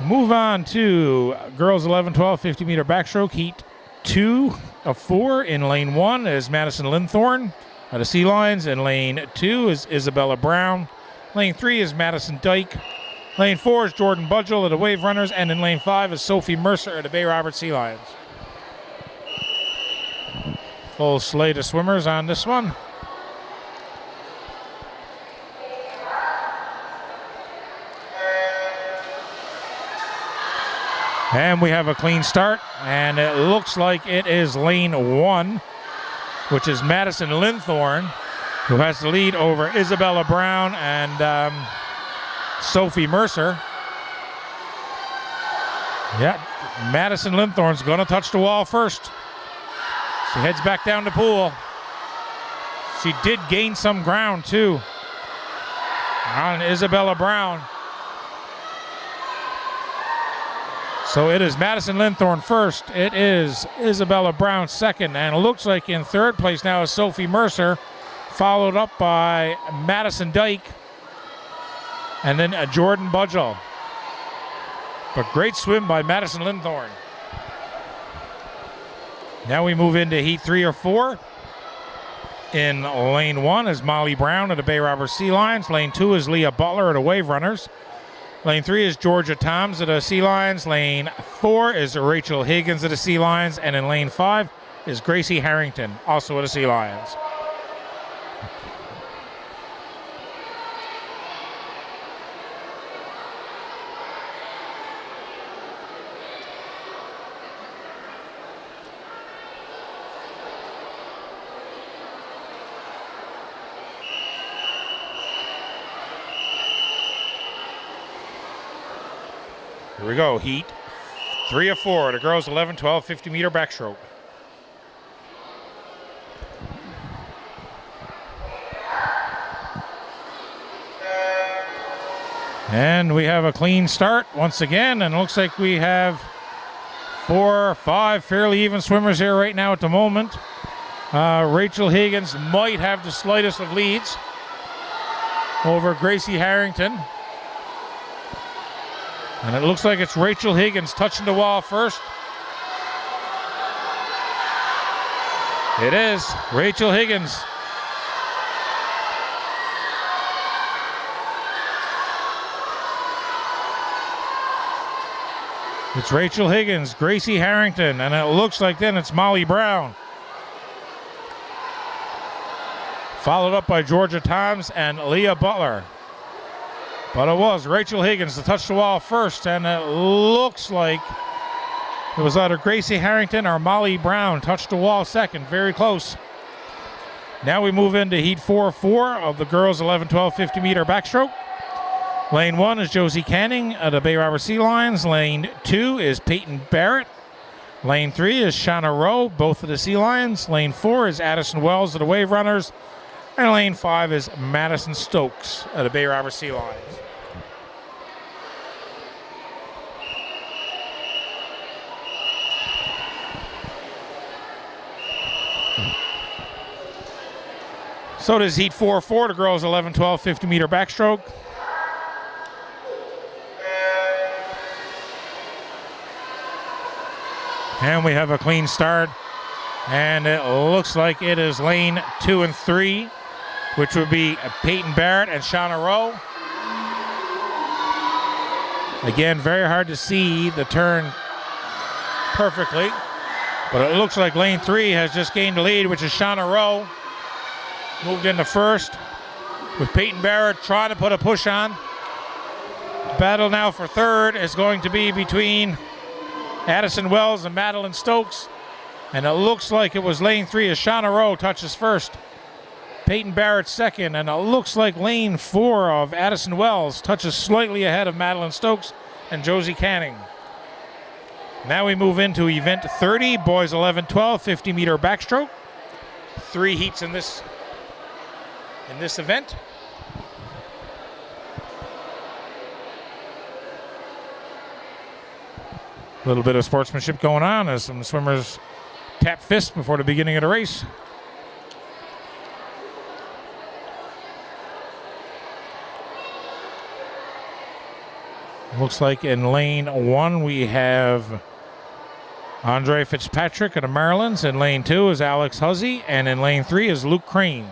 S1: Move on to girls 11-12 50-meter backstroke. Heat 2 of 4. In lane 1 is Madison Linthorne of the Sea Lions. In lane 2 is Isabella Brown. Lane 3 is Madison Dyke. Lane 4 is Jordan Budgell of the Wave Runners. And in lane 5 is Sophie Mercer of the Bay Roberts Sea Lions. Full slate of swimmers on this one. And we have a clean start, and it looks like it is lane 1, which is Madison Linthorne, who has the lead over Isabella Brown and Sophie Mercer. Yeah, Madison Linthorne's going to touch the wall first. She heads back down the pool. She did gain some ground, too, on Isabella Brown. So it is Madison Linthorne first. It is Isabella Brown second. And it looks like in third place now is Sophie Mercer, followed up by Madison Dyke and then Jordan Budgell. But great swim by Madison Linthorne. Now we move into heat 3 or 4. In lane 1 is Molly Brown of the Bay Roberts Sea Lions. Lane 2 is Leah Butler of the Wave Runners. Lane 3 is Georgia Toms of the Sea Lions. Lane 4 is Rachel Higgins of the Sea Lions. And in lane 5 is Gracie Harrington, also of the Sea Lions. Here we go, heat 3 of 4, the girls 11-12 50-meter backstroke. And we have a clean start once again, and it looks like we have 4 or 5 fairly even swimmers here right now at the moment. Rachel Higgins might have the slightest of leads over Gracie Harrington. And it looks like it's Rachel Higgins touching the wall first. It is Rachel Higgins. It's Rachel Higgins, Gracie Harrington, and it looks like then it's Molly Brown. Followed up by Georgia Toms and Leah Butler. But it was Rachel Higgins to touch the wall first, and it looks like It was either Gracie Harrington or Molly Brown. Touched the wall second. Very close. Now we move into heat 4-4 of the girls 11-12 50-meter backstroke. Lane 1 is Josie Canning of the Bay Robber Sea Lions. Lane 2 is Peyton Barrett. Lane 3 is Shauna Rowe, both of the Sea Lions. Lane 4 is Addison Wells of the Wave Runners. And lane 5 is Madison Stokes of the Bay Robber Sea Lions. So does heat 4-4, the girls 11-12 50-meter backstroke. And we have a clean start. And it looks like it is lane 2 and 3, which would be Peyton Barrett and Shauna Rowe. Again, very hard to see the turn perfectly. But it looks like lane 3 has just gained the lead, which is Shauna Rowe. Moved into first with Peyton Barrett trying to put a push on. The battle now for third is going to be between Addison Wells and Madeline Stokes. And it looks like it was lane 3 as Shauna Rowe touches first. Peyton Barrett second. And it looks like lane 4 of Addison Wells touches slightly ahead of Madeline Stokes and Josie Canning. Now we move into event 30, boys 11-12 50-meter backstroke. 3 heats in this event. A little bit of sportsmanship going on as some swimmers tap fists before the beginning of the race. Looks like in lane 1 we have Andre Fitzpatrick of the Marylands. In lane 2 is Alex Huzzy, and in lane 3 is Luke Crane.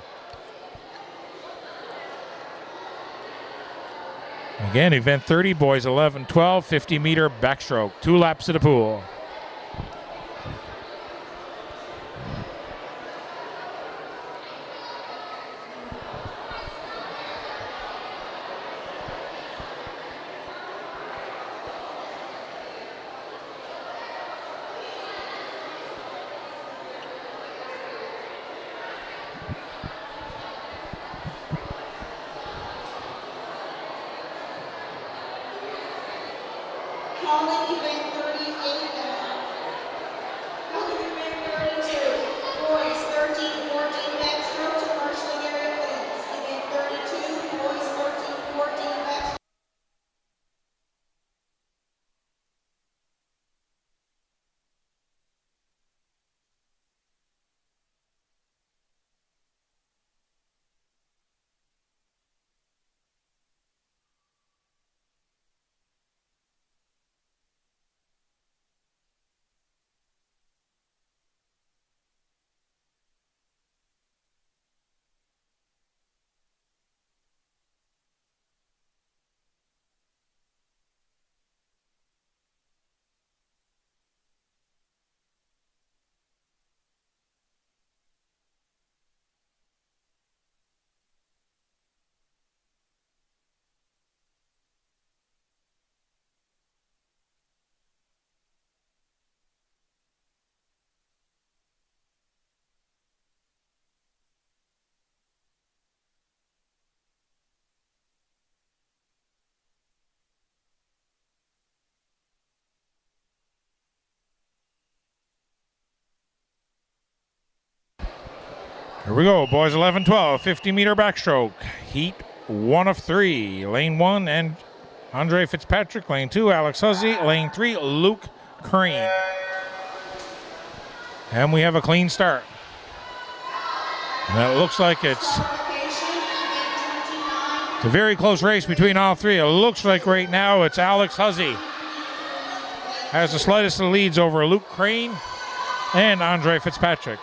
S1: Again, event 30, boys 11-12, 50-meter backstroke. 2 laps to the pool.
S2: Calling event 38 now. Calling event 32. Boys 13-14 backstroke to marshalling area please. Event 32. Boys 13-14 backstroke.
S1: Here we go, boys 11-12, 50-meter backstroke. Heat 1 of 3. Lane 1 and Andre Fitzpatrick. Lane 2, Alex Huzzy. Lane 3, Luke Crane. And we have a clean start. And it looks like it's a very close race between all three. It looks like right now it's Alex Huzzy has the slightest of leads over Luke Crane and Andre Fitzpatrick.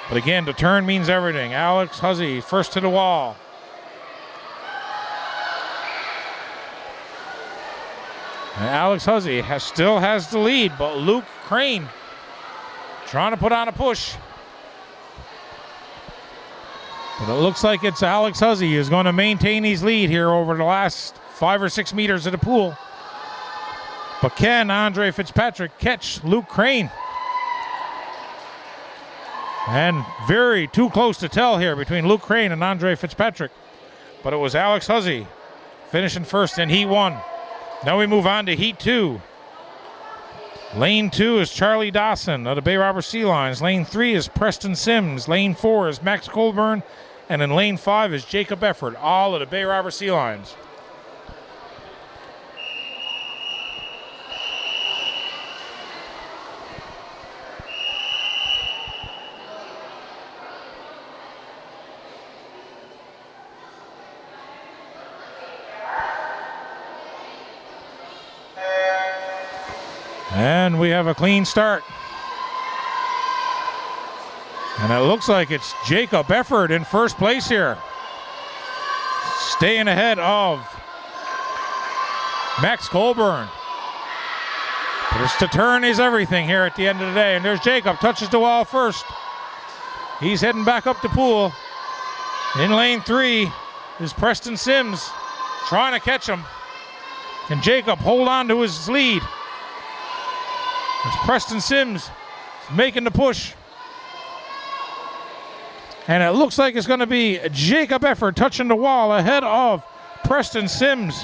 S1: But again, the turn means everything. Alex Huzzy first to the wall. And Alex Huzzy still has the lead, but Luke Crane trying to put on a push. But it looks like it's Alex Huzzy who's going to maintain his lead here over the last 5 or 6 meters of the pool. But can Andre Fitzpatrick catch Luke Crane? And very too close to tell here between Luke Crane and Andre Fitzpatrick. But it was Alex Huzzy finishing first in Heat 1. Now we move on to Heat 2. Lane 2 is Charlie Dawson of the Bay Robert Sea Lions. Lane 3 is Preston Sims. Lane 4 is Max Colburn. And in Lane 5 is Jacob Efford, all of the Bay Robert Sea Lions. And we have a clean start. And it looks like it's Jacob Efford in first place here. Staying ahead of Max Colburn. But it's to turn is everything here at the end of the day. And there's Jacob, touches the wall first. He's heading back up the pool. In lane 3 is Preston Sims trying to catch him. Can Jacob hold on to his lead? It's Preston Sims making the push. And it looks like it's going to be Jacob Efford touching the wall ahead of Preston Sims.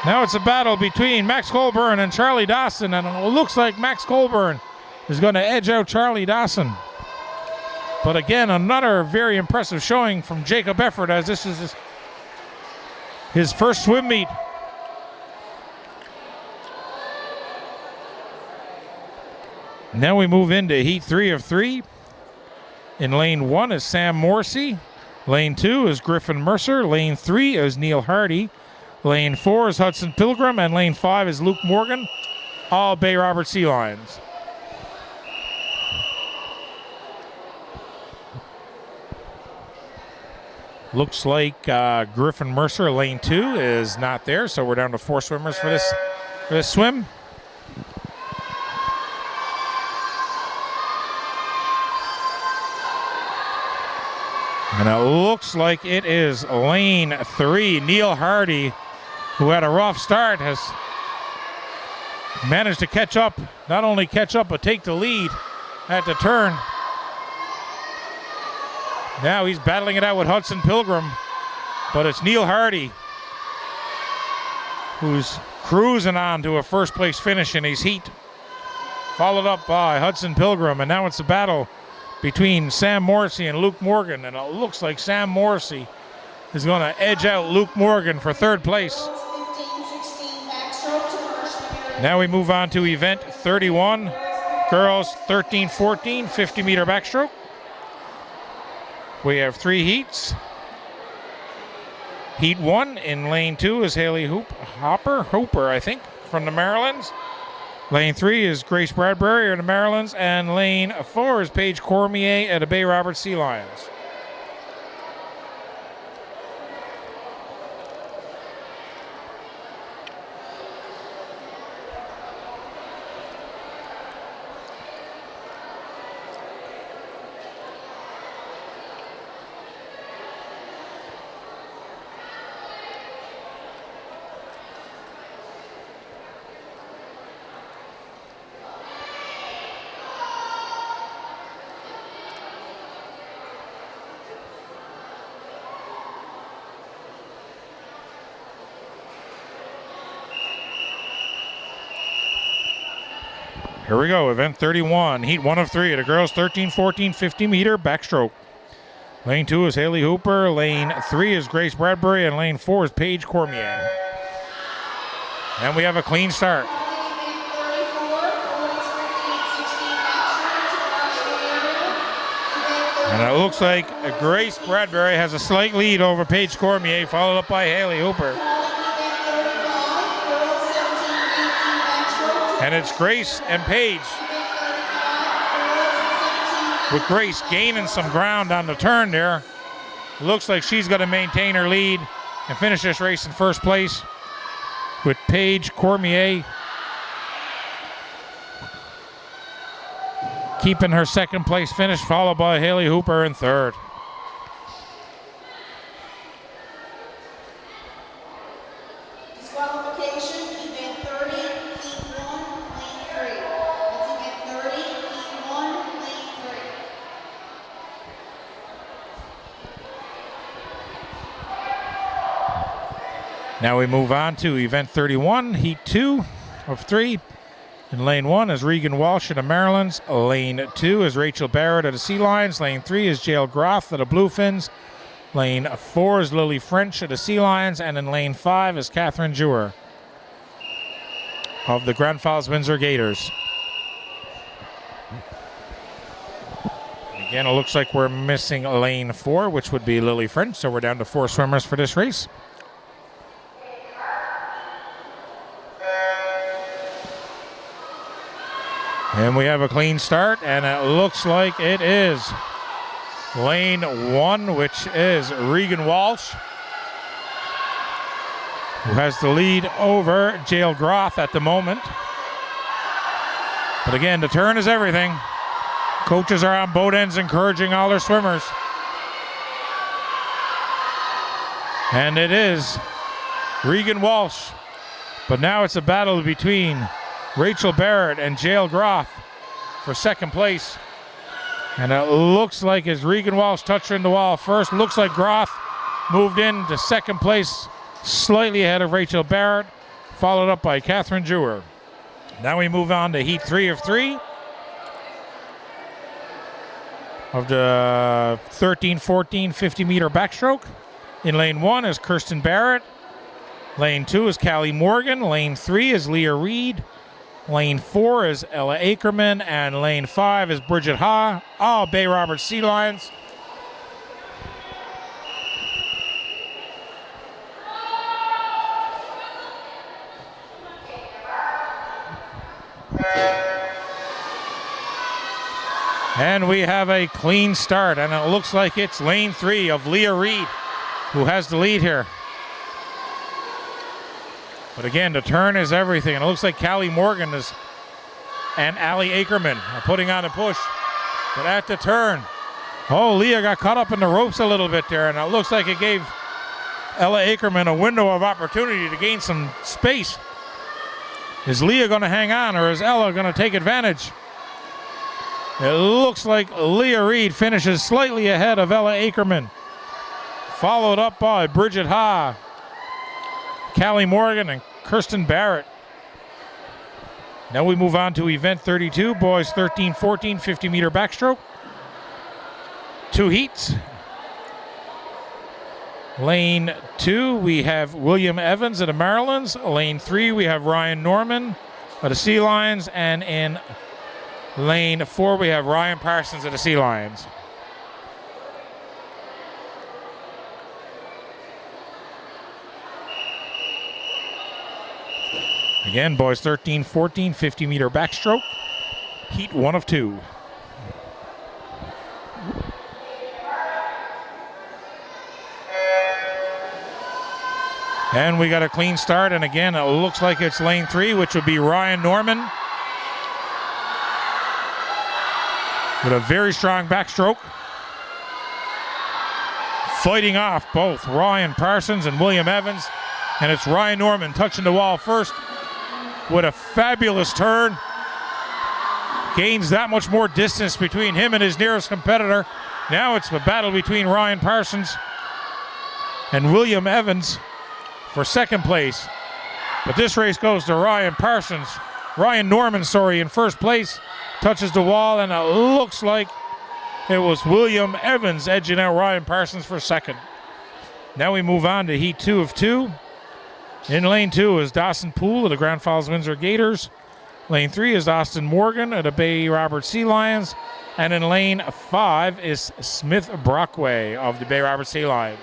S1: Now it's a battle between Max Colburn and Charlie Dawson, and it looks like Max Colburn is going to edge out Charlie Dawson. But again, another very impressive showing from Jacob Efford, as this is his first swim meet. Now we move into Heat 3 of 3. In lane 1 is Sam Morrissey. Lane 2 is Griffin Mercer. Lane 3 is Neil Hardy. Lane 4 is Hudson Pilgrim. And lane 5 is Luke Morgan. All Bay Robert Sea Lions. Looks like Griffin Mercer, lane 2, is not there. So we're down to 4 swimmers for this swim. And it looks like it is lane 3. Neil Hardy, who had a rough start, has managed to catch up. Not only catch up, but take the lead at the turn. Now he's battling it out with Hudson Pilgrim. But it's Neil Hardy who's cruising on to a first place finish in his heat. Followed up by Hudson Pilgrim. And now it's a battle between Sam Morrissey and Luke Morgan, and it looks like Sam Morrissey is going to edge out Luke Morgan for third place. Now we move on to event 31, girls 13-14, 50-meter backstroke. We have 3 heats. Heat 1 in lane 2 is Haley Hooper, I think, from the Marylands. Lane 3 is Grace Bradbury of the Marylands, and lane 4 is Paige Cormier of the Bay Robert Sea Lions. Here we go, event 31, heat 1 of 3 of the girls 13-14 50-meter backstroke. Lane 2 is Haley Hooper, lane 3 is Grace Bradbury, and lane 4 is Paige Cormier. And we have a clean start. And it looks like Grace Bradbury has a slight lead over Paige Cormier, followed up by Haley Hooper. And it's Grace and Paige, with Grace gaining some ground on the turn there. Looks like she's going to maintain her lead and finish this race in first place, with Paige Cormier keeping her second place finish, followed by Haley Hooper in third.
S2: Disqualification, event
S1: Now we move on to event 31, heat 2 of 3. In lane 1 is Regan Walsh of the Marylands. Lane 2 is Rachel Barrett of the Sea Lions. Lane 3 is Jael Groth of the Bluefins. Lane 4 is Lily French of the Sea Lions. And in lane 5 is Catherine Dewar of the Grand Falls Windsor Gators. Again, it looks like we're missing lane 4, which would be Lily French. So we're down to 4 swimmers for this race. And we have a clean start, and it looks like it is lane 1, which is Regan Walsh, who has the lead over Jael Groth at the moment. But again, the turn is everything. Coaches are on both ends encouraging all their swimmers. And it is Regan Walsh. But now it's a battle between Rachel Barrett and Jael Groth for second place. And it looks like as Regan Walsh touched her in the wall first, looks like Groth moved in to second place, slightly ahead of Rachel Barrett, followed up by Catherine Dewar. Now we move on to heat 3 of 3 of the 13-14 50-meter backstroke. In lane 1 is Kirsten Barrett. Lane 2 is Callie Morgan. Lane 3 is Leah Reed. Lane 4 is Ella Ackerman, and lane 5 is Bridget Ha, all Bay Roberts Sea Lions. And we have a clean start, and it looks like it's lane 3 of Leah Reed who has the lead here. But again, the turn is everything. And it looks like Callie Morgan and Allie Ackerman are putting on a push. But at the turn, Leah got caught up in the ropes a little bit there. And it looks like it gave Ella Ackerman a window of opportunity to gain some space. Is Leah going to hang on, or is Ella going to take advantage? It looks like Leah Reed finishes slightly ahead of Ella Ackerman, followed up by Bridget Ha, Callie Morgan, and Kirsten Barrett. Now we move on to event 32, boys 13-14 50-meter backstroke. 2 heats. Lane 2, we have William Evans of the Marylands. Lane 3, we have Ryan Norman of the Sea Lions. And in lane 4, we have Ryan Parsons of the Sea Lions. Again, boys 13-14 50-meter backstroke. Heat 1 of 2. And we got a clean start, and again, it looks like it's lane 3, which would be Ryan Norman, with a very strong backstroke, fighting off both Ryan Parsons and William Evans. And it's Ryan Norman touching the wall first with a fabulous turn. Gains that much more distance between him and his nearest competitor. Now it's a battle between Ryan Parsons and William Evans for second place. But this race goes to Ryan Norman, in first place. Touches the wall, and it looks like it was William Evans edging out Ryan Parsons for second. Now we move on to heat 2 of 2. In lane 2 is Dawson Poole of the Grand Falls Windsor Gators. Lane 3 is Austin Morgan of the Bay Roberts Sea Lions. And in lane 5 is Smith Brockway of the Bay Roberts Sea Lions.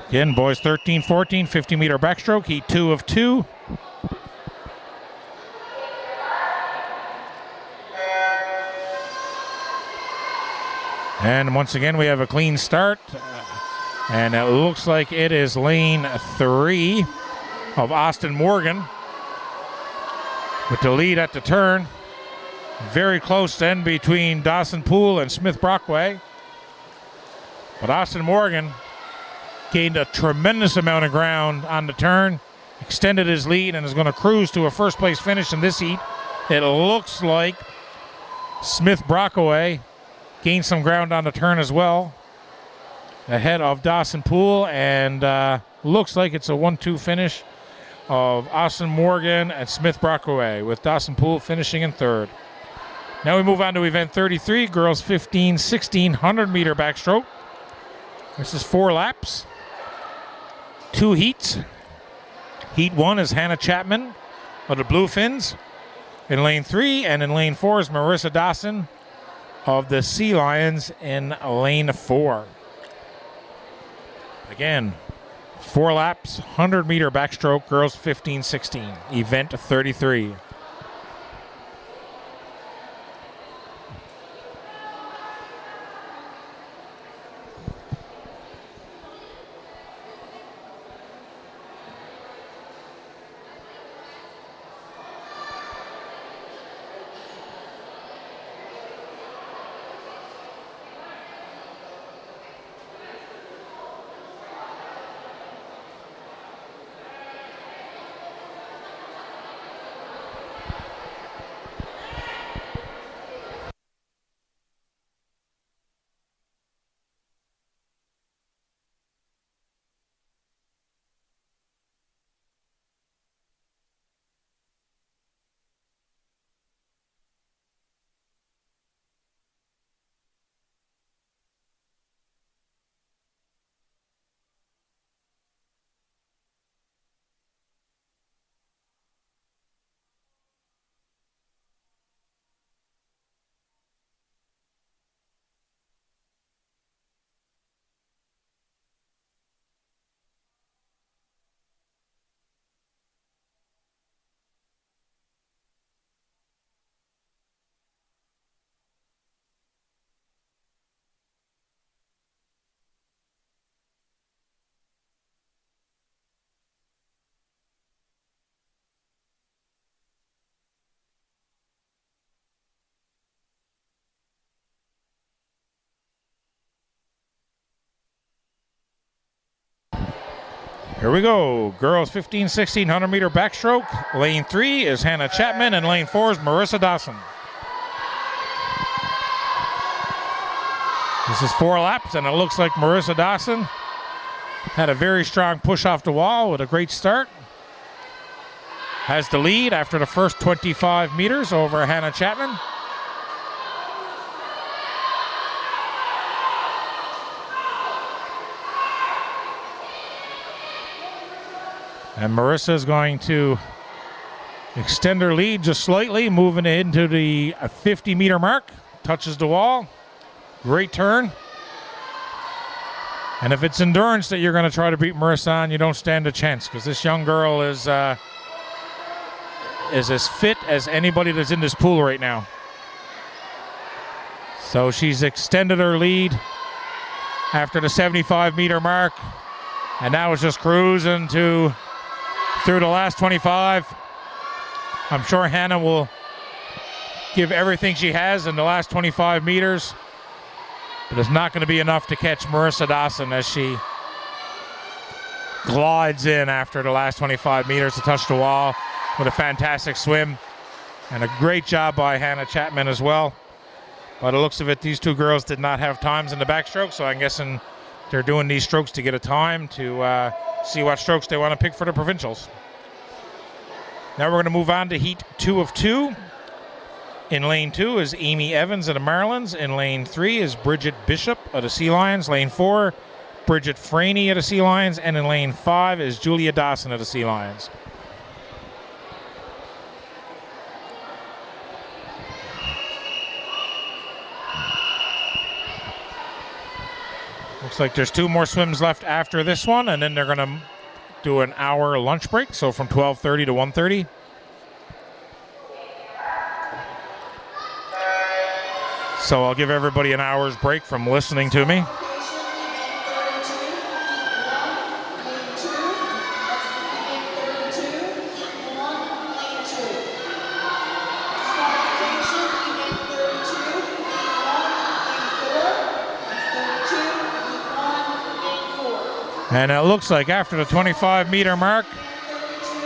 S1: Again, boys 13-14 50-meter backstroke, heat 2 of 2. And once again, we have a clean start. And it looks like it is lane 3 of Austin Morgan, with the lead at the turn. Very close then between Dawson Poole and Smith Brockway. But Austin Morgan gained a tremendous amount of ground on the turn, extended his lead, and is going to cruise to a first place finish in this heat. It looks like Smith Brockway gained some ground on the turn as well, ahead of Dawson Poole, and looks like it's a 1-2 finish of Austin Morgan and Smith Brockway, with Dawson Poole finishing in third. Now we move on to event 33, girls 15-16 100-meter backstroke. This is 4 laps, 2 heats. Heat 1 is Hannah Chapman of the Bluefins in lane 3, and in lane 4 is Marissa Dawson of the Sea Lions in lane 4. Again, 4 laps, 100-meter backstroke, girls 15-16, event 33. Here we go. Girls 15-16 100-meter backstroke. Lane 3 is Hannah Chapman, and lane 4 is Marissa Dawson. This is 4 laps, and it looks like Marissa Dawson had a very strong push off the wall with a great start. Has the lead after the first 25 meters over Hannah Chapman. And Marissa is going to extend her lead just slightly, moving into the 50-meter mark. Touches the wall. Great turn. And if it's endurance that you're going to try to beat Marissa on, you don't stand a chance, because this young girl is as fit as anybody that's in this pool right now. So she's extended her lead after the 75-meter mark, and now it's just cruising through the last 25. I'm sure Hannah will give everything she has in the last 25 meters, but it's not going to be enough to catch Marissa Dawson as she glides in after the last 25 meters to touch the wall with a fantastic swim, and a great job by Hannah Chapman as well. By the looks of it, these two girls did not have times in the backstroke, so I'm guessing they're doing these strokes to get a time to see what strokes they want to pick for the provincials. Now we're going to move on to heat 2 of 2. In lane 2 is Amy Evans of the Marlins. In lane 3 is Bridget Bishop of the Sea Lions. Lane 4, Bridget Franey of the Sea Lions. And in lane 5 is Julia Dawson of the Sea Lions. Looks like there's 2 more swims left after this one, and then they're going to do an hour lunch break, so from 12:30 to 1:30. So I'll give everybody an hour's break from listening to me. And it looks like after the 25-meter mark,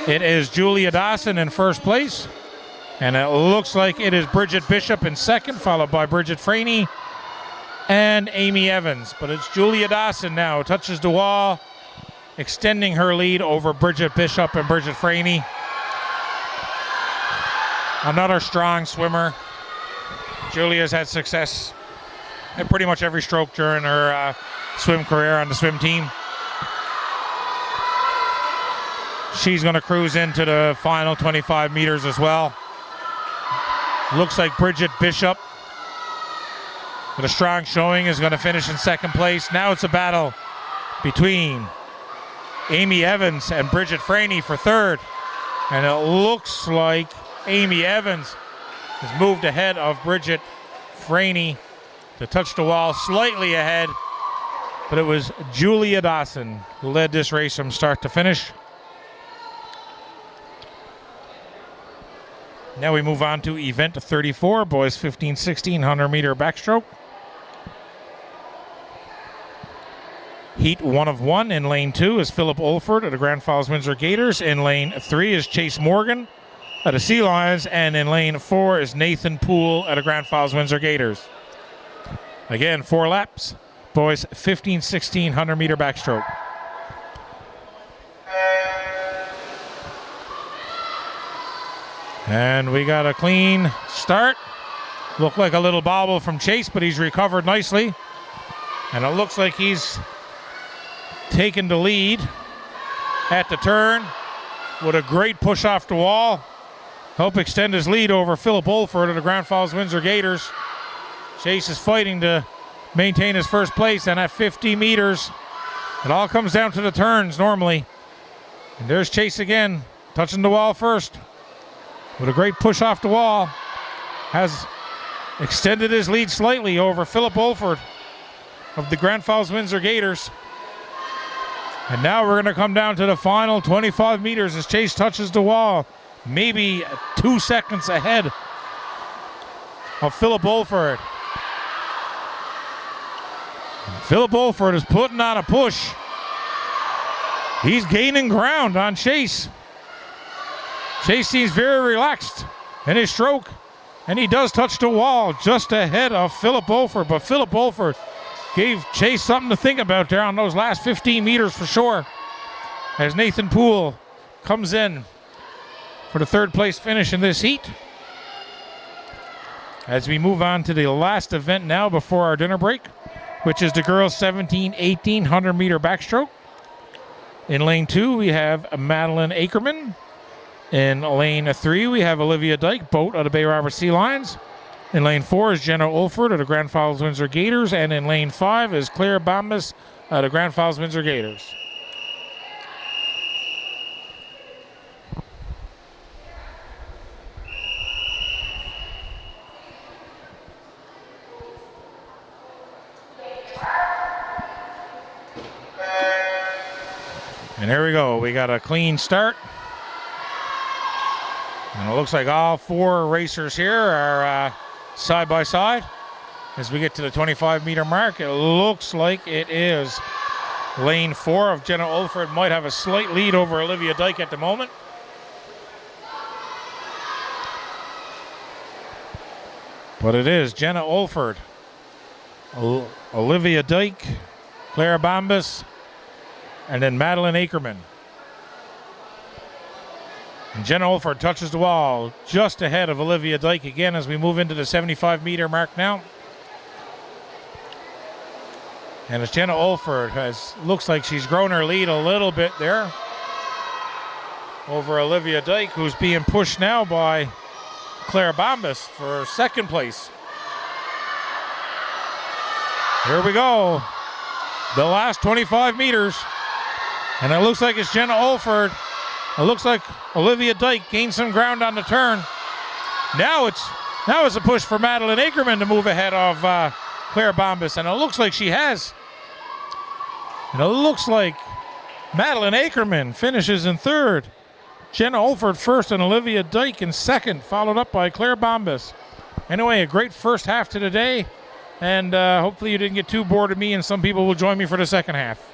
S1: it is Julia Dawson in first place. And it looks like it is Bridget Bishop in second, followed by Bridget Franey and Amy Evans. But it's Julia Dawson now, touches the wall, extending her lead over Bridget Bishop and Bridget Franey. Another strong swimmer. Julia's had success in pretty much every stroke during her swim career on the swim team. She's going to cruise into the final 25 meters as well. Looks like Bridget Bishop, with a strong showing, is going to finish in second place. Now it's a battle between Amy Evans and Bridget Franey for third. And it looks like Amy Evans has moved ahead of Bridget Franey to touch the wall, slightly ahead. But it was Julia Dawson who led this race from start to finish. Now we move on to event 34, boys 15-16 100-meter backstroke. Heat 1 of 1 in lane 2 is Philip Olford of the Grand Falls Windsor Gators. In lane 3 is Chase Morgan of the Sea Lions. And in lane 4 is Nathan Poole of the Grand Falls Windsor Gators. Again, 4 laps, boys 15-16 100-meter backstroke. And we got a clean start. Looked like a little bobble from Chase, but he's recovered nicely. And it looks like he's taken the lead at the turn with a great push off the wall. Help extend his lead over Philip Olford of the Grand Falls Windsor Gators. Chase is fighting to maintain his first place, and at 50 meters, it all comes down to the turns normally. And there's Chase again, touching the wall first. With a great push off the wall, has extended his lead slightly over Philip Olford of the Grand Falls Windsor Gators. And now we're going to come down to the final 25 meters as Chase touches the wall, maybe 2 seconds ahead of Philip Olford. Philip Olford is putting on a push. He's gaining ground on Chase. Chase seems very relaxed in his stroke, and he does touch the wall just ahead of Philip Olford. But Philip Olford gave Chase something to think about there on those last 15 meters for sure, as Nathan Poole comes in for the third place finish in this heat. As we move on to the last event now before our dinner break, which is the girls 17-18 100-meter backstroke. In lane 2, we have Madeline Ackerman. In lane 3, we have Olivia Dyke, boat of the Bay Robert Sea Lions. In lane 4 is Jenna Olford of the Grand Falls Windsor Gators. And in lane 5 is Claire Bombas of the Grand Falls Windsor Gators. And here we go. We got a clean start. And it looks like all 4 racers here are side by side. As we get to the 25-meter mark, it looks like it is lane 4 of Jenna Olford. Might have a slight lead over Olivia Dyke at the moment. But it is Jenna Olford, Olivia Dyke, Claire Bombas, and then Madeline Ackerman. And Jenna Olford touches the wall just ahead of Olivia Dyke again as we move into the 75-meter mark now. And as Jenna Olford looks like she's grown her lead a little bit there over Olivia Dyke, who's being pushed now by Claire Bombas for second place. Here we go. The last 25 meters. And it looks like it's Jenna Olford. It looks like Olivia Dyke gained some ground on the turn. Now it's a push for Madeline Ackerman to move ahead of Claire Bombas, and it looks like she has. And it looks like Madeline Ackerman finishes in third. Jenna Olford first and Olivia Dyke in second, followed up by Claire Bombas. Anyway, a great first half to the day, and hopefully you didn't get too bored of me, and some people will join me for the second half.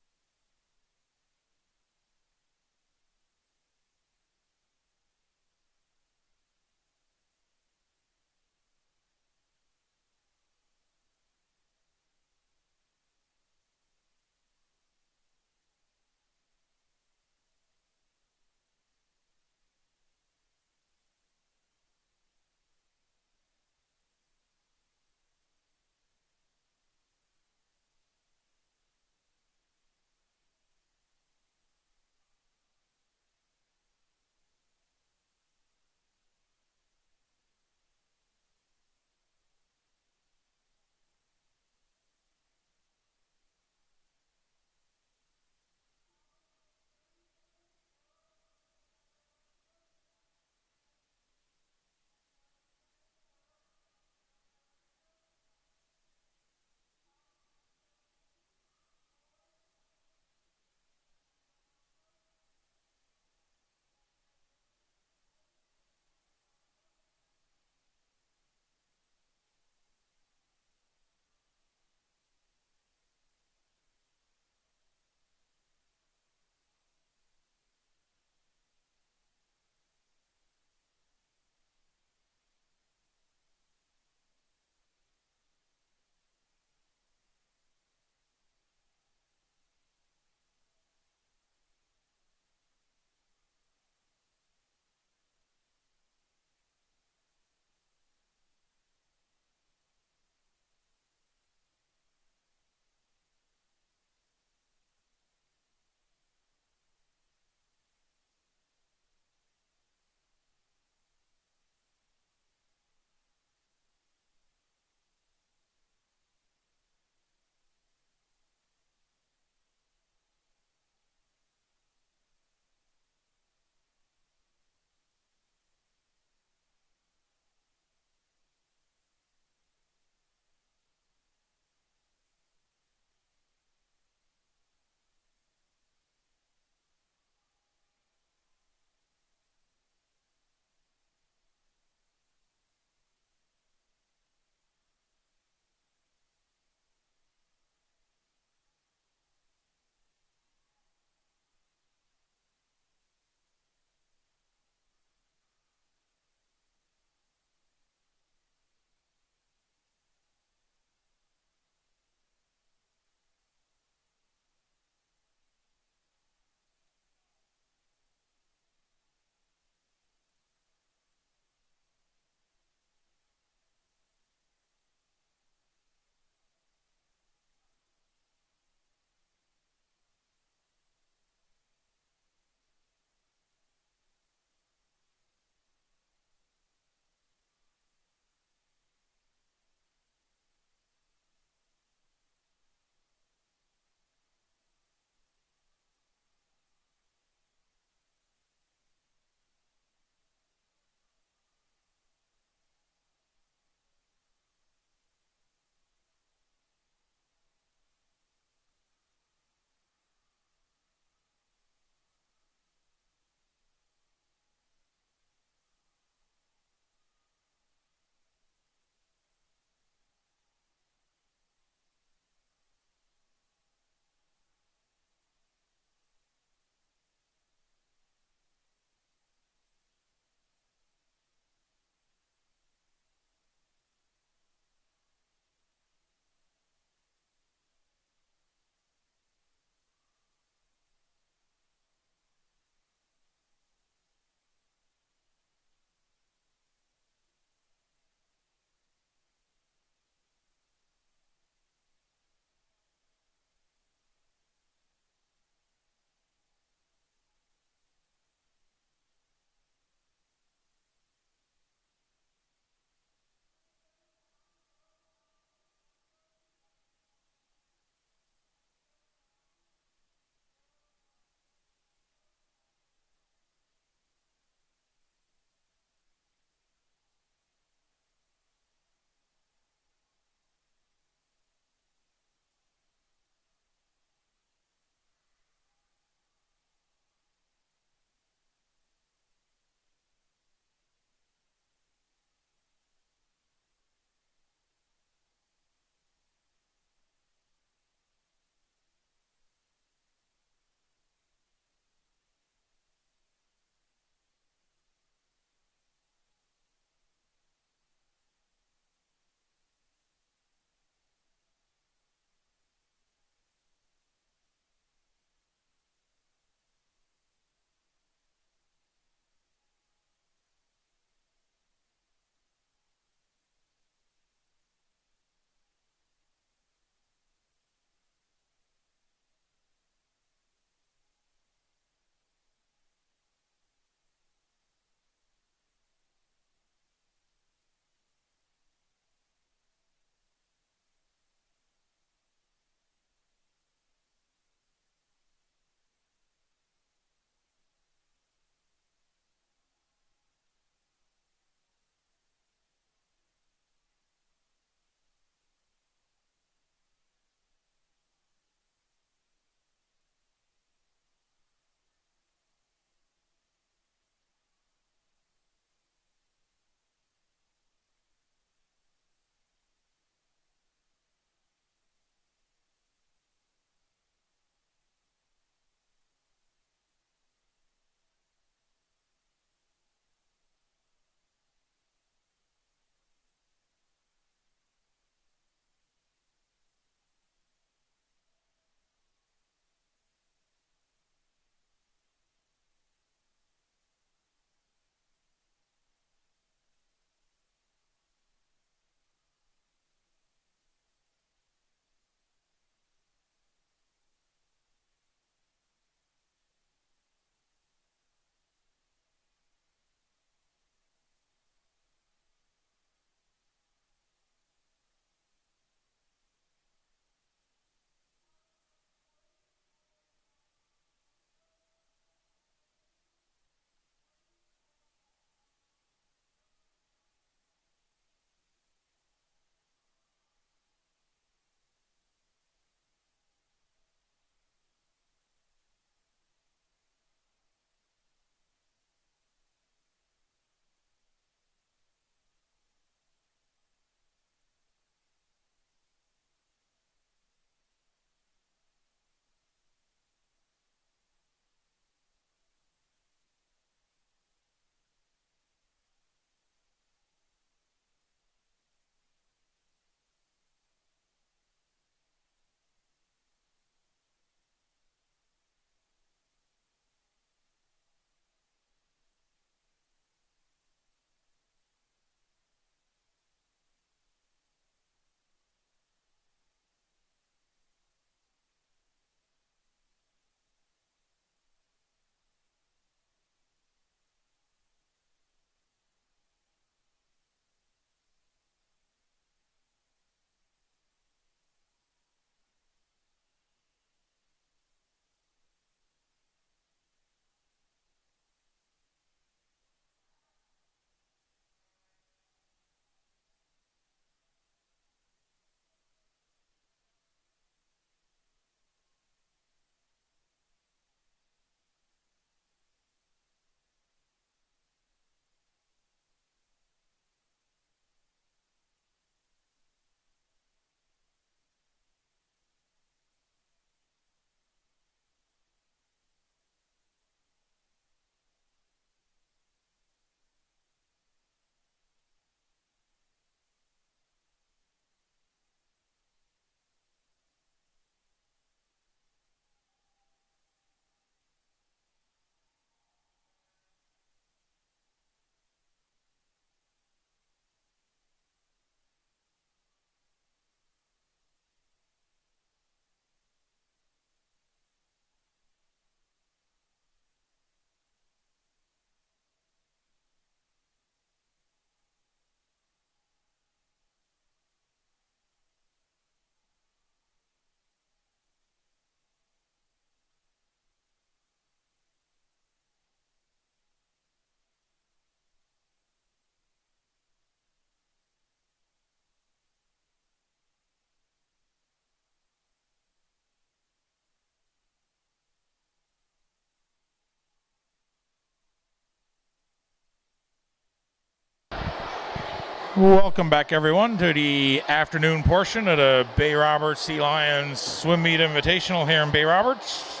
S1: Welcome back, everyone, to the afternoon portion of the Bay Roberts Sea Lions Swim Meet Invitational here in Bay Roberts.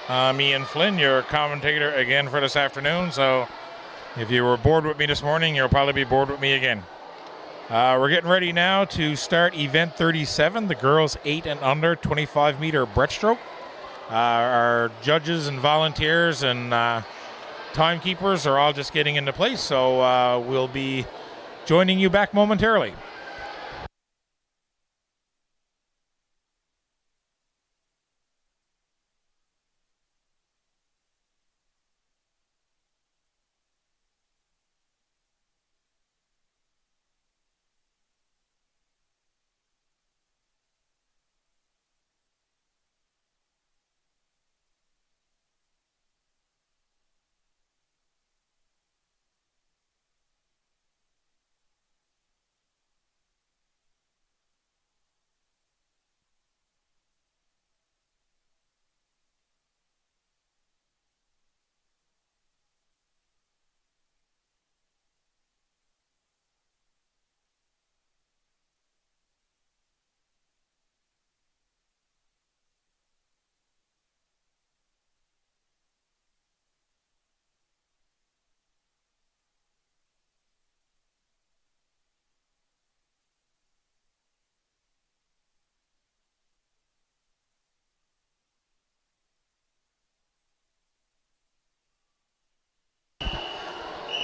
S1: I'm Ian Flynn, your commentator again for this afternoon. So if you were bored with me this morning, you'll probably be bored with me again. We're getting ready now to start event 37, the girls 8 and under 25-meter breaststroke. Our judges and volunteers and timekeepers are all just getting into place, so we'll be joining you back momentarily.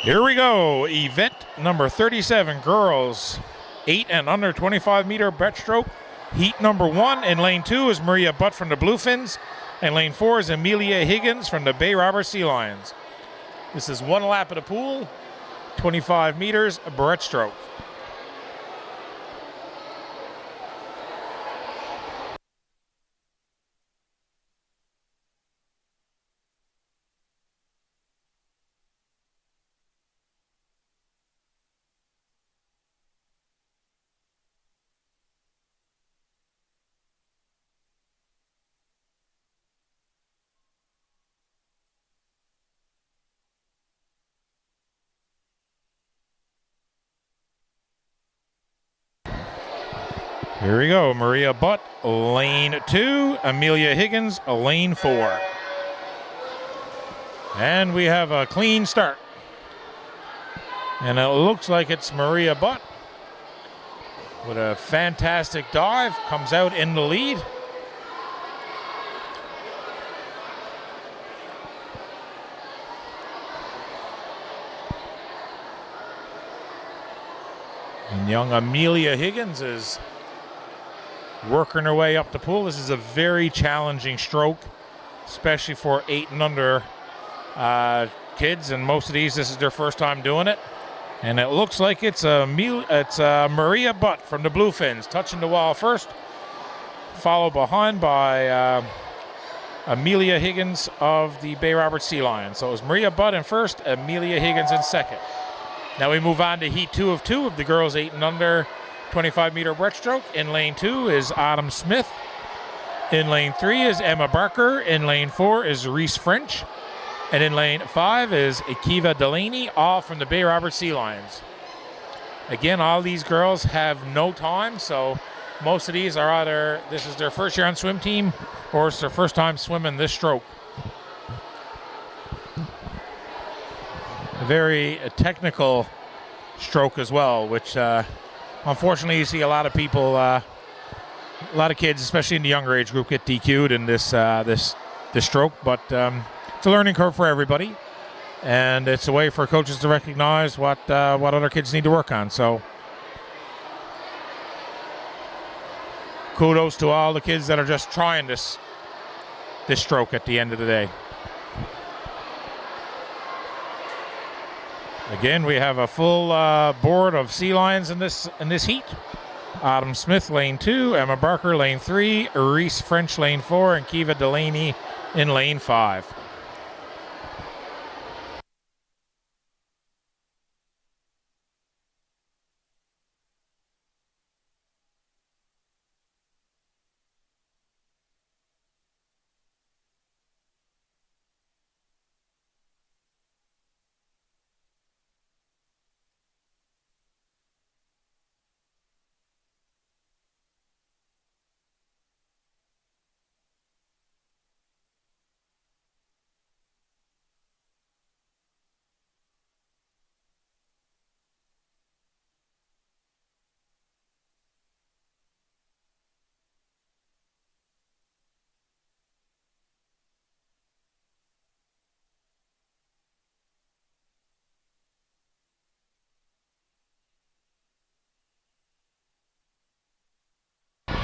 S1: Here we go, event number 37, girls 8 and under 25-meter breaststroke. Heat number 1 in lane 2 is Maria Butt from the Bluefins, and lane 4 is Amelia Higgins from the Bay Roberts Sea Lions. This is one lap of the pool, 25 meters breaststroke. Here we go, Maria Butt, lane 2, Amelia Higgins, lane 4. And we have a clean start. And it looks like it's Maria Butt with a fantastic dive, comes out in the lead. And young Amelia Higgins is working her way up the pool. This is a very challenging stroke, especially for 8 and under kids, and most of these, this is their first time doing it. And it looks like it's Maria Butt from the Bluefins touching the wall first, followed behind by Amelia Higgins of the Bay Roberts Sea Lions. So it was Maria Butt in first, Amelia Higgins in second. Now we move on to heat 2 of the girls 8 and under 25-meter breaststroke. In lane 2 is Autumn Smith. In lane 3 is Emma Barker. In lane 4 is Reese French. And in lane 5 is Akiva Delaney, all from the Bay Roberts Sea Lions. Again, all these girls have no time, so most of these are either this is their first year on swim team or it's their first time swimming this stroke. A very technical stroke as well, which unfortunately you see a lot of people, a lot of kids, especially in the younger age group, get DQ'd in this stroke. But it's a learning curve for everybody, and it's a way for coaches to recognize what other kids need to work on. So kudos to all the kids that are just trying this stroke at the end of the day. Again, we have a full board of Sea Lions in this heat. Autumn Smith, lane 2, Emma Barker, lane 3, Reese French, lane 4, and Kiva Delaney in lane 5.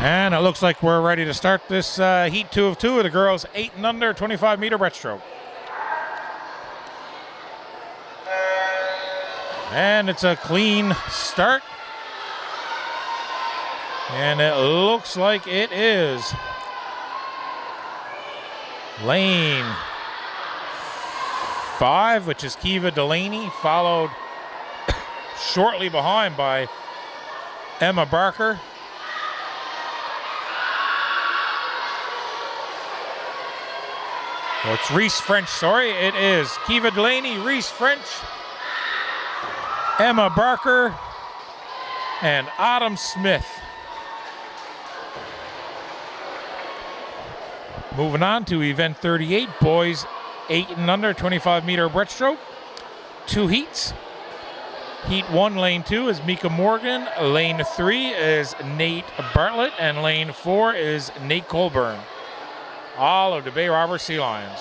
S1: And it looks like we're ready to start this heat 2 of 2 of the girls 8 and under 25-meter breaststroke. And it's a clean start. And it looks like it is lane 5, which is Kiva Delaney, followed shortly behind by Emma Barker. Well, it's Reese French, sorry. It is Kiva Delaney, Reese French, Emma Barker, and Autumn Smith. Moving on to event 38, boys 8 and under 25-meter breaststroke. 2 heats. Heat 1, lane 2 is Mika Morgan. Lane 3 is Nate Bartlett. And lane 4 is Nate Colburn. All of the Bay Robert Sea Lions.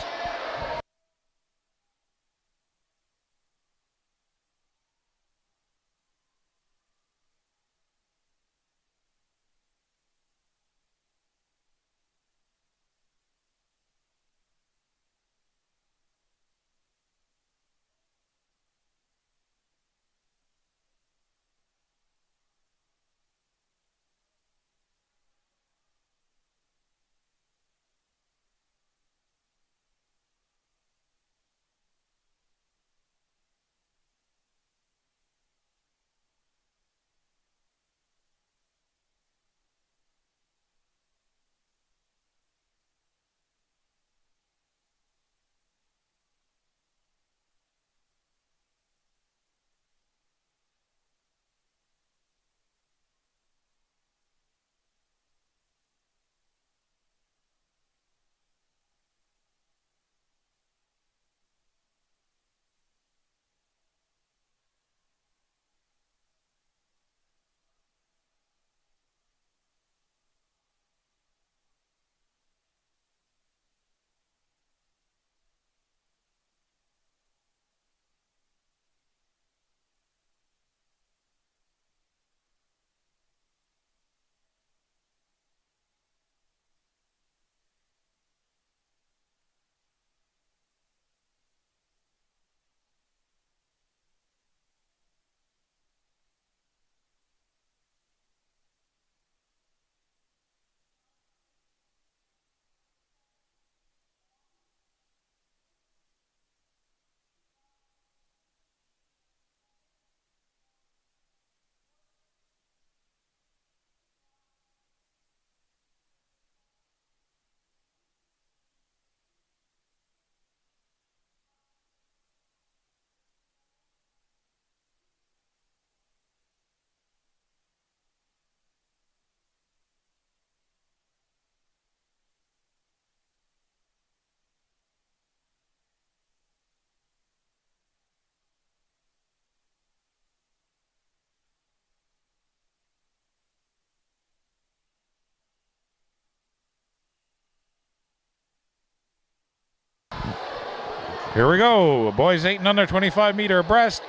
S1: Here we go. Boys 8 and under 25-meter breast.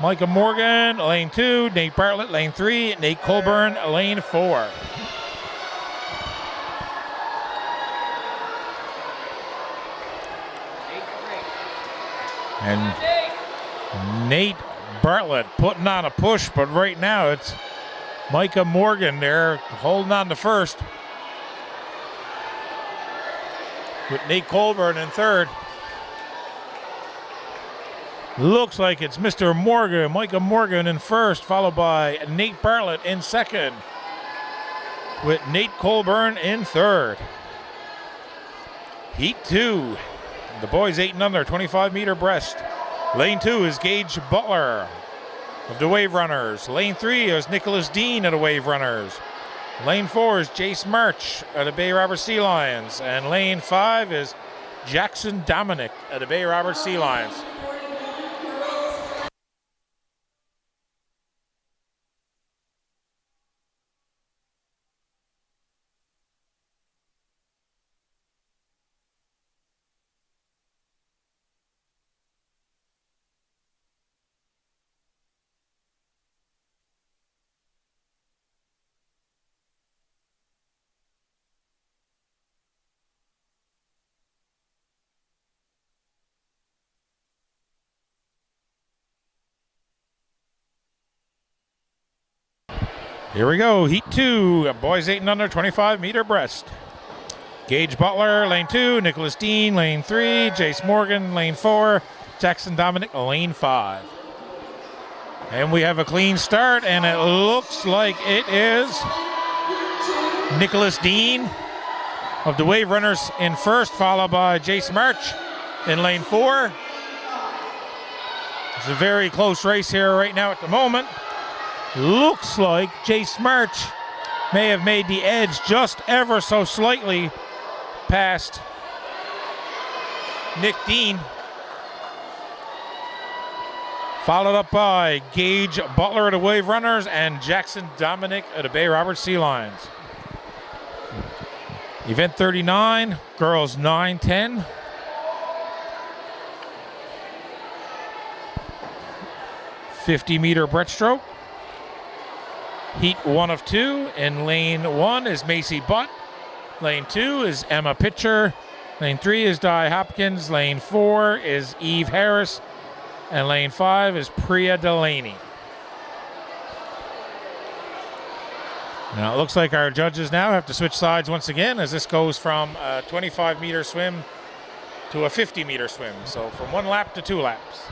S1: Micah Morgan, lane 2. Nate Bartlett, lane 3. Nate Colburn, lane 4. And Nate Bartlett putting on a push, but right now it's Micah Morgan there holding on to first, with Nate Colburn in third. Looks like it's Mr. Morgan, Micah Morgan in first, followed by Nate Bartlett in second, with Nate Colburn in third. Heat 2, the boys 8 and under 25-meter breast. Lane 2 is Gage Butler of the Wave Runners. Lane 3 is Nicholas Dean of the Wave Runners. Lane 4 is Jace March of the Bay Robert Sea Lions. And lane 5 is Jackson Dominic of the Bay Robert Sea Lions. Here we go, heat 2, boys 8 and under, 25-meter breast. Gage Butler, lane 2, Nicholas Dean, lane 3, Jace Morgan, lane 4, Jackson Dominic, lane 5. And we have a clean start, and it looks like it is Nicholas Dean of the Wave Runners in first, followed by Jace March in lane 4. It's a very close race here right now at the moment. Looks like Jace March may have made the edge just ever so slightly past Nick Dean. Followed up by Gage Butler of the Wave Runners and Jackson Dominic of the Bay Roberts Sea Lions. Event 39, girls 9-10. $50-meter breaststroke. Heat 1 of 2. In lane 1 is Macy Butt. Lane 2 is Emma Pitcher. Lane 3 is Di Hopkins. Lane 4 is Eve Harris. And lane 5 is Priya Delaney. Now it looks like our judges now have to switch sides once again as this goes from a 25-meter swim to a 50-meter swim. So from 1 lap to 2 laps.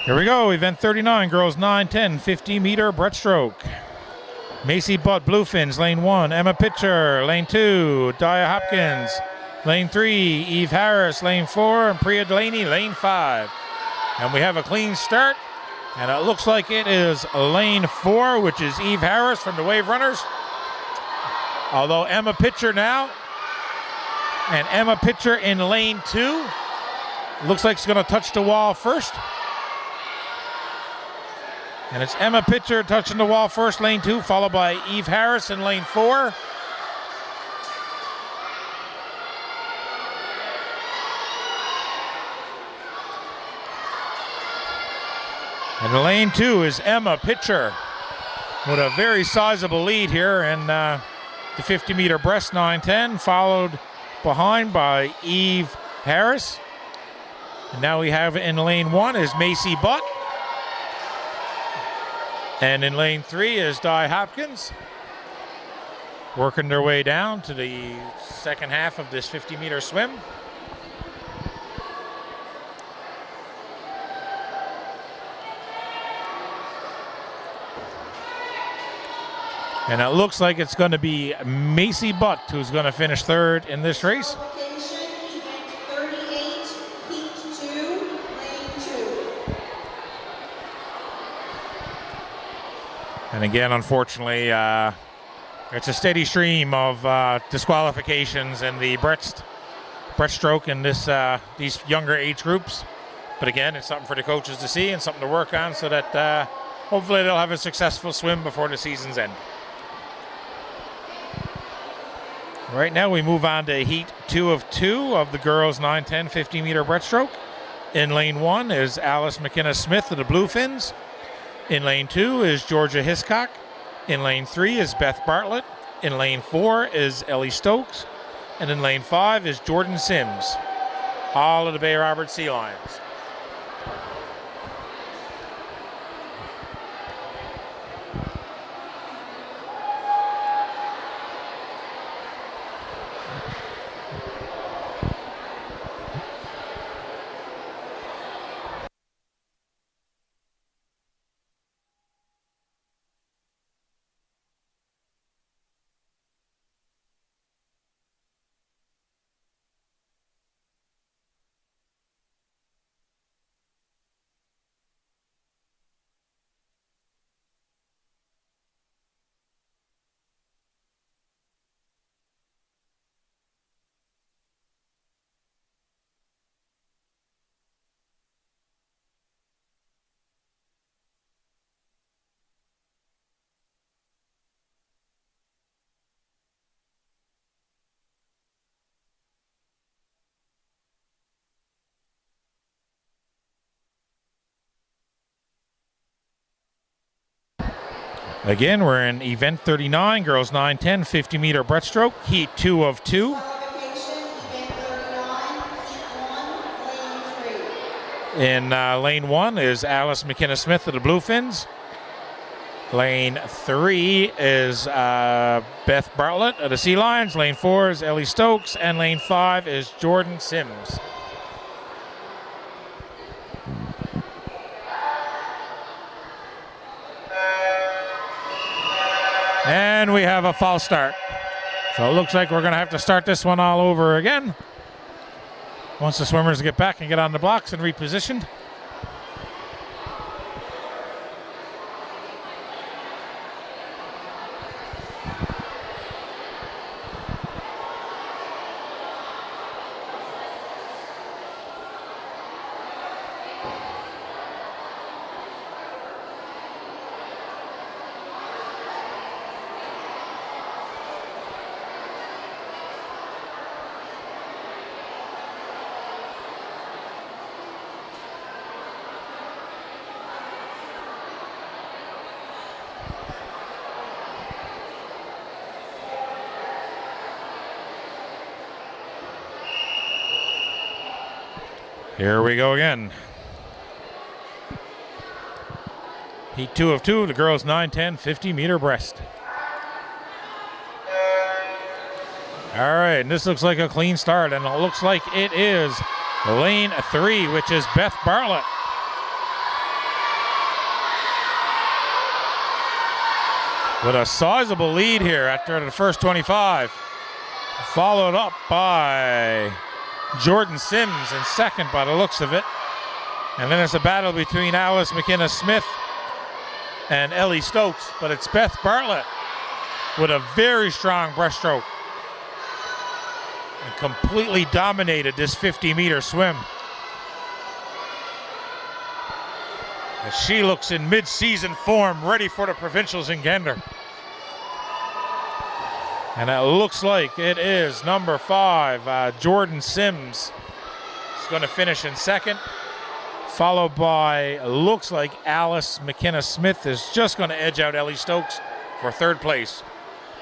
S1: Here we go, event 39, girls 9-10, 50-meter breaststroke. Macy Butt, Bluefins, lane 1. Emma Pitcher, lane 2. Dia Hopkins, lane 3. Eve Harris, lane 4. And Priya Delaney, lane 5. And we have a clean start. And it looks like it is lane 4, which is Eve Harris from the Wave Runners. Although Emma Pitcher now. And Emma Pitcher in lane 2. Looks like she's going to touch the wall first. And it's Emma Pitcher touching the wall first, lane 2, followed by Eve Harris in lane 4. And in lane 2 is Emma Pitcher with a very sizable lead here in the 50-meter breast 9:10, followed behind by Eve Harris. And now we have in lane 1 is Macy Butt. And in lane 3 is Di Hopkins, working their way down to the second half of this 50-meter swim. And it looks like it's going to be Macy Butt who's going to finish third in this race. And again, unfortunately, it's a steady stream of disqualifications in the breaststroke in these younger age groups. But again, it's something for the coaches to see and something to work on so that hopefully they'll have a successful swim before the season's end. Right now we move on to heat 2 of 2 of the girls 9:10 50-meter breaststroke. In lane 1 is Alice McKenna-Smith of the Bluefins. In lane 2 is Georgia Hiscock. In lane 3 is Beth Bartlett. In lane 4 is Ellie Stokes. And in lane 5 is Jordan Sims, all of the Bay Roberts Sea Lions. Again, we're in event 39, girls 9:10 50-meter breaststroke, heat 2 of 2. In lane 1 is Alice McKenna-Smith of the Bluefins. Lane 3 is Beth Bartlett of the Sea Lions. Lane 4 is Ellie Stokes. And lane 5 is Jordan Sims. And we have a false start. So it looks like we're going to have to start this one all over again once the swimmers get back and get on the blocks and repositioned. Here we go again. Heat 2 of 2, the girls 9:10 50-meter breast. All right, and this looks like a clean start, and it looks like it is lane 3, which is Beth Bartlett. With a sizable lead here after the first 25, followed up by Jordan Sims in second by the looks of it. And then it's a battle between Alice McKenna-Smith and Ellie Stokes, but it's Beth Bartlett with a very strong breaststroke and completely dominated this 50-meter swim. As she looks in mid-season form, ready for the provincials in Gander. And it looks like it is number 5, Jordan Sims. Is going to finish in second, followed by, looks like Alice McKenna-Smith is just going to edge out Ellie Stokes for third place.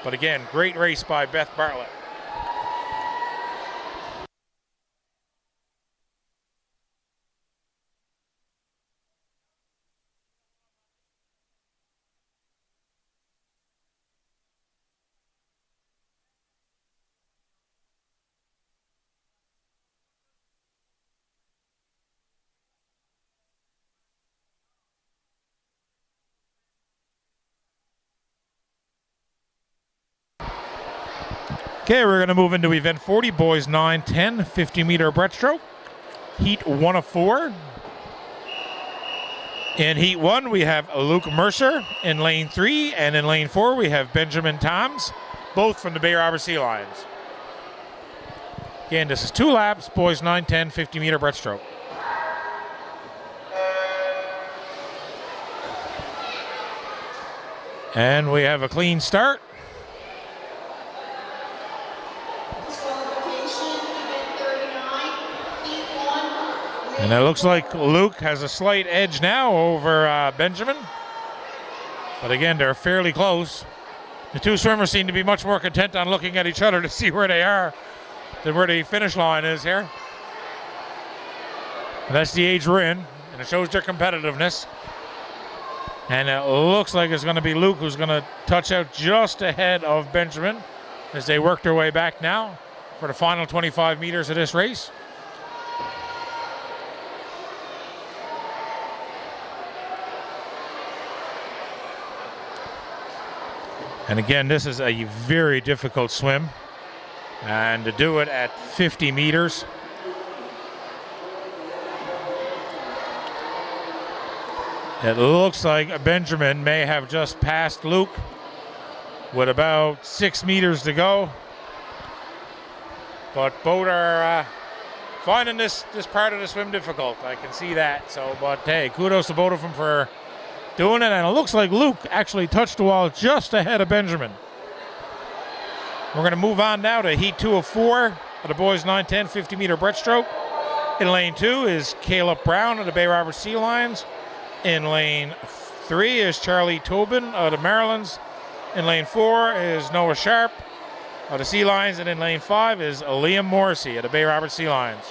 S1: But again, great race by Beth Bartlett. Okay, we're going to move into event 40, boys 9, 10, 50-meter breaststroke. Heat 1 of 4. In heat 1, we have Luke Mercer in lane 3, and in lane 4, we have Benjamin Toms, both from the Bay Robert Sea Lions. Again, this is 2 laps, boys 9, 10, 50-meter breaststroke. And we have a clean start. And it looks like Luke has a slight edge now over Benjamin. But again, they're fairly close. The two swimmers seem to be much more content on looking at each other to see where they are than where the finish line is here. And that's the age we're in, and it shows their competitiveness. And it looks like it's going to be Luke who's going to touch out just ahead of Benjamin as they work their way back now for the final 25 meters of this race. And again, this is a very difficult swim. And to do it at 50 meters. It looks like Benjamin may have just passed Luke with about 6 meters to go. But both are finding this part of the swim difficult. I can see that. So, but hey, kudos to both of them for doing it, and it looks like Luke actually touched the wall just ahead of Benjamin. We're going to move on now to heat 2 of 4 of the boys 9, 10, 50-meter breaststroke. In lane 2 is Caleb Brown of the Bay Robert Sea Lions. In lane 3 is Charlie Tobin of the Marylands. In lane 4 is Noah Sharp of the Sea Lions, and in lane 5 is Liam Morrissey of the Bay Robert Sea Lions.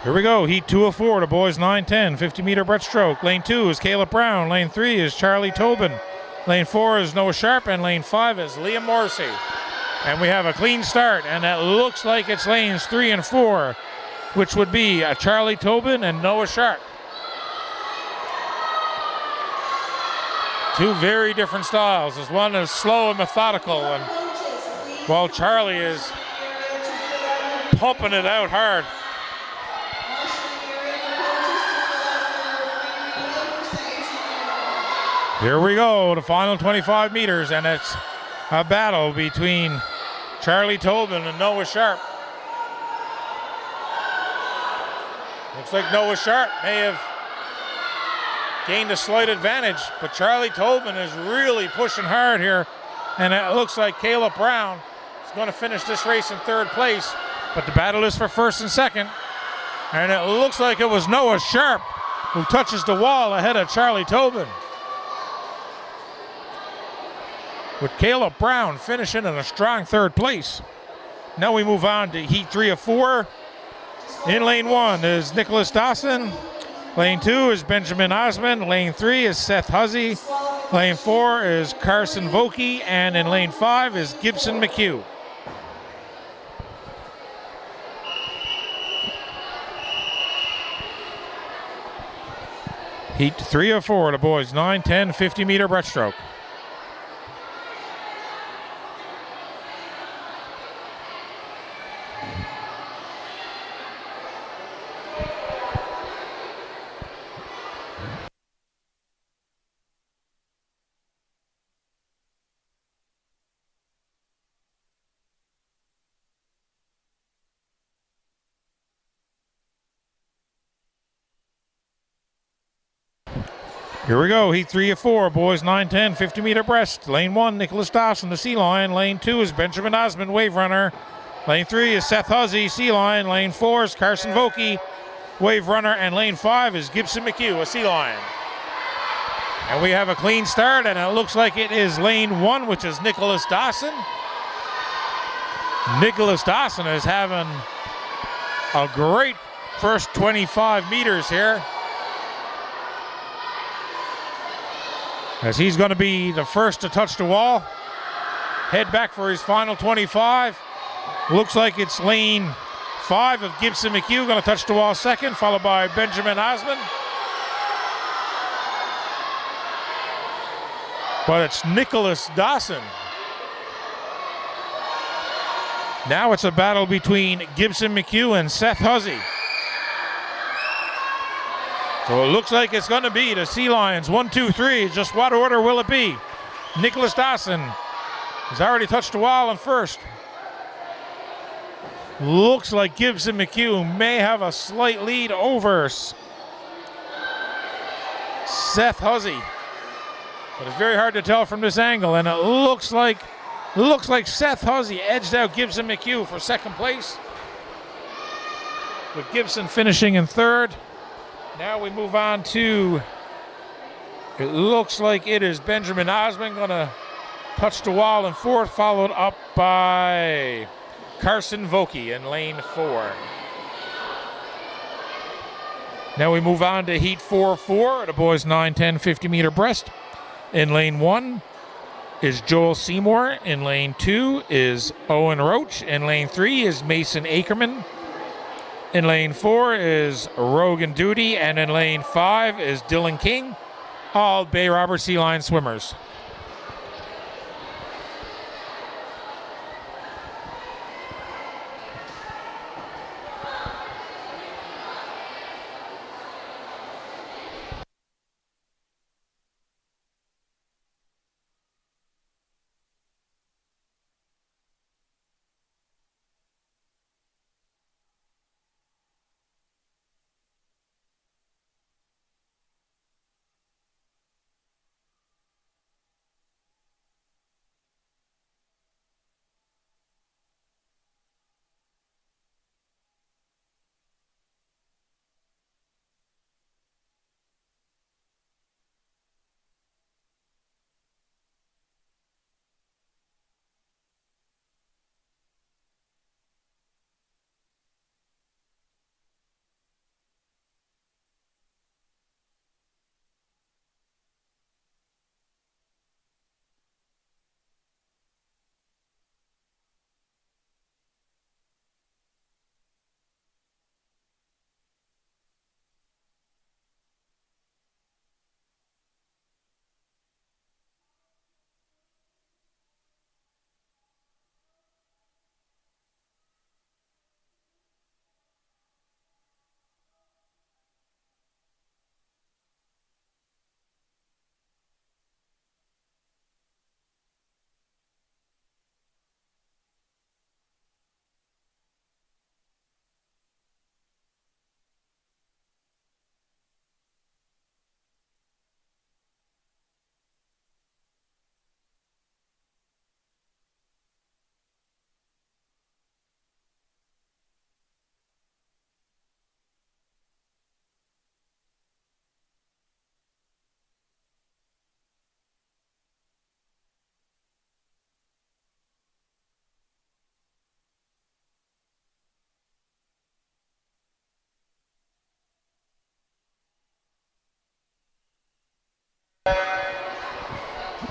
S1: Here we go, heat 2 of 4, the boys 9, 10, 50-meter breaststroke. Lane 2 is Caleb Brown. Lane 3 is Charlie Tobin. Lane 4 is Noah Sharp, and lane 5 is Liam Morrissey. And we have a clean start, and it looks like it's lanes 3 and 4, which would be Charlie Tobin and Noah Sharp. Two very different styles. As one is slow and methodical, and while Charlie is pumping it out hard. Here we go, the final 25 meters, and it's a battle between Charlie Tobin and Noah Sharp. Looks like Noah Sharp may have gained a slight advantage, but Charlie Tobin is really pushing hard here, and it looks like Caleb Brown is going to finish this race in third place but the battle is for first and second. And it looks like it was Noah Sharp who touches the wall ahead of Charlie Tobin, with Caleb Brown finishing in a strong third place. Now we move on to heat 3 of 4. In lane 1 is Nicholas Dawson. Lane 2 is Benjamin Osmond. Lane 3 is Seth Huzzy. Lane 4 is Carson Vokey. And in lane 5 is Gibson McHugh. Heat 3 of 4, the boys, 9, 10, 50-meter breaststroke. Here we go, heat 3 of 4, boys, 9, 10, 50-meter breast. Lane 1, Nicholas Dawson, the Sea Lion. Lane 2 is Benjamin Osmond, Wave Runner. Lane 3 is Seth Huzzy, Sea Lion. Lane 4 is Carson Vokey, Wave Runner. And lane 5 is Gibson McHugh, a Sea Lion. And we have a clean start, and it looks like it is lane 1, which is Nicholas Dawson. Nicholas Dawson is having a great first 25 meters here, as he's going to be the first to touch the wall. Head back for his final 25. Looks like it's lane 5 of Gibson McHugh going to touch the wall second, followed by Benjamin Osmond. But it's Nicholas Dawson. Now it's a battle between Gibson McHugh and Seth Huzzy. So it looks like it's going to be the Sea Lions 1, 2, 3. Just what order will it be? Nicholas Dawson has already touched the wall in first. Looks like Gibson McHugh may have a slight lead over Seth Huzzy, but it's very hard to tell from this angle. And it looks like Seth Huzzy edged out Gibson McHugh for second place, with Gibson finishing in third. Now we move on to, it looks like it is Benjamin Osmond going to touch the wall in fourth, followed up by Carson Vokey in lane 4. Now we move on to heat 4-4, the boys 9, 10, 50-meter breast. In lane 1 is Joel Seymour. In lane 2 is Owen Roach. In lane 3 is Mason Ackerman. In lane 4 is Rogan Duty, and in lane 5 is Dylan King, all Bay Robert Sea Lion swimmers.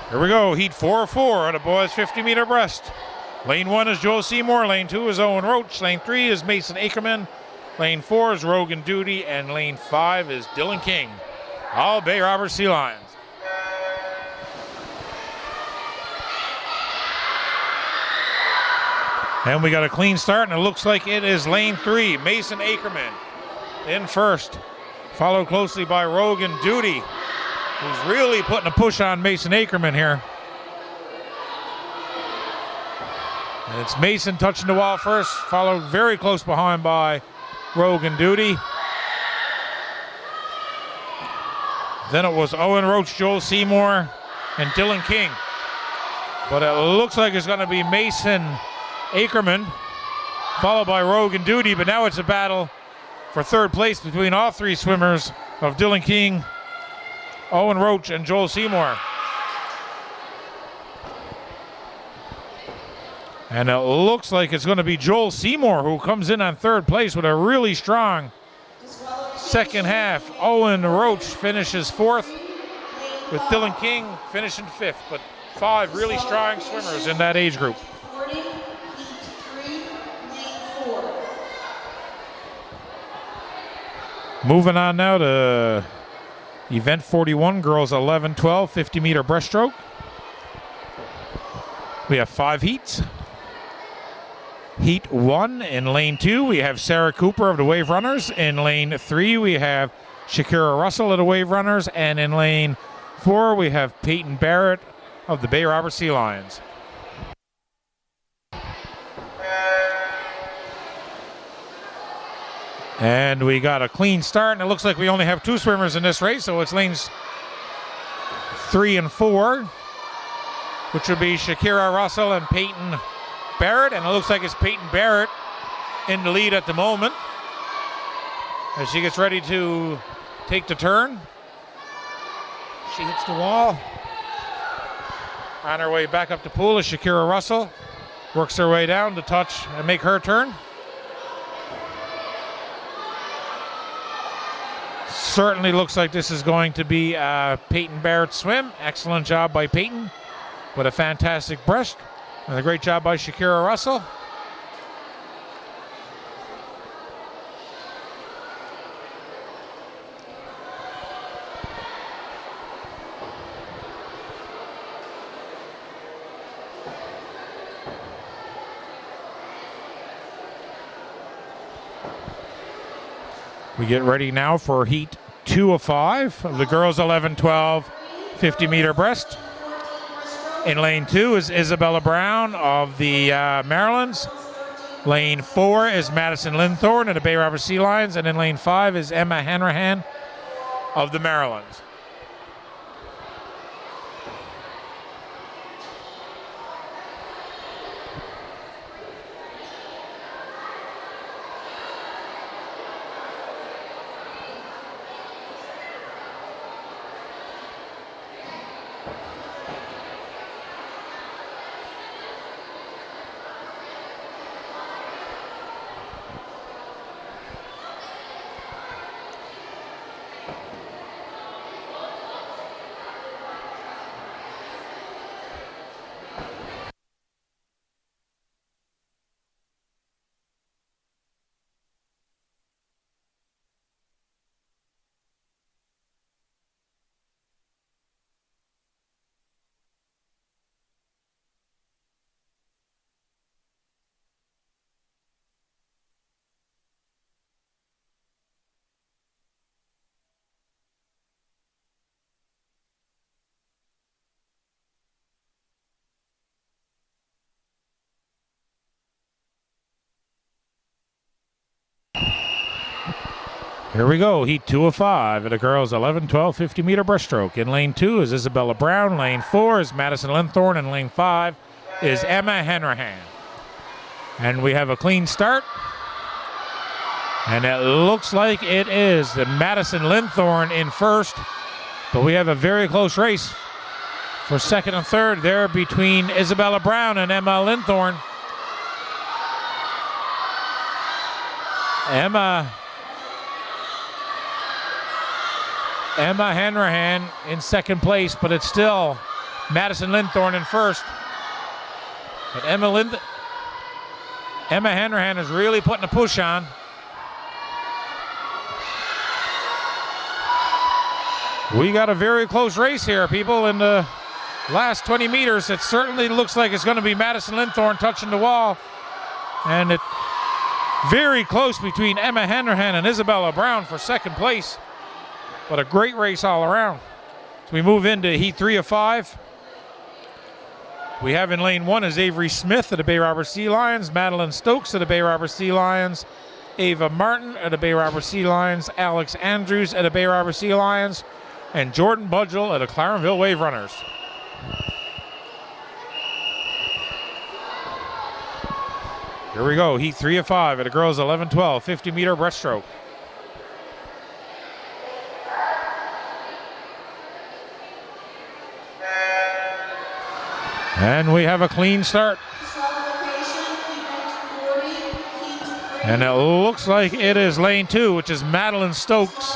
S1: Here we go, heat 4-4 at a boys 50-meter breast. Lane 1 is Joel Seymour, lane 2 is Owen Roach, lane 3 is Mason Ackerman, lane 4 is Rogan Duty, and lane 5 is Dylan King. All Bay Robert Sea Lions. And we got a clean start, and it looks like it is lane 3, Mason Ackerman in first, followed closely by Rogan Duty, who's really putting a push on Mason Ackerman here. And it's Mason touching the wall first, followed very close behind by Rogan Duty. Then it was Owen Roach, Joel Seymour, and Dylan King. But it looks like it's going to be Mason Ackerman, followed by Rogan Duty, but now it's a battle for third place between all three swimmers of Dylan King, Owen Roach, and Joel Seymour. And it looks like it's going to be Joel Seymour who comes in on third place with a really strong second half. Owen Roach finishes fourth, with Dylan King finishing fifth, but 5 really strong swimmers in that age group. Moving on now to event 41, girls 11-12, 50-meter breaststroke. We have 5 heats. Heat 1 in lane 2, we have Sarah Cooper of the Wave Runners. In lane 3, we have Shakira Russell of the Wave Runners. And in lane 4, we have Peyton Barrett of the Bay Robert Sea Lions. And we got a clean start, and it looks like we only have 2 swimmers in this race, so it's lanes 3 and 4, which would be Shakira Russell and Peyton Barrett, and it looks like it's Peyton Barrett in the lead at the moment as she gets ready to take the turn. She hits the wall. On her way back up the pool is Shakira Russell, works her way down to touch and make her turn. Certainly looks like this is going to be Peyton Barrett's swim. Excellent job by Peyton with a fantastic breast. And a great job by Shakira Russell. We get ready now for heat 2 of 5 of the girls 11-12 50-meter breast. In lane 2 is Isabella Brown of the Marylands. Lane 4 is Madison Linthorne of the Bay Robert Sea Lions. And in lane 5 is Emma Hanrahan of the Marylands. Here we go, heat 2 of 5 at the girls 11-12 50-meter breaststroke. In lane 2 is Isabella Brown, lane 4 is Madison Linthorne, and lane 5 is Emma Hanrahan. And we have a clean start. And it looks like it is the Madison Linthorne in first, but we have a very close race for second and third there between Isabella Brown and Emma Linthorne. Emma Hanrahan in second place, but it's still Madison Linthorne in first. But Emma Hanrahan is really putting a push on. We got a very close race here, people, in the last 20 meters. It certainly looks like it's going to be Madison Linthorne touching the wall. And it very close between Emma Hanrahan and Isabella Brown for second place. But a great race all around. So we move into heat 3 of 5. We have in lane 1 is Avery Smith of the Bay Robber Sea Lions, Madeline Stokes of the Bay Robber Sea Lions, Ava Martin of the Bay Robber Sea Lions, Alex Andrews of the Bay Robber Sea Lions, and Jordan Budgell of the Clarenville Wave Runners. Here we go, heat 3 of 5 at the girls 11-12, 50-meter breaststroke. And we have a clean start. And it looks like it is lane 2, which is Madeline Stokes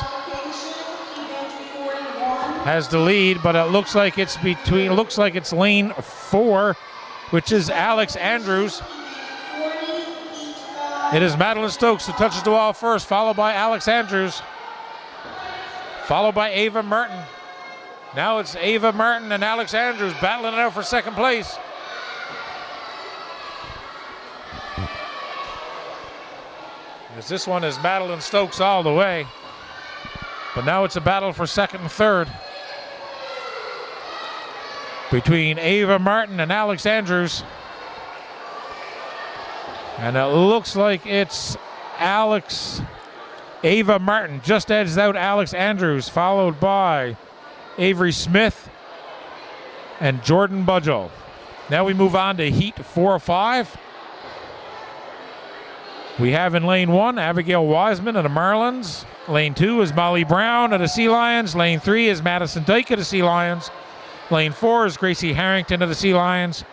S1: has the lead, but it looks like it's lane 4, which is Alex Andrews. It is Madeline Stokes who touches the wall first, followed by Alex Andrews, followed by Ava Martin. Now it's Ava Martin and Alex Andrews battling it out for second place. As this one is Madeline Stokes all the way. But now it's a battle for second and third between Ava Martin and Alex Andrews. And it looks like it's Ava Martin just edged out Alex Andrews, followed by Avery Smith and Jordan Budgell. Now we move on to heat 4 of 5. We have in lane 1 Abigail Wiseman of the Marlins. Lane 2 is Molly Brown of the Sea Lions. Lane 3 is Madison Dyke of the Sea Lions. Lane 4 is Gracie Harrington of the Sea Lions.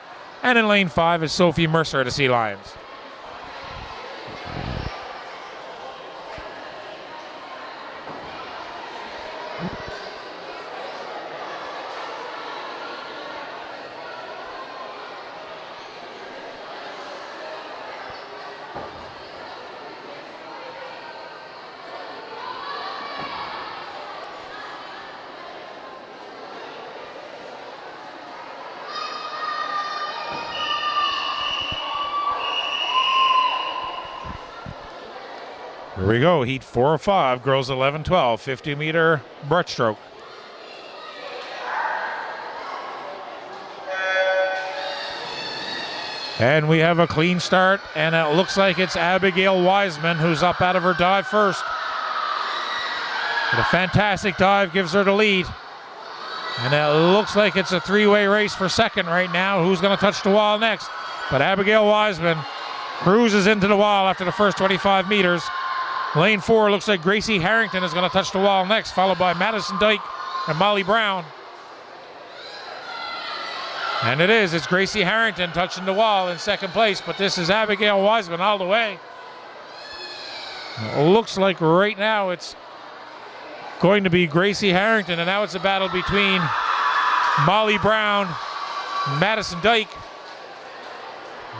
S1: And in lane 5 is Sophie Mercer of the Sea Lions. Here we go, heat 4 of 5, girls 11-12, 50-meter breaststroke. And we have a clean start, and it looks like it's Abigail Wiseman who's up out of her dive first. But a fantastic dive gives her the lead. And it looks like it's a three-way race for second right now. Who's going to touch the wall next? But Abigail Wiseman cruises into the wall after the first 25 meters. Lane 4 looks like Gracie Harrington is going to touch the wall next, followed by Madison Dyke and Molly Brown. And it's Gracie Harrington touching the wall in second place, but this is Abigail Wiseman all the way. It looks like right now it's going to be Gracie Harrington, and now it's a battle between Molly Brown and Madison Dyke.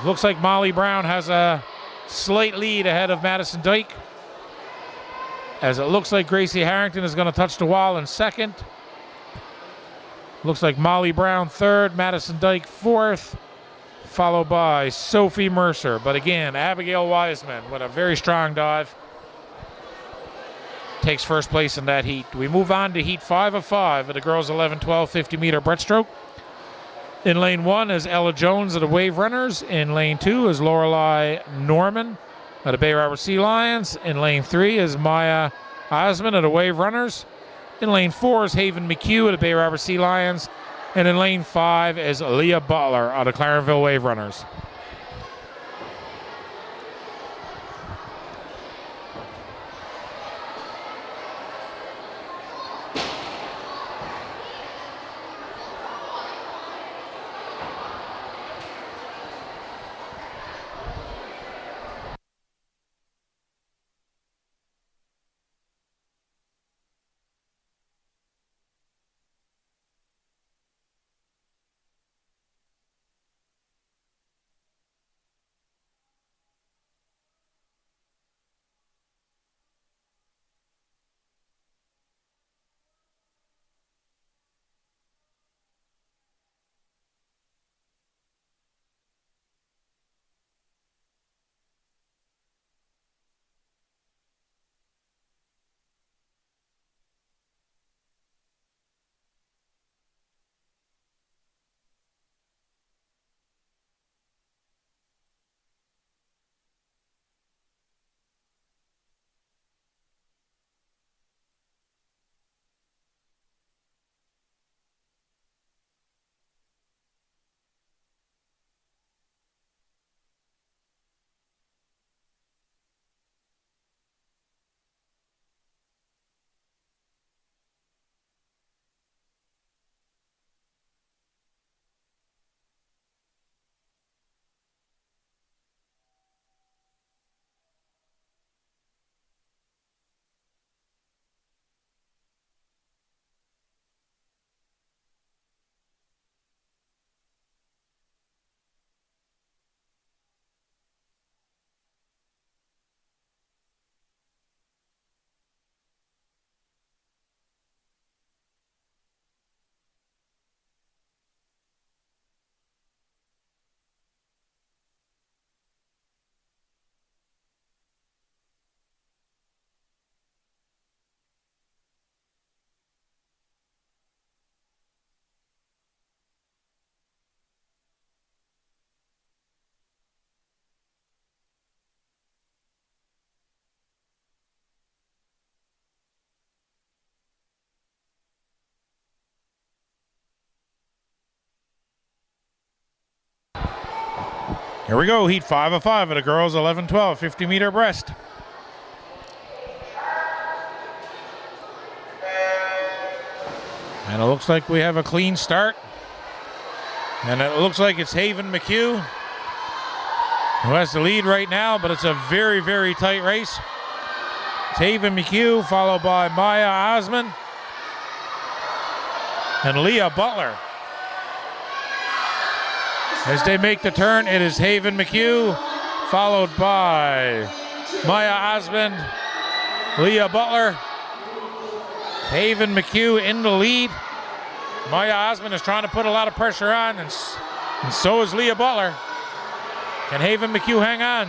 S1: Looks like Molly Brown has a slight lead ahead of Madison Dyke, as it looks like Gracie Harrington is going to touch the wall in second. Looks like Molly Brown third, Madison Dyke fourth, followed by Sophie Mercer. But again, Abigail Wiseman with a very strong dive takes first place in that heat. We move on to heat 5 of 5 of the girls 11-12 50-meter breaststroke. In lane 1 is Ella Jones of the Wave Runners. In lane 2 is Lorelei Norman of the Bay Robber Sea Lions. In lane 3 is Maya Osmond of the Wave Runners. In lane 4 is Haven McHugh of the Bay Robber Sea Lions. And in lane 5 is Leah Butler of the Clarenville Wave Runners. Here we go, heat 5 of 5 at a girls 11-12, 50-meter breast. And it looks like we have a clean start. And it looks like it's Haven McHugh who has the lead right now, but it's a very, very tight race. It's Haven McHugh followed by Maya Osmond and Leah Butler. As they make the turn, it is Haven McHugh followed by Maya Osmond, Leah Butler. Haven McHugh in the lead. Maya Osmond is trying to put a lot of pressure on, and so is Leah Butler. Can Haven McHugh hang on?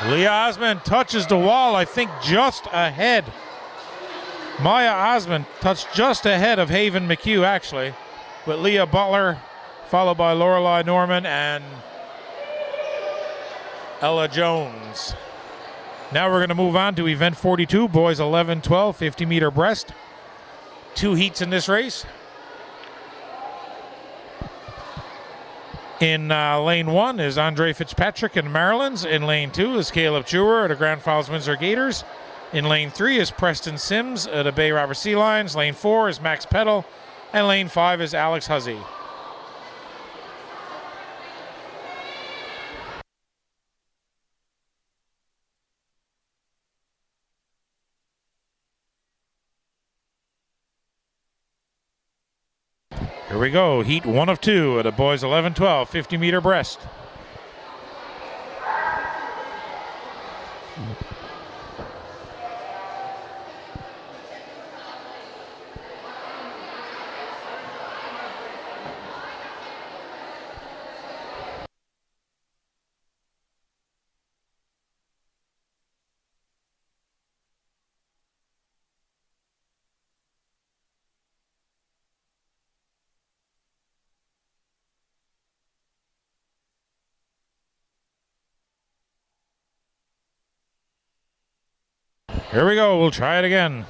S1: Leah Osmond touches the wall, I think just ahead. Maya Osmond touched just ahead of Haven McHugh, actually, with Leah Butler, followed by Lorelei Norman and Ella Jones. Now we're going to move on to event 42, boys 11-12, 50-meter breast. 2 heats in this race. In lane 1 is Andre Fitzpatrick and Maryland's. In lane 2 is Caleb Chewer of the Grand Falls Windsor Gators. In lane 3 is Preston Sims of the Bay Robert Sea Lions. Lane 4 is Max Peddle. And lane 5 is Alex Huzzy. Here we go, heat 1 of 2 at a boys 11-12, 50-meter breast. Here we go, we'll try it again.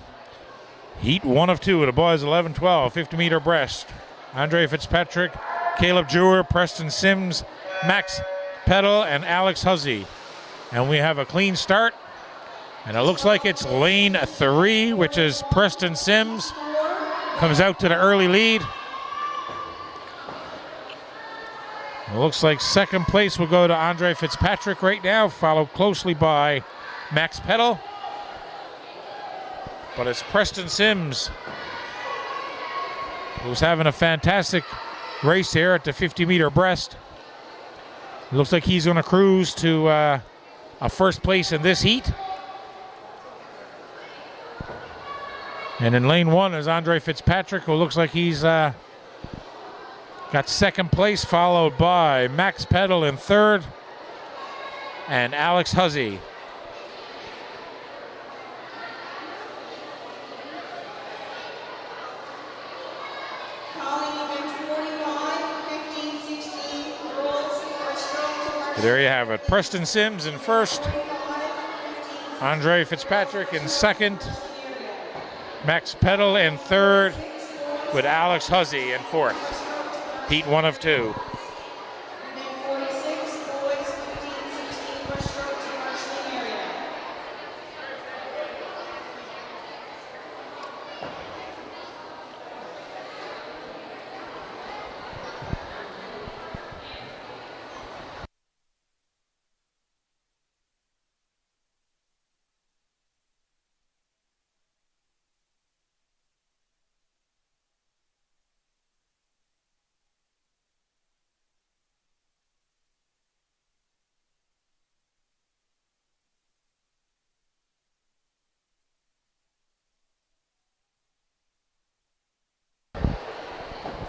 S1: Heat 1 of 2 at a boys 11-12, 50-meter breast. Andre Fitzpatrick, Caleb Drewer, Preston Sims, Max Peddle, and Alex Huzzy. And we have a clean start. And it looks like it's lane 3, which is Preston Sims. Comes out to the early lead. It looks like second place will go to Andre Fitzpatrick right now, followed closely by Max Peddle. But it's Preston Sims who's having a fantastic race here at the 50-meter breast. It looks like he's going to cruise to a first place in this heat. And in lane 1 is Andre Fitzpatrick, who looks like he's got second place, followed by Max Peddle in third and Alex Huzzy. There you have it. Preston Sims in first. Andre Fitzpatrick in second. Max Peddle in third, with Alex Huzzy in fourth. Heat 1 of 2.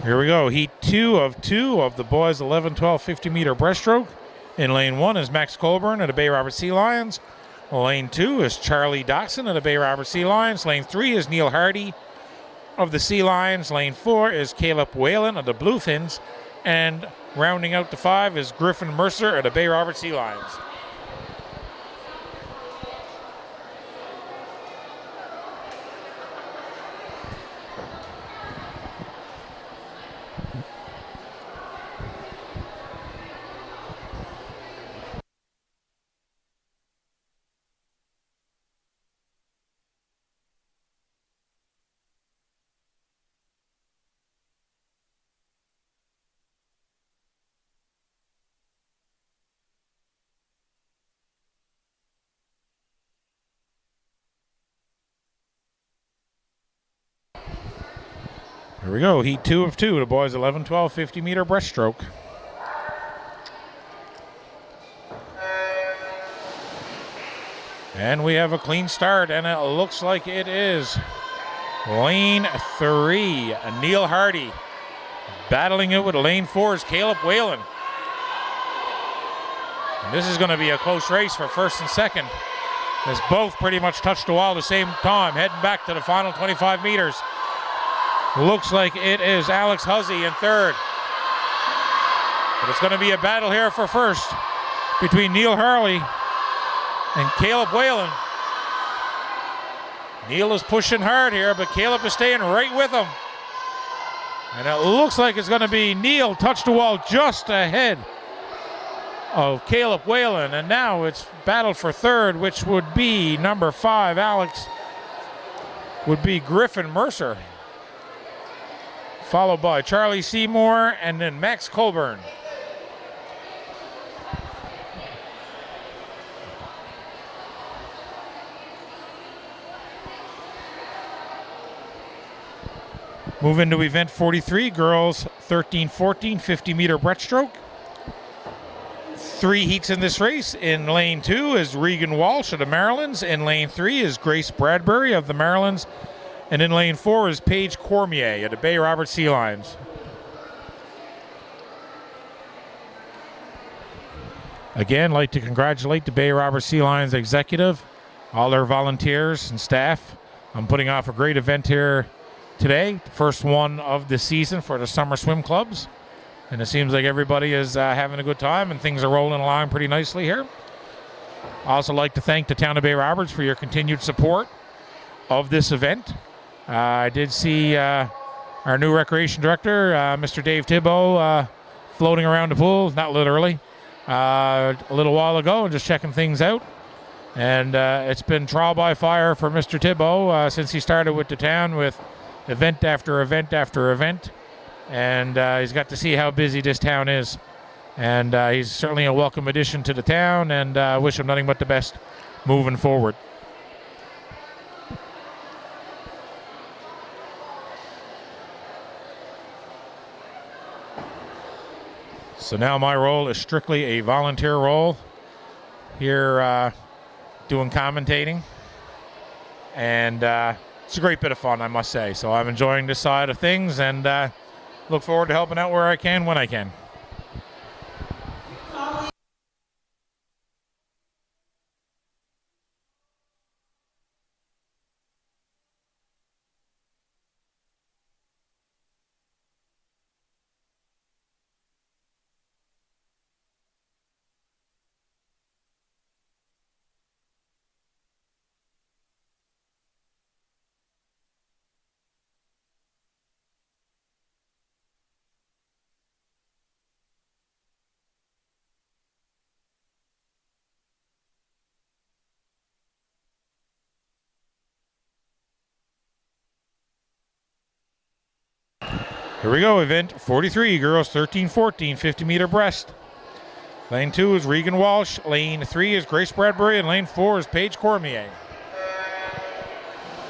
S1: Here we go, heat 2 of 2 of the boys 11-12 50-meter breaststroke. In lane 1 is Max Colburn of the Bay Robert Sea Lions. Lane 2 is Charlie Doxson of the Bay Robert Sea Lions. Lane 3 is Neil Hardy of the Sea Lions. Lane 4 is Caleb Whalen of the Bluefins. And rounding out the 5 is Griffin Mercer of the Bay Robert Sea Lions. Here we go, heat 2 of 2, the boys 11, 12, 50 meter breaststroke. And we have a clean start, and it looks like it is lane 3, Neil Hardy. Battling it with lane 4's Caleb Whalen. And this is going to be a close race for first and second, as both pretty much touch the wall at the same time, heading back to the final 25 meters. Looks like it is Alex Huzzy in third. But it's going to be a battle here for first between Neil Harley and Caleb Whalen. Neil is pushing hard here, but Caleb is staying right with him. And it looks like it's going to be Neil touch the wall just ahead of Caleb Whalen. And now it's battle for third, which would be number 5, Alex, would be Griffin Mercer, followed by Charlie Seymour and then Max Colburn. Move into event 43, girls 13-14, 50 meter breaststroke. 3 heats in this race. In lane 2 is Regan Walsh of the Marylands. In lane 3 is Grace Bradbury of the Marylands. And in lane 4 is Paige Cormier of the Bay Robert Sea Lions. Again, like to congratulate the Bay Robert Sea Lions executive, all their volunteers and staff. I'm putting off a great event here today, the first one of the season for the summer swim clubs, and it seems like everybody is having a good time and things are rolling along pretty nicely here. I also like to thank the town of Bay Roberts for your continued support of this event. I did see our new recreation director, Mr. Dave Thibault, floating around the pool, not literally, a little while ago and just checking things out. And it's been trial by fire for Mr. Thibault since he started with the town, with event after event after event, and he's got to see how busy this town is, and he's certainly a welcome addition to the town, and wish him nothing but the best moving forward. So now my role is strictly a volunteer role here, doing commentating, and it's a great bit of fun, I must say. So I'm enjoying this side of things, and look forward to helping out where I can, when I can. Here we go, event 43, girls 13-14, 50 meter breast. Lane 2 is Regan Walsh, lane 3 is Grace Bradbury, and lane 4 is Paige Cormier.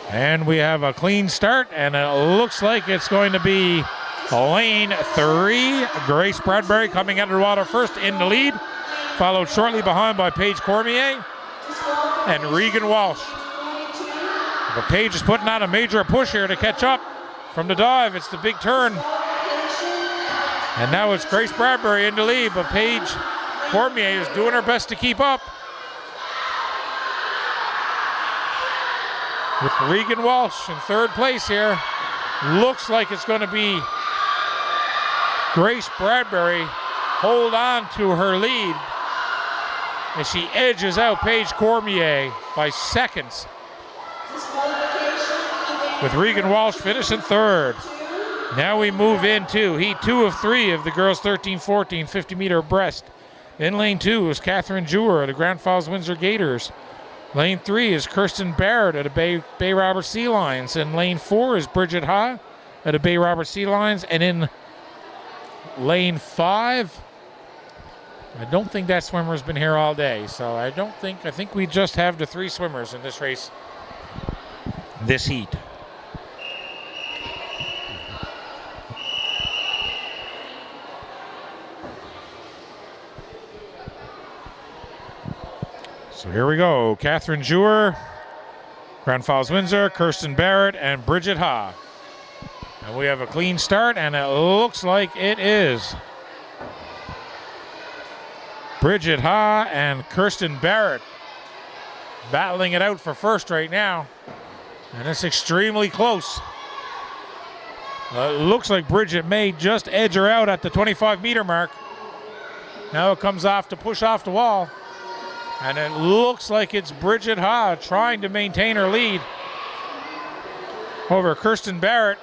S1: And we have a clean start, and it looks like it's going to be lane 3, Grace Bradbury coming out of the water first in the lead, followed shortly behind by Paige Cormier and Regan Walsh. But Paige is putting on a major push here to catch up. From the dive, it's the big turn. And now it's Grace Bradbury in the lead, but Paige Cormier is doing her best to keep up. With Regan Walsh in third place here. Looks like it's going to be Grace Bradbury hold on to her lead as she edges out Paige Cormier by seconds, with Regan Walsh finishing third. Now we move into heat 2 of 3 of the girls 13-14 50 meter breast. In lane 2 is Catherine Jewer of the Grand Falls Windsor Gators. Lane 3 is Kirsten Barrett of the Bay Robert Sea Lions. And lane 4 is Bridget Ha of the Bay Robert Sea Lions. And in lane 5, I don't think that swimmer's been here all day. So I think we just have the 3 swimmers in this race, this heat. So here we go. Catherine Jewer, Grand Falls Windsor, Kirsten Barrett, and Bridget Ha. And we have a clean start, and it looks like it is Bridget Ha and Kirsten Barrett battling it out for first right now. And it's extremely close. It looks like Bridget may just edge her out at the 25-meter mark. Now it comes off to push off the wall. And it looks like it's Bridget Ha trying to maintain her lead over Kirsten Barrett.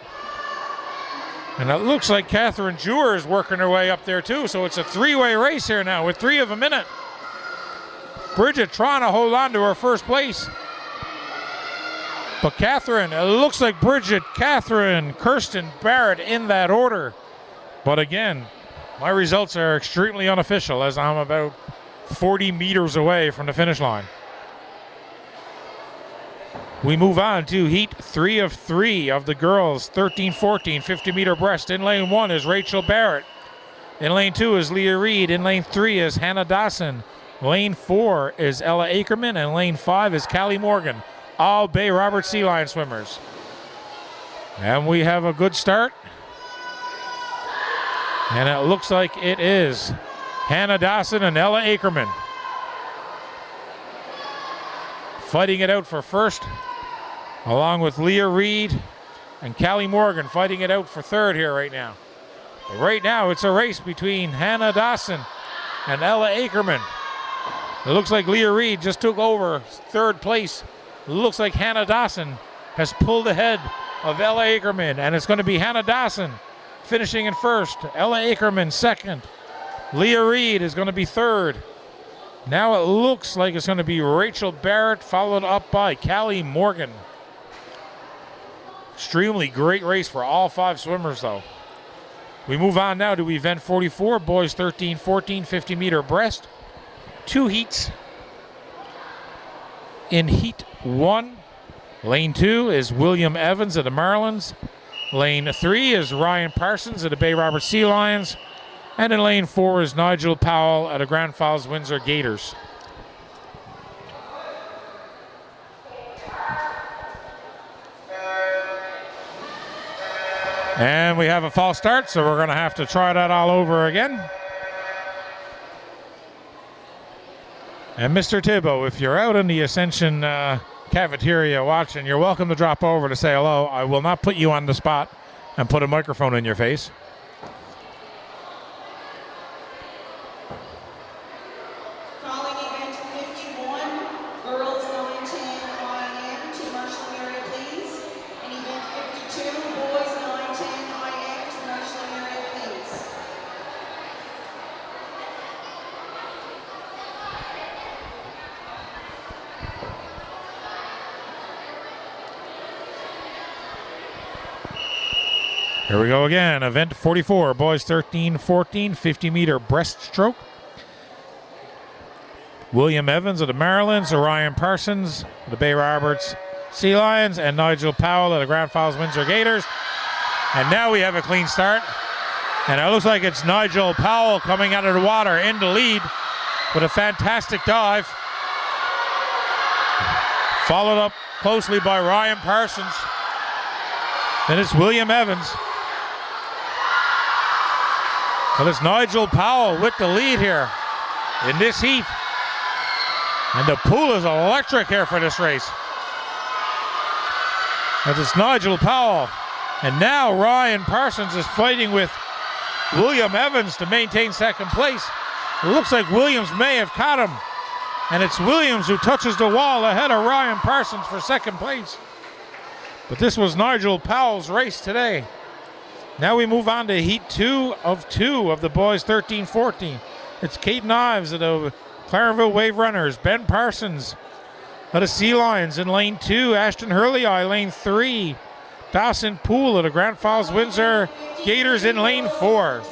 S1: And it looks like Catherine Jewer is working her way up there too. So it's a three-way race here now with 3 of a minute. Bridget trying to hold on to her first place. But Catherine, it looks like Bridget, Catherine, Kirsten Barrett in that order. But again, my results are extremely unofficial as I'm about 40 meters away from the finish line. We move on to heat 3 of 3 of the girls, 13-14, 50-meter breast. In lane 1 is Rachel Barrett. In lane 2 is Leah Reed. In lane 3 is Hannah Dawson. Lane 4 is Ella Ackerman. And lane 5 is Callie Morgan. All Bay Robert Sea Lion swimmers. And we have a good start. And it looks like it is Hannah Dawson and Ella Ackerman fighting it out for first, along with Leah Reed and Callie Morgan fighting it out for third here right now. But right now it's a race between Hannah Dawson and Ella Ackerman. It looks like Leah Reed just took over third place. It looks like Hannah Dawson has pulled ahead of Ella Ackerman, and it's going to be Hannah Dawson finishing in first, Ella Ackerman second. Leah Reed is going to be third. Now it looks like it's going to be Rachel Barrett, followed up by Callie Morgan. Extremely great race for all 5 swimmers, though. We move on now to event 44, boys 13-14, 50-meter breast. 2 heats. In heat 1, lane 2 is William Evans of the Marlins. Lane 3 is Ryan Parsons of the Bay Robert Sea Lions. And in lane 4 is Nigel Powell at the Grand Falls Windsor Gators. And we have a false start, so we're going to have to try that all over again. And Mr. Thibault, if you're out in the Ascension cafeteria watching, you're welcome to drop over to say hello. I will not put you on the spot and put a microphone in your face. Here we go again, event 44, boys 13-14, 50-meter breaststroke. William Evans of the Marlins, Orion Parsons of the Bay Roberts Sea Lions, and Nigel Powell of the Grand Falls Windsor Gators. And now we have a clean start. And it looks like it's Nigel Powell coming out of the water in the lead with a fantastic dive. Followed up closely by Ryan Parsons. Then it's William Evans. Well, it's Nigel Powell with the lead here in this heat. And the pool is electric here for this race. As it's Nigel Powell. And now Ryan Parsons is fighting with William Evans to maintain second place. It looks like Williams may have caught him. And it's Williams who touches the wall ahead of Ryan Parsons for second place. But this was Nigel Powell's race today. Now we move on to heat 2 of the boys 13-14. It's Kate Ives of the Clarenville Wave Runners, Ben Parsons of the Sea Lions in lane 2, Ashton Hurley lane 3, Dawson Poole of the Grand Falls Windsor Gators in lane 4.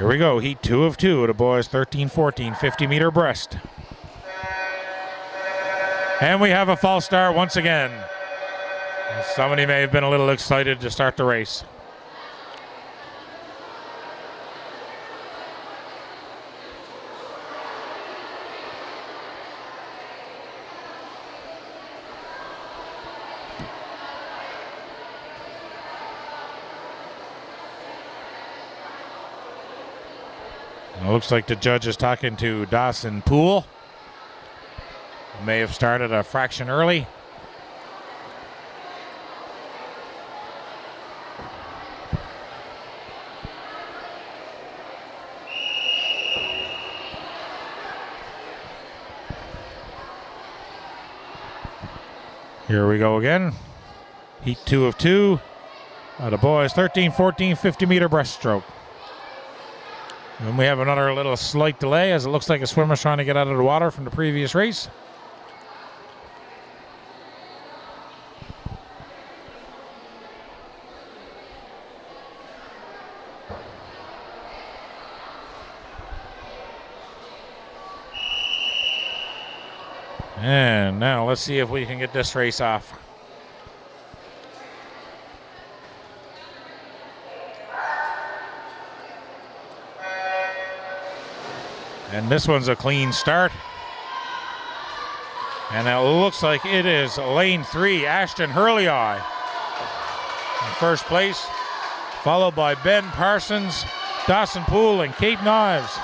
S1: Here we go, heat 2 of 2 of the boys 13-14 50-meter breast. And we have a false start once again. Somebody may have been a little excited to start the race. It looks like the judge is talking to Dawson Poole. May have started a fraction early. Here we go again. Heat 2 of 2. The boys 13-14 50-meter breaststroke. And we have another little slight delay as it looks like a swimmer's trying to get out of the water from the previous race. And now let's see if we can get this race off. And this one's a clean start. And it looks like it is lane 3, Ashton Hurley-Eye in first place, followed by Ben Parsons, Dawson Poole, and Kate Knives.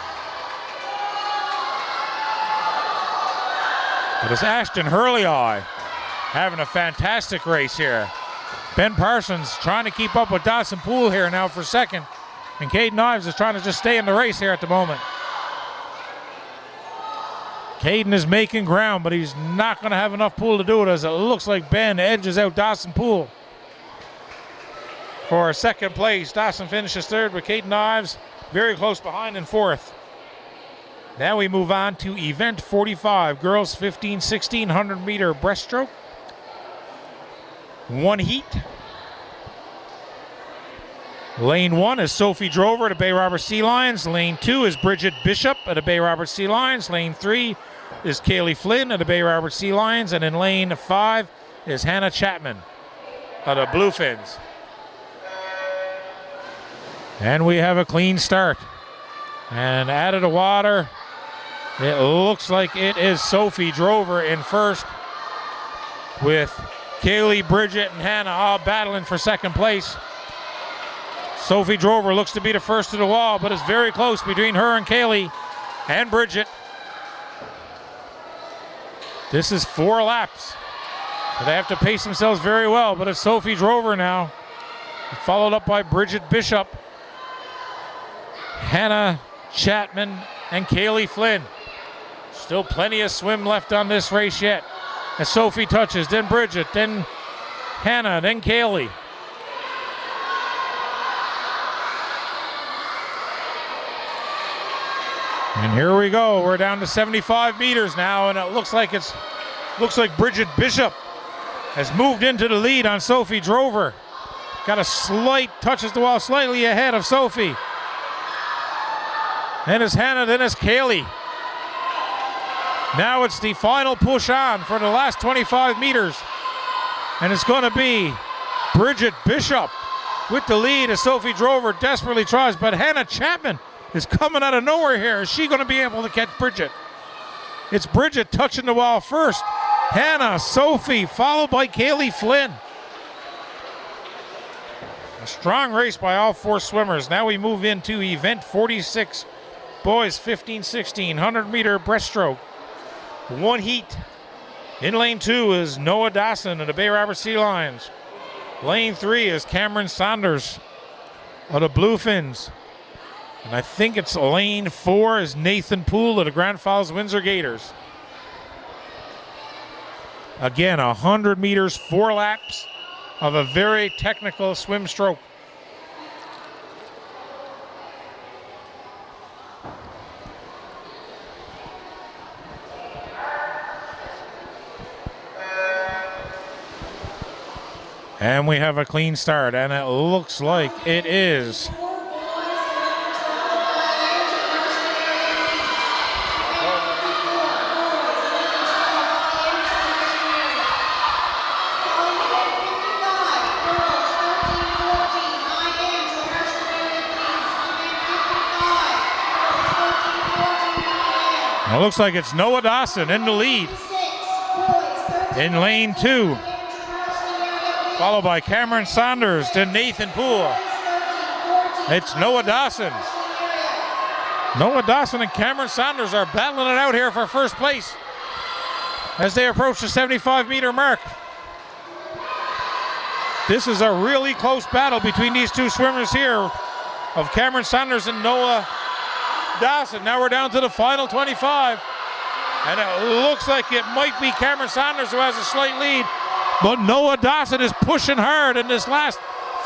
S1: But it's Ashton Hurley-Eye having a fantastic race here. Ben Parsons trying to keep up with Dawson Poole here now for second. And Kate Knives is trying to just stay in the race here at the moment. Caden is making ground, but he's not going to have enough pool to do it as it looks like Ben edges out Dawson Poole. For second place, Dawson finishes third with Kate Knives very close behind in fourth. Now we move on to event 45, girls 15-16 100-meter breaststroke. One heat. Lane 1 is Sophie Drover of the Bay Roberts Sea Lions. Lane 2 is Bridget Bishop of the Bay Roberts Sea Lions. Lane 3 is Kaylee Flynn of the Bay Roberts Sea Lions. And in lane 5 is Hannah Chapman of the Bluefins. And we have a clean start. And out of the water, it looks like it is Sophie Drover in first, with Kaylee, Bridget, and Hannah all battling for second place. Sophie Drover looks to be the first to the wall, but it's very close between her and Kaylee and Bridget. This is 4 laps, so they have to pace themselves very well, but it's Sophie Drover now, followed up by Bridget Bishop, Hannah Chapman, and Kaylee Flynn. Still plenty of swim left on this race yet. As Sophie touches, then Bridget, then Hannah, then Kaylee. And here we go. We're down to 75 meters now, and it looks like Bridget Bishop has moved into the lead on Sophie Drover. Got a slight, touches the wall slightly ahead of Sophie. Then it's Hannah, then it's Kaylee. Now it's the final push on for the last 25 meters. And it's going to be Bridget Bishop with the lead as Sophie Drover desperately tries, but Hannah Chapman is coming out of nowhere here. Is she going to be able to catch Bridget? It's Bridget touching the wall first. Hannah, Sophie, followed by Kaylee Flynn. A strong race by all 4 swimmers. Now we move into event 46, boys 15-16 100-meter breaststroke. One heat. In lane 2 is Noah Dawson of the Bay Roberts Sea Lions. Lane 3 is Cameron Saunders of the Bluefins. And I think it's lane 4 is Nathan Poole of the Grand Falls Windsor Gators. Again, 100 meters, 4 laps of a very technical swim stroke. And we have a clean start, and it looks like it is It looks like it's Noah Dawson in the lead in lane 2, followed by Cameron Saunders, then Nathan Poole. It's Noah Dawson. Noah Dawson and Cameron Saunders are battling it out here for first place as they approach the 75-meter mark. This is a really close battle between these two swimmers here of Cameron Saunders and Noah Dawson. Now we're down to the final 25, and it looks like it might be Cameron Saunders who has a slight lead, but Noah Dawson is pushing hard in this last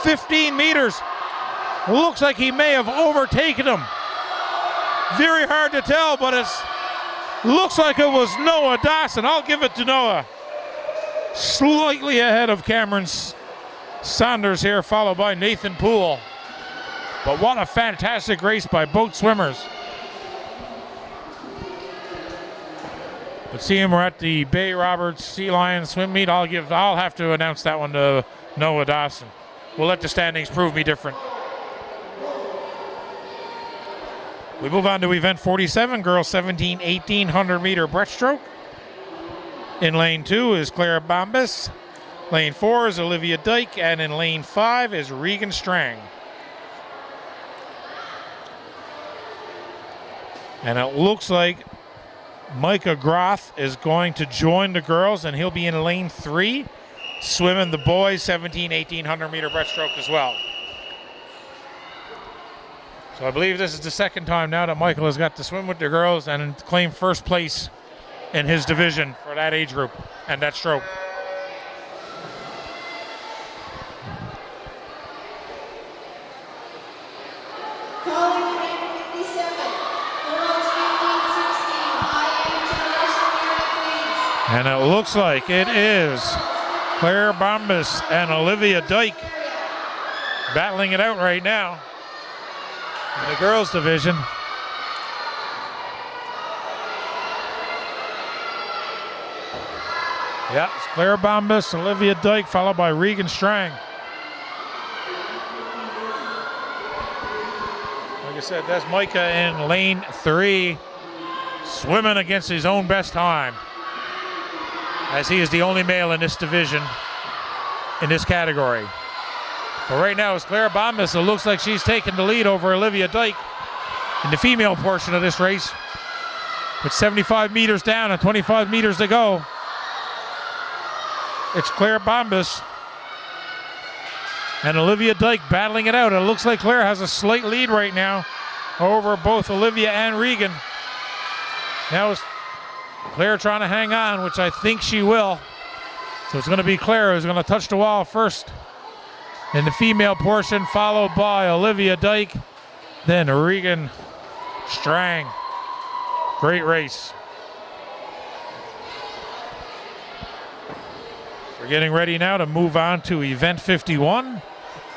S1: 15 meters. Looks like he may have overtaken him. Very hard to tell, but it looks like it was Noah Dawson. I'll give it to Noah. Slightly ahead of Cameron Saunders here, followed by Nathan Poole. But what a fantastic race by both swimmers. But seeing we're at the Bay Roberts Sea Lions swim meet, I'll have to announce that one to Noah Dawson. We'll let the standings prove me different. We move on to event 47, girls 1800 meter breaststroke. In lane 2 is Clara Bombas. Lane 4 is Olivia Dyke, and in lane 5 is Regan Strang. And it looks like Micah Groth is going to join the girls, and he'll be in lane 3, swimming the boys 1800 meter breaststroke as well. So I believe this is the second time now that Michael has got to swim with the girls and claim first place in his division for that age group and that stroke.
S2: Calling event 57, girls 15-16, high end to the rest of the area, please.
S1: And it looks like it is Claire Bombas and Olivia Dyke battling it out right now in the girls division. Yeah, it's Claire Bombas, Olivia Dyke, followed by Regan Strang. Like I said, that's Micah in lane 3, swimming against his own best time, as he is the only male in this division, in this category. But right now it's Clara Bombas. It looks like she's taking the lead over Olivia Dyke in the female portion of this race, with 75 meters down and 25 meters to go. It's Clara Bombas and Olivia Dyke battling it out. It looks like Claire has a slight lead right now over both Olivia and Regan. Now it's Claire trying to hang on, which I think she will. So it's going to be Claire who's going to touch the wall first in the female portion, followed by Olivia Dyke, then Regan Strang. Great race. We're getting ready now to move on to event 51,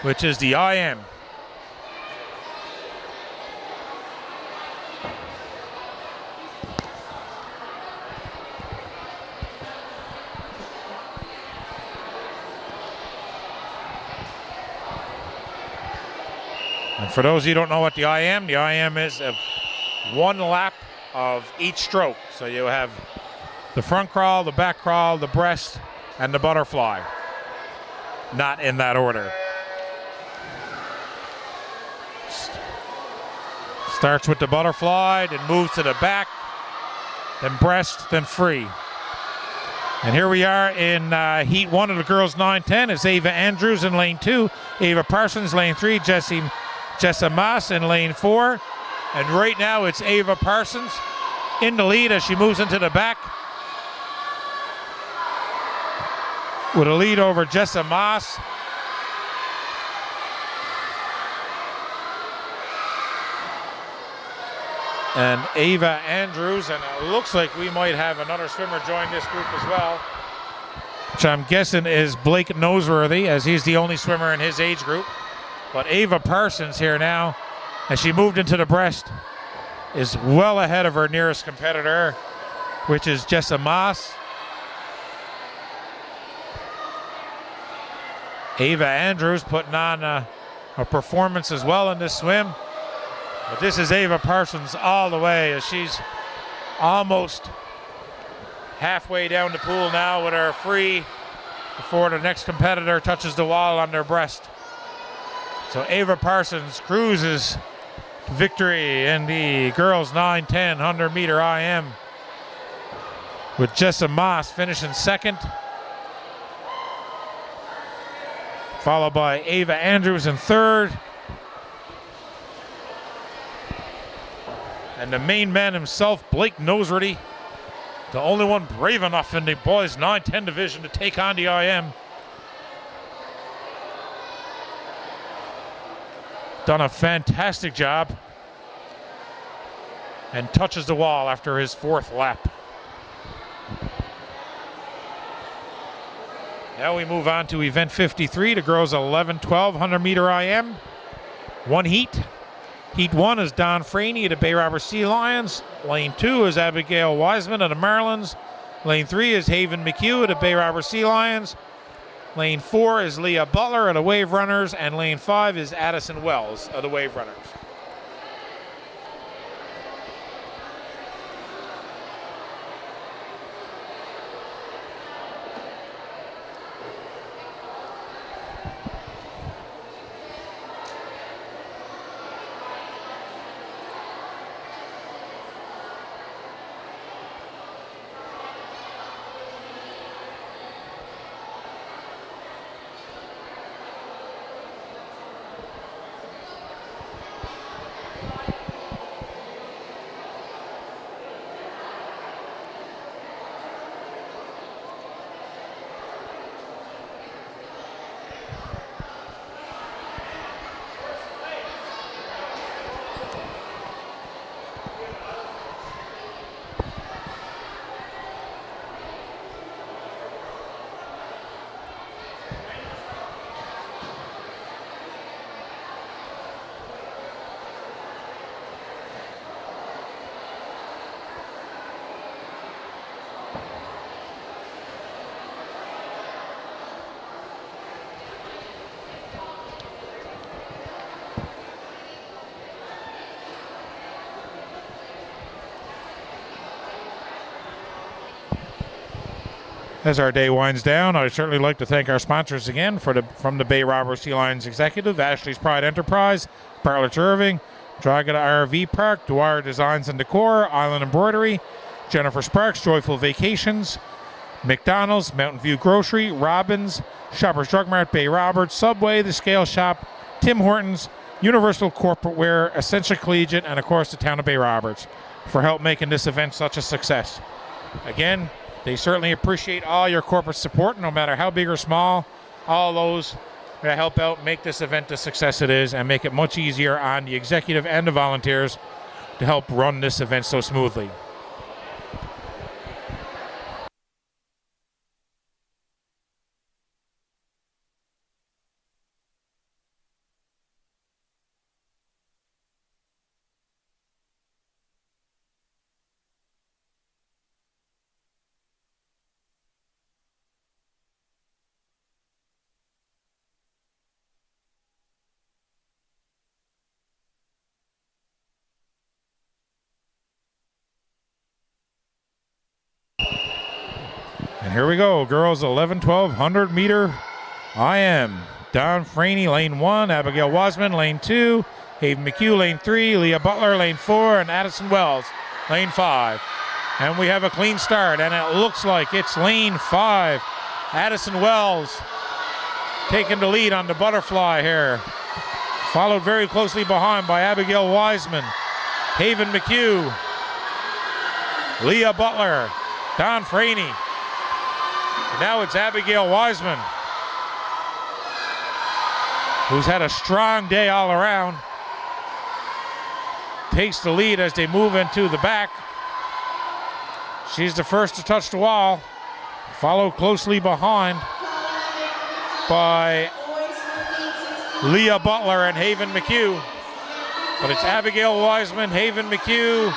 S1: which is the IM. And for those of you who don't know what the IM is one lap of each stroke. So you have the front crawl, the back crawl, the breast, and the butterfly. Not in that order. Starts with the butterfly, then moves to the back, then breast, then free. And here we are in heat 1 of the girls 9-10. It's Ava Andrews in lane 2, Ava Parsons lane 3, Jessa Maas in lane 4. And right now it's Ava Parsons in the lead as she moves into the back, with a lead over Jessa Maas. And Ava Andrews, and it looks like we might have another swimmer join this group as well, which I'm guessing is Blake Noseworthy, as he's the only swimmer in his age group. But Ava Parsons here now, as she moved into the breast, is well ahead of her nearest competitor, which is Jessa Maas. Ava Andrews putting on a performance as well in this swim. But this is Ava Parsons all the way, as she's
S3: almost halfway down the pool now with our free before the next competitor touches the wall on their breast. So Ava Parsons cruises to victory in the girls 9-10 100-meter IM, with Jessa Moss finishing second, followed by Ava Andrews in third. And the main man himself, Blake Noseworthy, the only one brave enough in the boys 9-10 division to take on the IM. Done a fantastic job and touches the wall after his fourth lap. Now we move on to event 53, the girls 11-12 100-meter IM. One heat. Heat 1 is Don Franey of the Bay Robert Sea Lions. Lane 2 is Abigail Wiseman of the Marylands. Lane 3 is Haven McHugh of the Bay Robert Sea Lions. Lane 4 is Leah Butler of the Wave Runners. And lane 5 is Addison Wells of the Wave Runners. As our day winds down, I'd certainly like to thank our sponsors again from the Bay Robert Sea Lions Executive, Ashley's Pride Enterprise, Bartlett Irving, Dragata RV Park, Dwyer Designs and Decor, Island Embroidery, Jennifer Sparks, Joyful Vacations, McDonald's, Mountain View Grocery, Robbins, Shoppers Drug Mart, Bay Robert, Subway, The Scale Shop, Tim Hortons, Universal Corporate Wear, Essential Collegiate, and of course the town of Bay Roberts for help making this event such a success. Again, they certainly appreciate all your corporate support, no matter how big or small. All those that help out make this event the success it is and make it much easier on the executive and the volunteers to help run this event so smoothly. And here we go, girls 11-12 100-meter IM. Don Franey, lane 1, Abigail Wiseman, lane 2, Haven McHugh, lane 3, Leah Butler, lane 4, and Addison Wells, lane 5. And we have a clean start, and it looks like it's lane 5. Addison Wells taking the lead on the butterfly here. Followed very closely behind by Abigail Wiseman, Haven McHugh, Leah Butler, Don Franey. And now it's Abigail Wiseman, who's had a strong day all around. Takes the lead as they move into the back. She's the first to touch the wall, followed closely behind by Leah Butler and Haven McHugh. But it's Abigail Wiseman, Haven McHugh,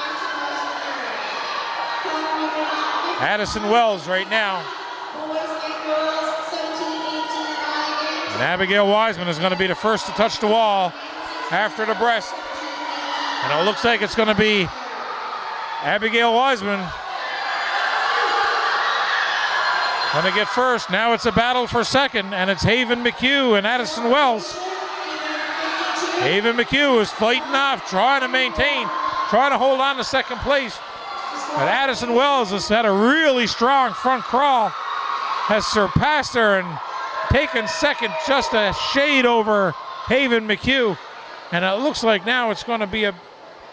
S3: Addison Wells right now. And Abigail Wiseman is going to be the first to touch the wall after the breast. And it looks like it's going to be Abigail Wiseman gonna get first. Now it's a battle for second, and it's Haven McHugh and Addison Wells. Haven McHugh is fighting off, trying to maintain, trying to hold on to second place. But Addison Wells has had a really strong front crawl, has surpassed her and taken second, just a shade over Haven McHugh. And it looks like now it's going to be a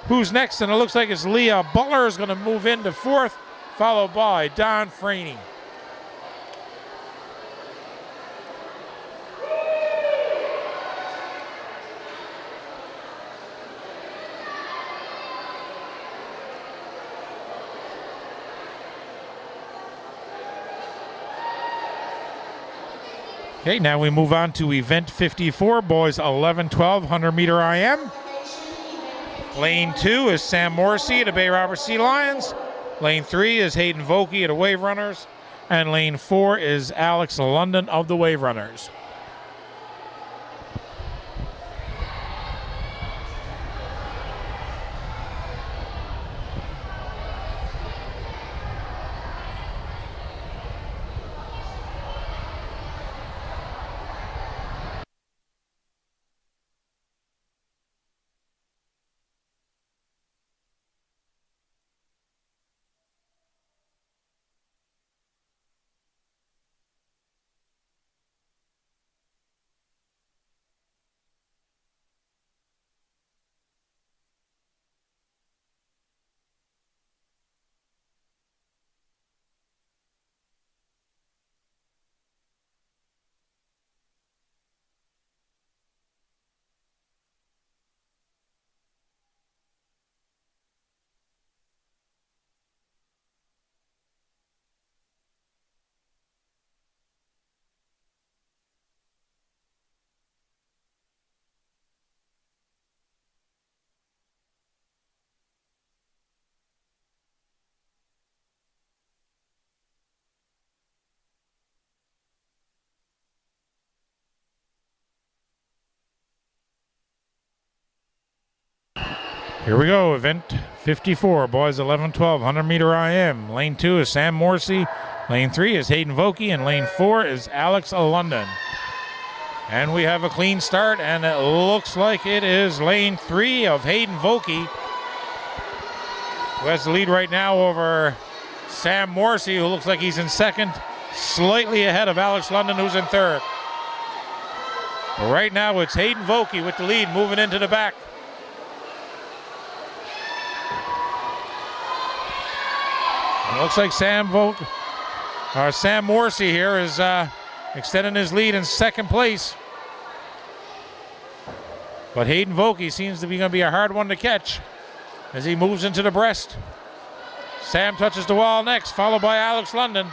S3: who's next, and it looks like it's Leah Butler is going to move into fourth, followed by Don Franey. Okay, now we move on to event 54, boys 11-12, 100-meter IM. Lane 2 is Sam Morrissey of the Bay Robert Sea Lions. Lane 3 is Hayden Vokey of the Wave Runners. And lane 4 is Alex London of the Wave Runners. Here we go, event 54, boys 11-12, 100-meter IM. Lane 2 is Sam Morrissey, lane 3 is Hayden Vokey, and lane 4 is Alex London. And we have a clean start, and it looks like it is lane 3 of Hayden Vokey, who has the lead right now over Sam Morrissey, who looks like he's in second, slightly ahead of Alex London, who's in third. But right now it's Hayden Vokey with the lead, moving into the back. It looks like Sam Morrissey here is extending his lead in second place. But Hayden Vokey seems to be going to be a hard one to catch as he moves into the breast. Sam touches the wall next, followed by Alex London.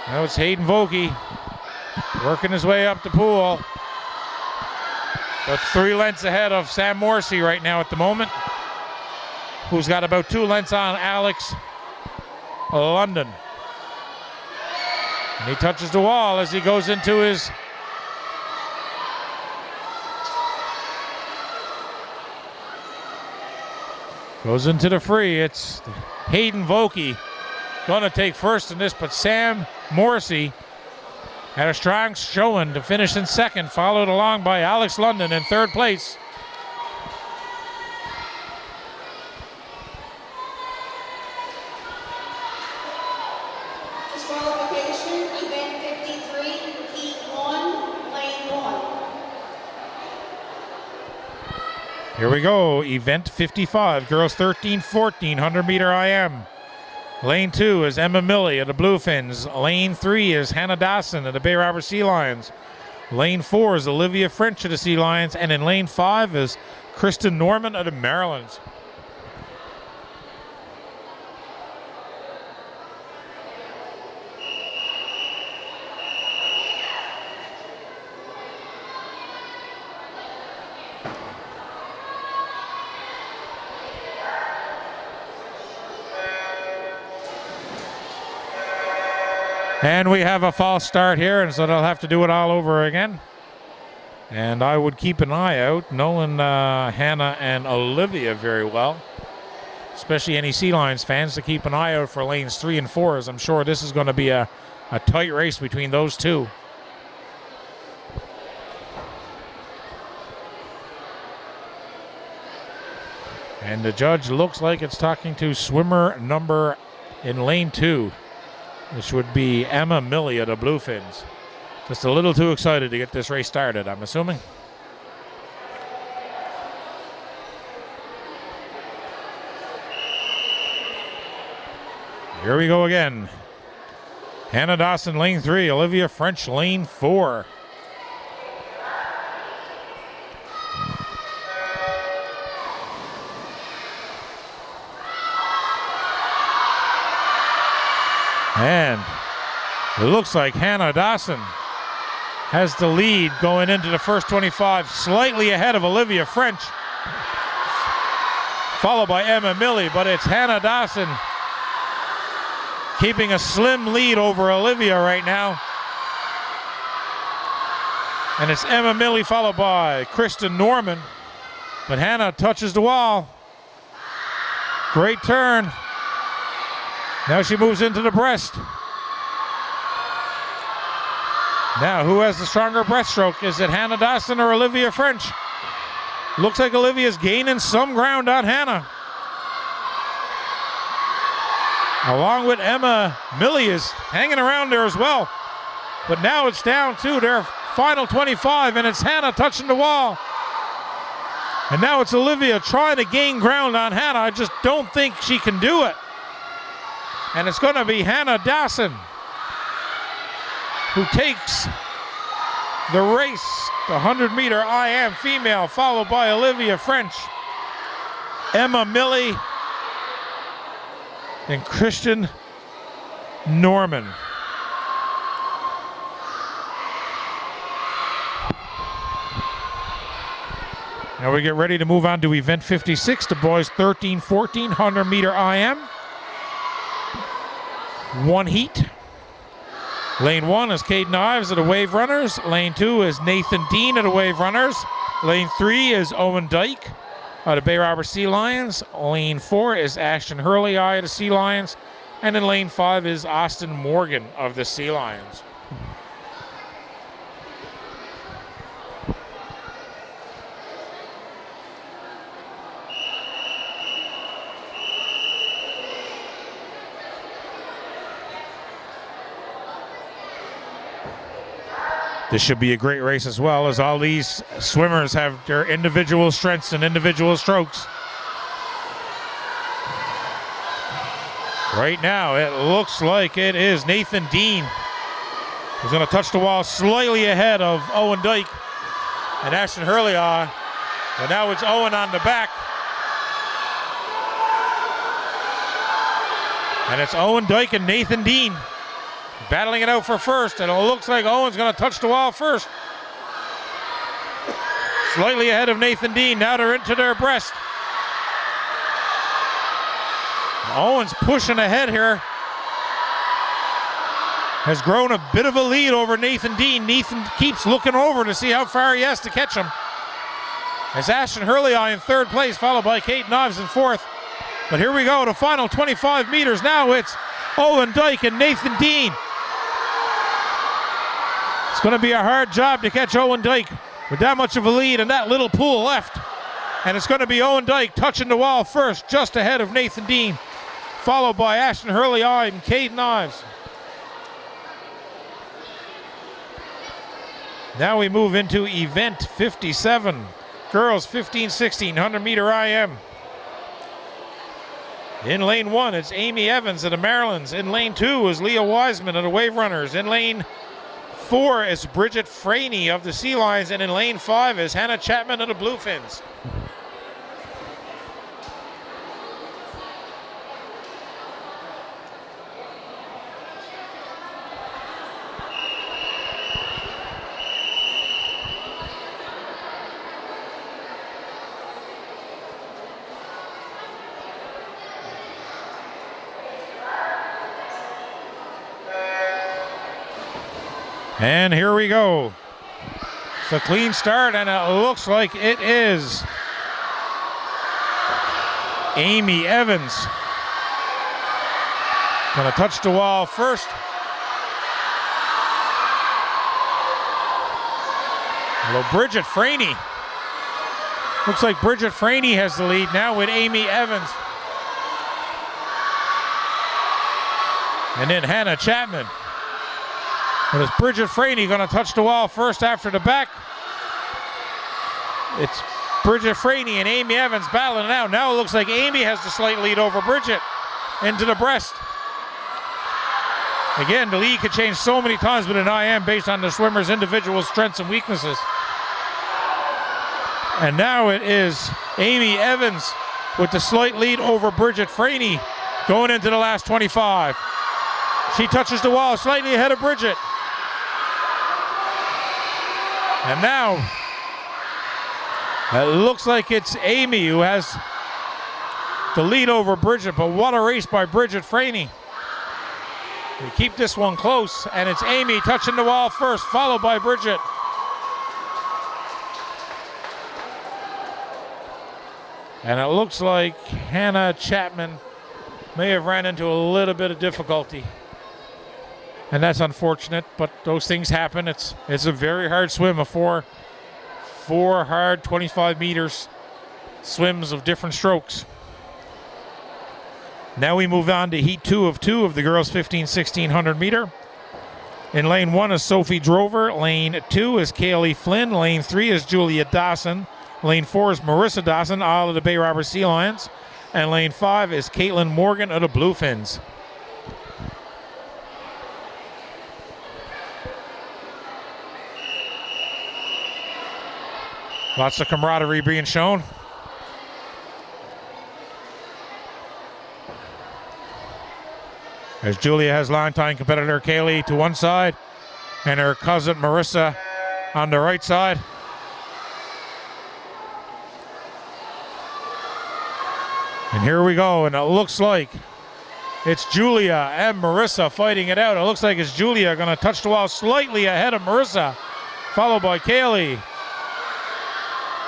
S3: Now it's Hayden Vokey working his way up the pool. But 3 lengths ahead of Sam Morrissey right now at the moment, who's got about 2 lengths on Alex London. And he touches the wall as he goes into his the free. It's Hayden Vokey going to take first in this, but Sam Morrissey had a strong showing to finish in second, followed along by Alex London in third place. Here we go, event 55, girls 13-14, 100-meter IM. Lane 2 is Emma Milley of the Bluefins. Lane 3 is Hannah Dawson of the Bay Robert Sea Lions. Lane 4 is Olivia French of the Sea Lions. And in lane 5 is Kristen Norman of the Marylands. And we have a false start here, and so they'll have to do it all over again. And I would keep an eye out, knowing Hannah and Olivia very well, especially any Sea Lions fans, to keep an eye out for lanes 3 and 4, as I'm sure this is going to be a tight race between those two. And the judge looks like it's talking to swimmer number in lane 2, which would be Emma Milley of the Bluefins. Just a little too excited to get this race started, I'm assuming. Here we go again. Hannah Dawson, lane 3. Olivia French, lane 4. And it looks like Hannah Dawson has the lead going into the first 25, slightly ahead of Olivia French, followed by Emma Milley, but it's Hannah Dawson keeping a slim lead over Olivia right now. And it's Emma Milley followed by Kristen Norman, but Hannah touches the wall. Great turn. Now she moves into the breast. Now, who has the stronger breaststroke? Is it Hannah Dawson or Olivia French? Looks like Olivia's gaining some ground on Hannah. Along with Emma Milley is hanging around there as well. But now it's down to their final 25, and it's Hannah touching the wall. And now it's Olivia trying to gain ground on Hannah. I just don't think she can do it. And it's going to be Hannah Dawson who takes the race, the 100-meter IM female, followed by Olivia French, Emma Milley, and Kristen Norman. Now we get ready to move on to event 56, the boys 13-14 100-meter IM. One heat. Lane 1 is Caden Ives of the Wave Runners. Lane 2 is Nathan Dean of the Wave Runners. Lane 3 is Owen Dyke of the Bay Robber Sea Lions. Lane 4 is Ashton Hurley of the Sea Lions. And in lane 5 is Austin Morgan of the Sea Lions. This should be a great race as well, as all these swimmers have their individual strengths and individual strokes. Right now, it looks like it is Nathan Dean who's going to touch the wall slightly ahead of Owen Dyke and Ashton Hurley. And now it's Owen on the back. And it's Owen Dyke and Nathan Dean battling it out for first, and it looks like Owen's going to touch the wall first. Slightly ahead of Nathan Dean. Now they're into their breast. Owen's pushing ahead here. Has grown a bit of a lead over Nathan Dean. Nathan keeps looking over to see how far he has to catch him. It's Ashton Hurley in third place, followed by Caden Ives in fourth. But here we go, the final 25 meters. Now it's Owen Dyke and Nathan Dean. It's going to be a hard job to catch Owen Dyke with that much of a lead and that little pool left. And it's going to be Owen Dyke touching the wall first, just ahead of Nathan Dean, followed by Ashton Hurley and Caden Ives. Now we move into event 57, girls 15-16 100-meter IM. In lane 1, it's Amy Evans of the Marylands. In lane 2 is Leah Wiseman of the Wave Runners. In lane 4 is Bridget Franey of the Sea Lions. And in lane 5 is Hannah Chapman of the Bluefins. And here we go. It's a clean start, and it looks like it is Amy Evans. Gonna touch the wall first. Hello, Bridget Franey. Looks like Bridget Franey has the lead now with Amy Evans. And then Hannah Chapman. But it's Bridget Franey going to touch the wall first after the back. It's Bridget Franey and Amy Evans battling it out. Now it looks like Amy has the slight lead over Bridget into the breast. Again, the lead could change so many times with an IM based on the swimmer's individual strengths and weaknesses. And now it is Amy Evans with the slight lead over Bridget Franey going into the last 25. She touches the wall slightly ahead of Bridget. And now it looks like it's Amy who has the lead over Bridget, but what a race by Bridget Franey. We keep this one close, and it's Amy touching the wall first, followed by Bridget. And it looks like Hannah Chapman may have ran into a little bit of difficulty. And that's unfortunate, but those things happen. It's a very hard swim, a four hard 25 meters swims of different strokes. Now we move on to heat 2 of the girls 1600 meter. In lane 1 is Sophie Drover. Lane 2 is Kaylee Flynn. Lane 3 is Julia Dawson. Lane 4 is Marissa Dawson, all of the Bay Robber Sea Lions. And lane 5 is Caitlin Morgan of the Bluefins. Lots of camaraderie being shown. As Julia has longtime competitor Kaylee to one side and her cousin Marissa on the right side. And here we go, and it looks like it's Julia and Marissa fighting it out. It looks like it's Julia going to touch the wall slightly ahead of Marissa, followed by Kaylee,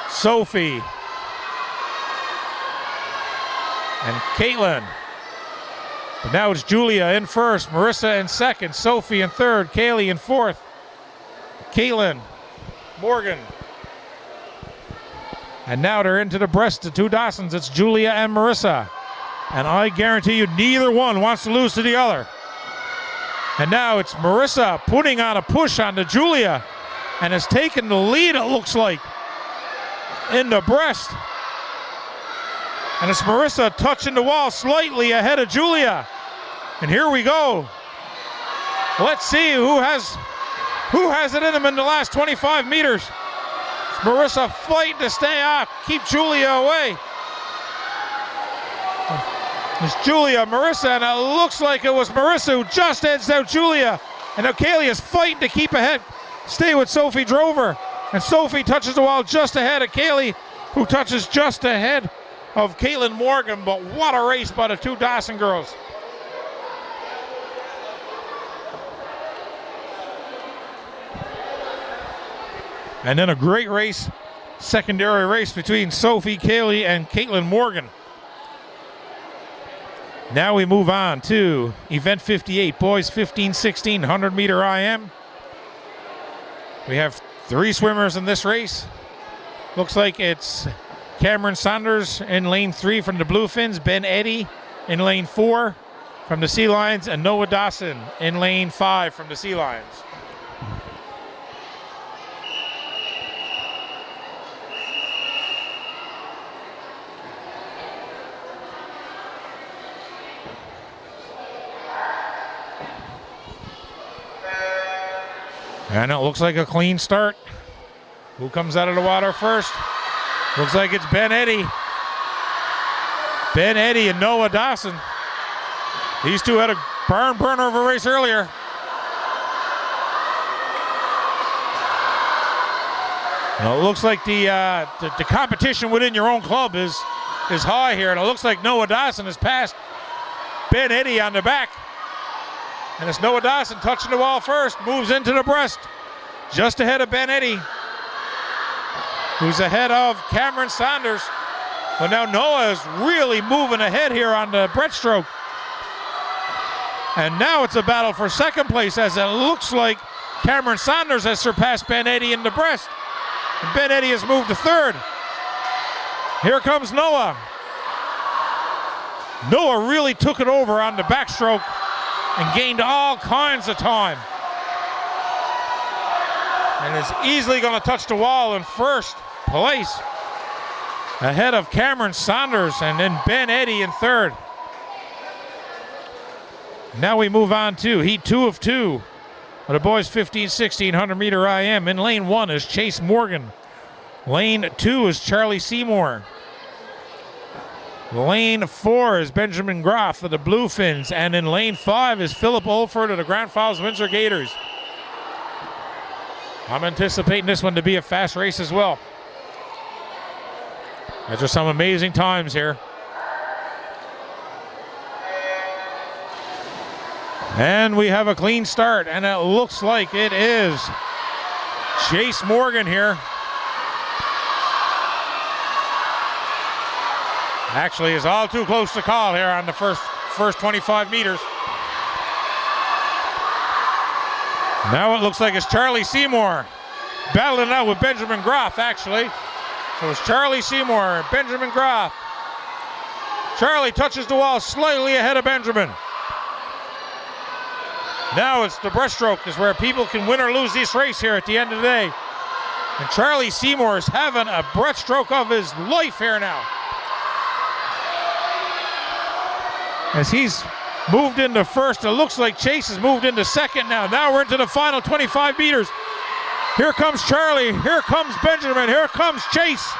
S3: Sophie, and Caitlin. But now it's Julia in first, Marissa in second, Sophie in third, Kaylee in fourth, Caitlin, Morgan. And now they're into the breast, the two Dawsons. It's Julia and Marissa. And I guarantee you neither one wants to lose to the other. And now it's Marissa putting on a push onto Julia and has taken the lead, it looks like, in the breast. And it's Marissa touching the wall slightly ahead of Julia. And here we go. Let's see who has it in them in the last 25 meters. It's Marissa fighting to stay off, keep Julia away. It's Julia, Marissa, and it looks like it was Marissa who just edged out Julia. And now Kaylee is fighting to keep ahead, stay with Sophie Drover. And Sophie touches the wall just ahead of Kaylee, who touches just ahead of Caitlin Morgan. But what a race by the two Dawson girls. And then a great race, secondary race between Sophie, Kaylee, and Caitlin Morgan. Now we move on to event 58, boys 15-16 100-meter IM. We have 3 swimmers in this race. Looks like it's Cameron Saunders in lane 3 from the Bluefins, Ben Eddy in lane 4 from the Sea Lions, and Noah Dawson in lane 5 from the Sea Lions. And it looks like a clean start. Who comes out of the water first? Looks like it's Ben Eddy. Ben Eddy and Noah Dawson. These two had a barn burner of a race earlier. And it looks like the competition within your own club is high here. And it looks like Noah Dawson has passed Ben Eddy on the back. And it's Noah Dawson touching the wall first, moves into the breast, just ahead of Ben Eddy. who's ahead of Cameron Saunders. But now Noah is really moving ahead here on the breaststroke. And now it's a battle for second place, as it looks like Cameron Saunders has surpassed Ben Eddy in the breast. And Ben Eddy has moved to third. Here comes Noah. Noah really took it over on the backstroke and gained all kinds of time. And is easily going to touch the wall in first place, ahead of Cameron Saunders and then Ben Eddy in third. Now we move on to heat 2 of 2 of the boys 15-1600 meter IM. In lane 1 is Chase Morgan. Lane 2 is Charlie Seymour. Lane 4 is Benjamin Groff of the Bluefins. And in lane 5 is Philip Olford of the Grand Falls Windsor Gators. I'm anticipating this one to be a fast race as well. Those are some amazing times here. And we have a clean start, and it looks like it is Chase Morgan here. Actually is all too close to call here on the first 25 meters. Now it looks like it's Charlie Seymour battling out with Benjamin Groff, actually. So it's Charlie Seymour and Benjamin Groff. Charlie touches the wall slightly ahead of Benjamin. Now it's the breaststroke is where people can win or lose this race here at the end of the day. And Charlie Seymour is having a breaststroke of his life here now, as he's moved into first. It looks like Chase has moved into second now. Now we're into the final 25 meters. Here comes Charlie, here comes Benjamin, here comes Chase.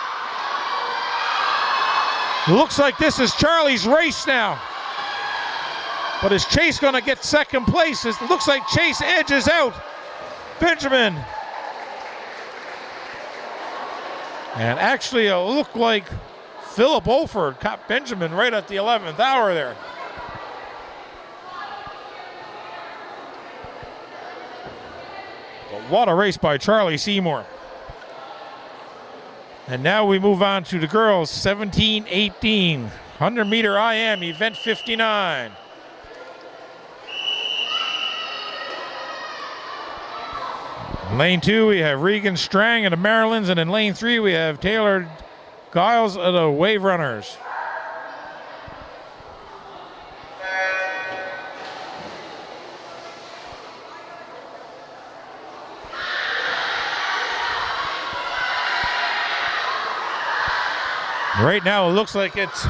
S3: Looks like this is Charlie's race now. But is Chase going to get second place? It looks like Chase edges out Benjamin. And actually it looked like Philip Olford caught Benjamin right at the 11th hour there. But what a race by Charlie Seymour. And now we move on to the girls 17-18 100 meter IM event 59. In lane 2 we have Regan Strang of the Marylands, and in lane 3 we have Taylor Giles of the Wave Runners. Right now it looks like it's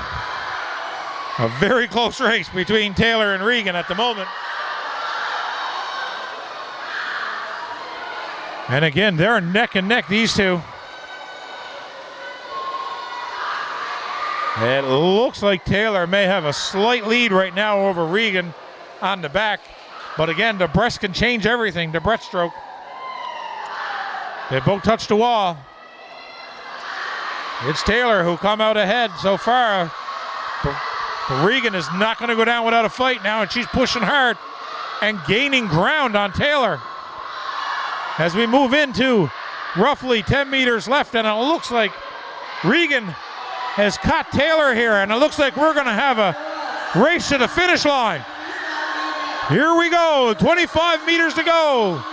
S3: a very close race between Taylor and Regan at the moment. And again, they're neck and neck, these two. It looks like Taylor may have a slight lead right now over Regan on the back. But again, the breast can change everything, the breaststroke. They both touch the wall. It's Taylor who come out ahead so far. But Regan is not going to go down without a fight now, and she's pushing hard and gaining ground on Taylor. As we move into roughly 10 meters left, and it looks like Regan has caught Taylor here, and it looks like we're going to have a race to the finish line. Here we go, 25 meters to go.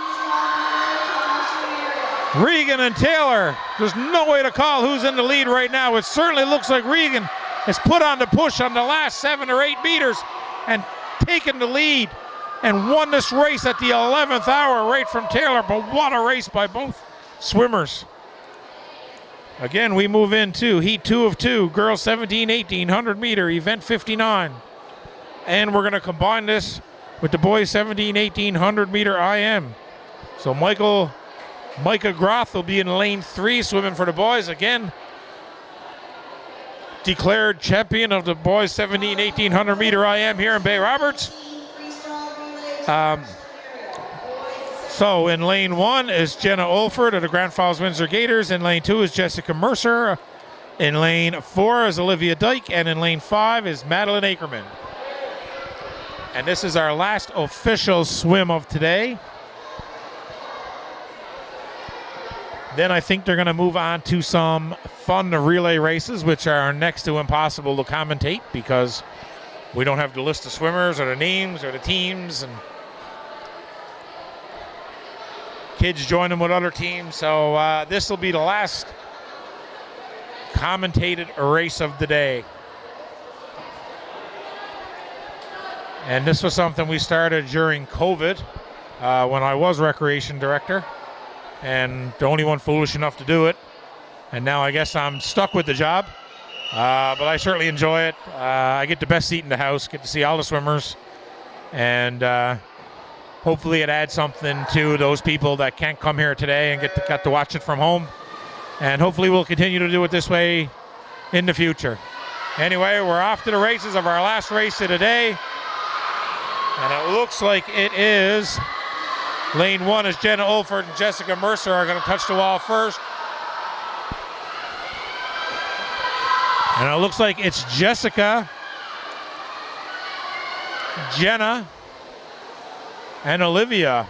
S3: Regan and Taylor, there's no way to call who's in the lead right now. It certainly looks like Regan has put on the push on the last 7 or 8 meters and taken the lead and won this race at the 11th hour right from Taylor. But what a race by both swimmers. Again, we move into heat 2 of 2, girls 17-18 100 meter event 59. And we're going to combine this with the boys 17-18 100 meter IM. So Micah Groth will be in lane 3 swimming for the boys. Again, declared champion of the boys 17-18 100 meter IM here in Bay Roberts. So in lane 1 is Jenna Olford of the Grand Falls Windsor Gators. In lane 2 is Jessica Mercer. In lane 4 is Olivia Dyke. And in lane 5 is Madeline Ackerman. And this is our last official swim of today. Then I think they're going to move on to some fun relay races, which are next to impossible to commentate because we don't have the list of swimmers or the names or the teams, and kids join them with other teams. So this will be the last commentated race of the day. And this was something we started during COVID when I was recreation director, and the only one foolish enough to do it. And now I guess I'm stuck with the job, but I certainly enjoy it. I get the best seat in the house, get to see all the swimmers, and hopefully it adds something to those people that can't come here today and got to watch it from home. And hopefully we'll continue to do it this way in the future. Anyway, we're off to the races of our last race of the day. And it looks like it is lane 1 as Jenna Olford and Jessica Mercer are going to touch the wall first. And it looks like it's Jessica, Jenna, and Olivia.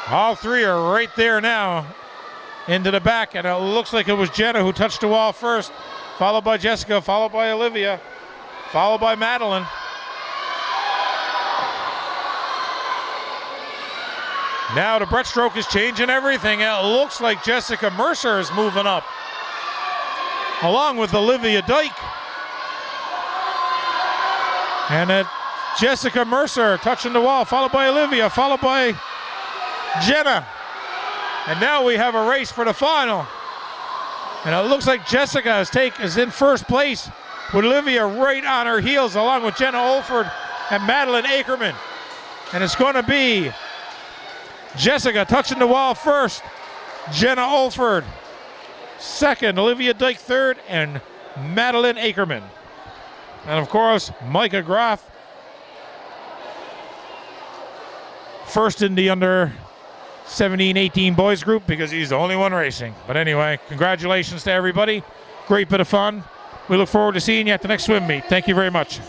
S3: All three are right there now into the back. And it looks like it was Jenna who touched the wall first, followed by Jessica, followed by Olivia, followed by Madeline. Now the breaststroke is changing everything. It looks like Jessica Mercer is moving up, along with Olivia Dyke. And Jessica Mercer touching the wall, followed by Olivia, followed by Jenna. And now we have a race for the final. And it looks like Jessica is in first place with Olivia right on her heels, along with Jenna Olford and Madeline Ackerman. And it's going to be Jessica touching the wall first, Jenna Olford second, Olivia Dyke third, and Madeline Ackerman. And of course, Micah Groff first in the under 17-18 boys group because he's the only one racing. But anyway, congratulations to everybody. Great bit of fun. We look forward to seeing you at the next swim meet. Thank you very much.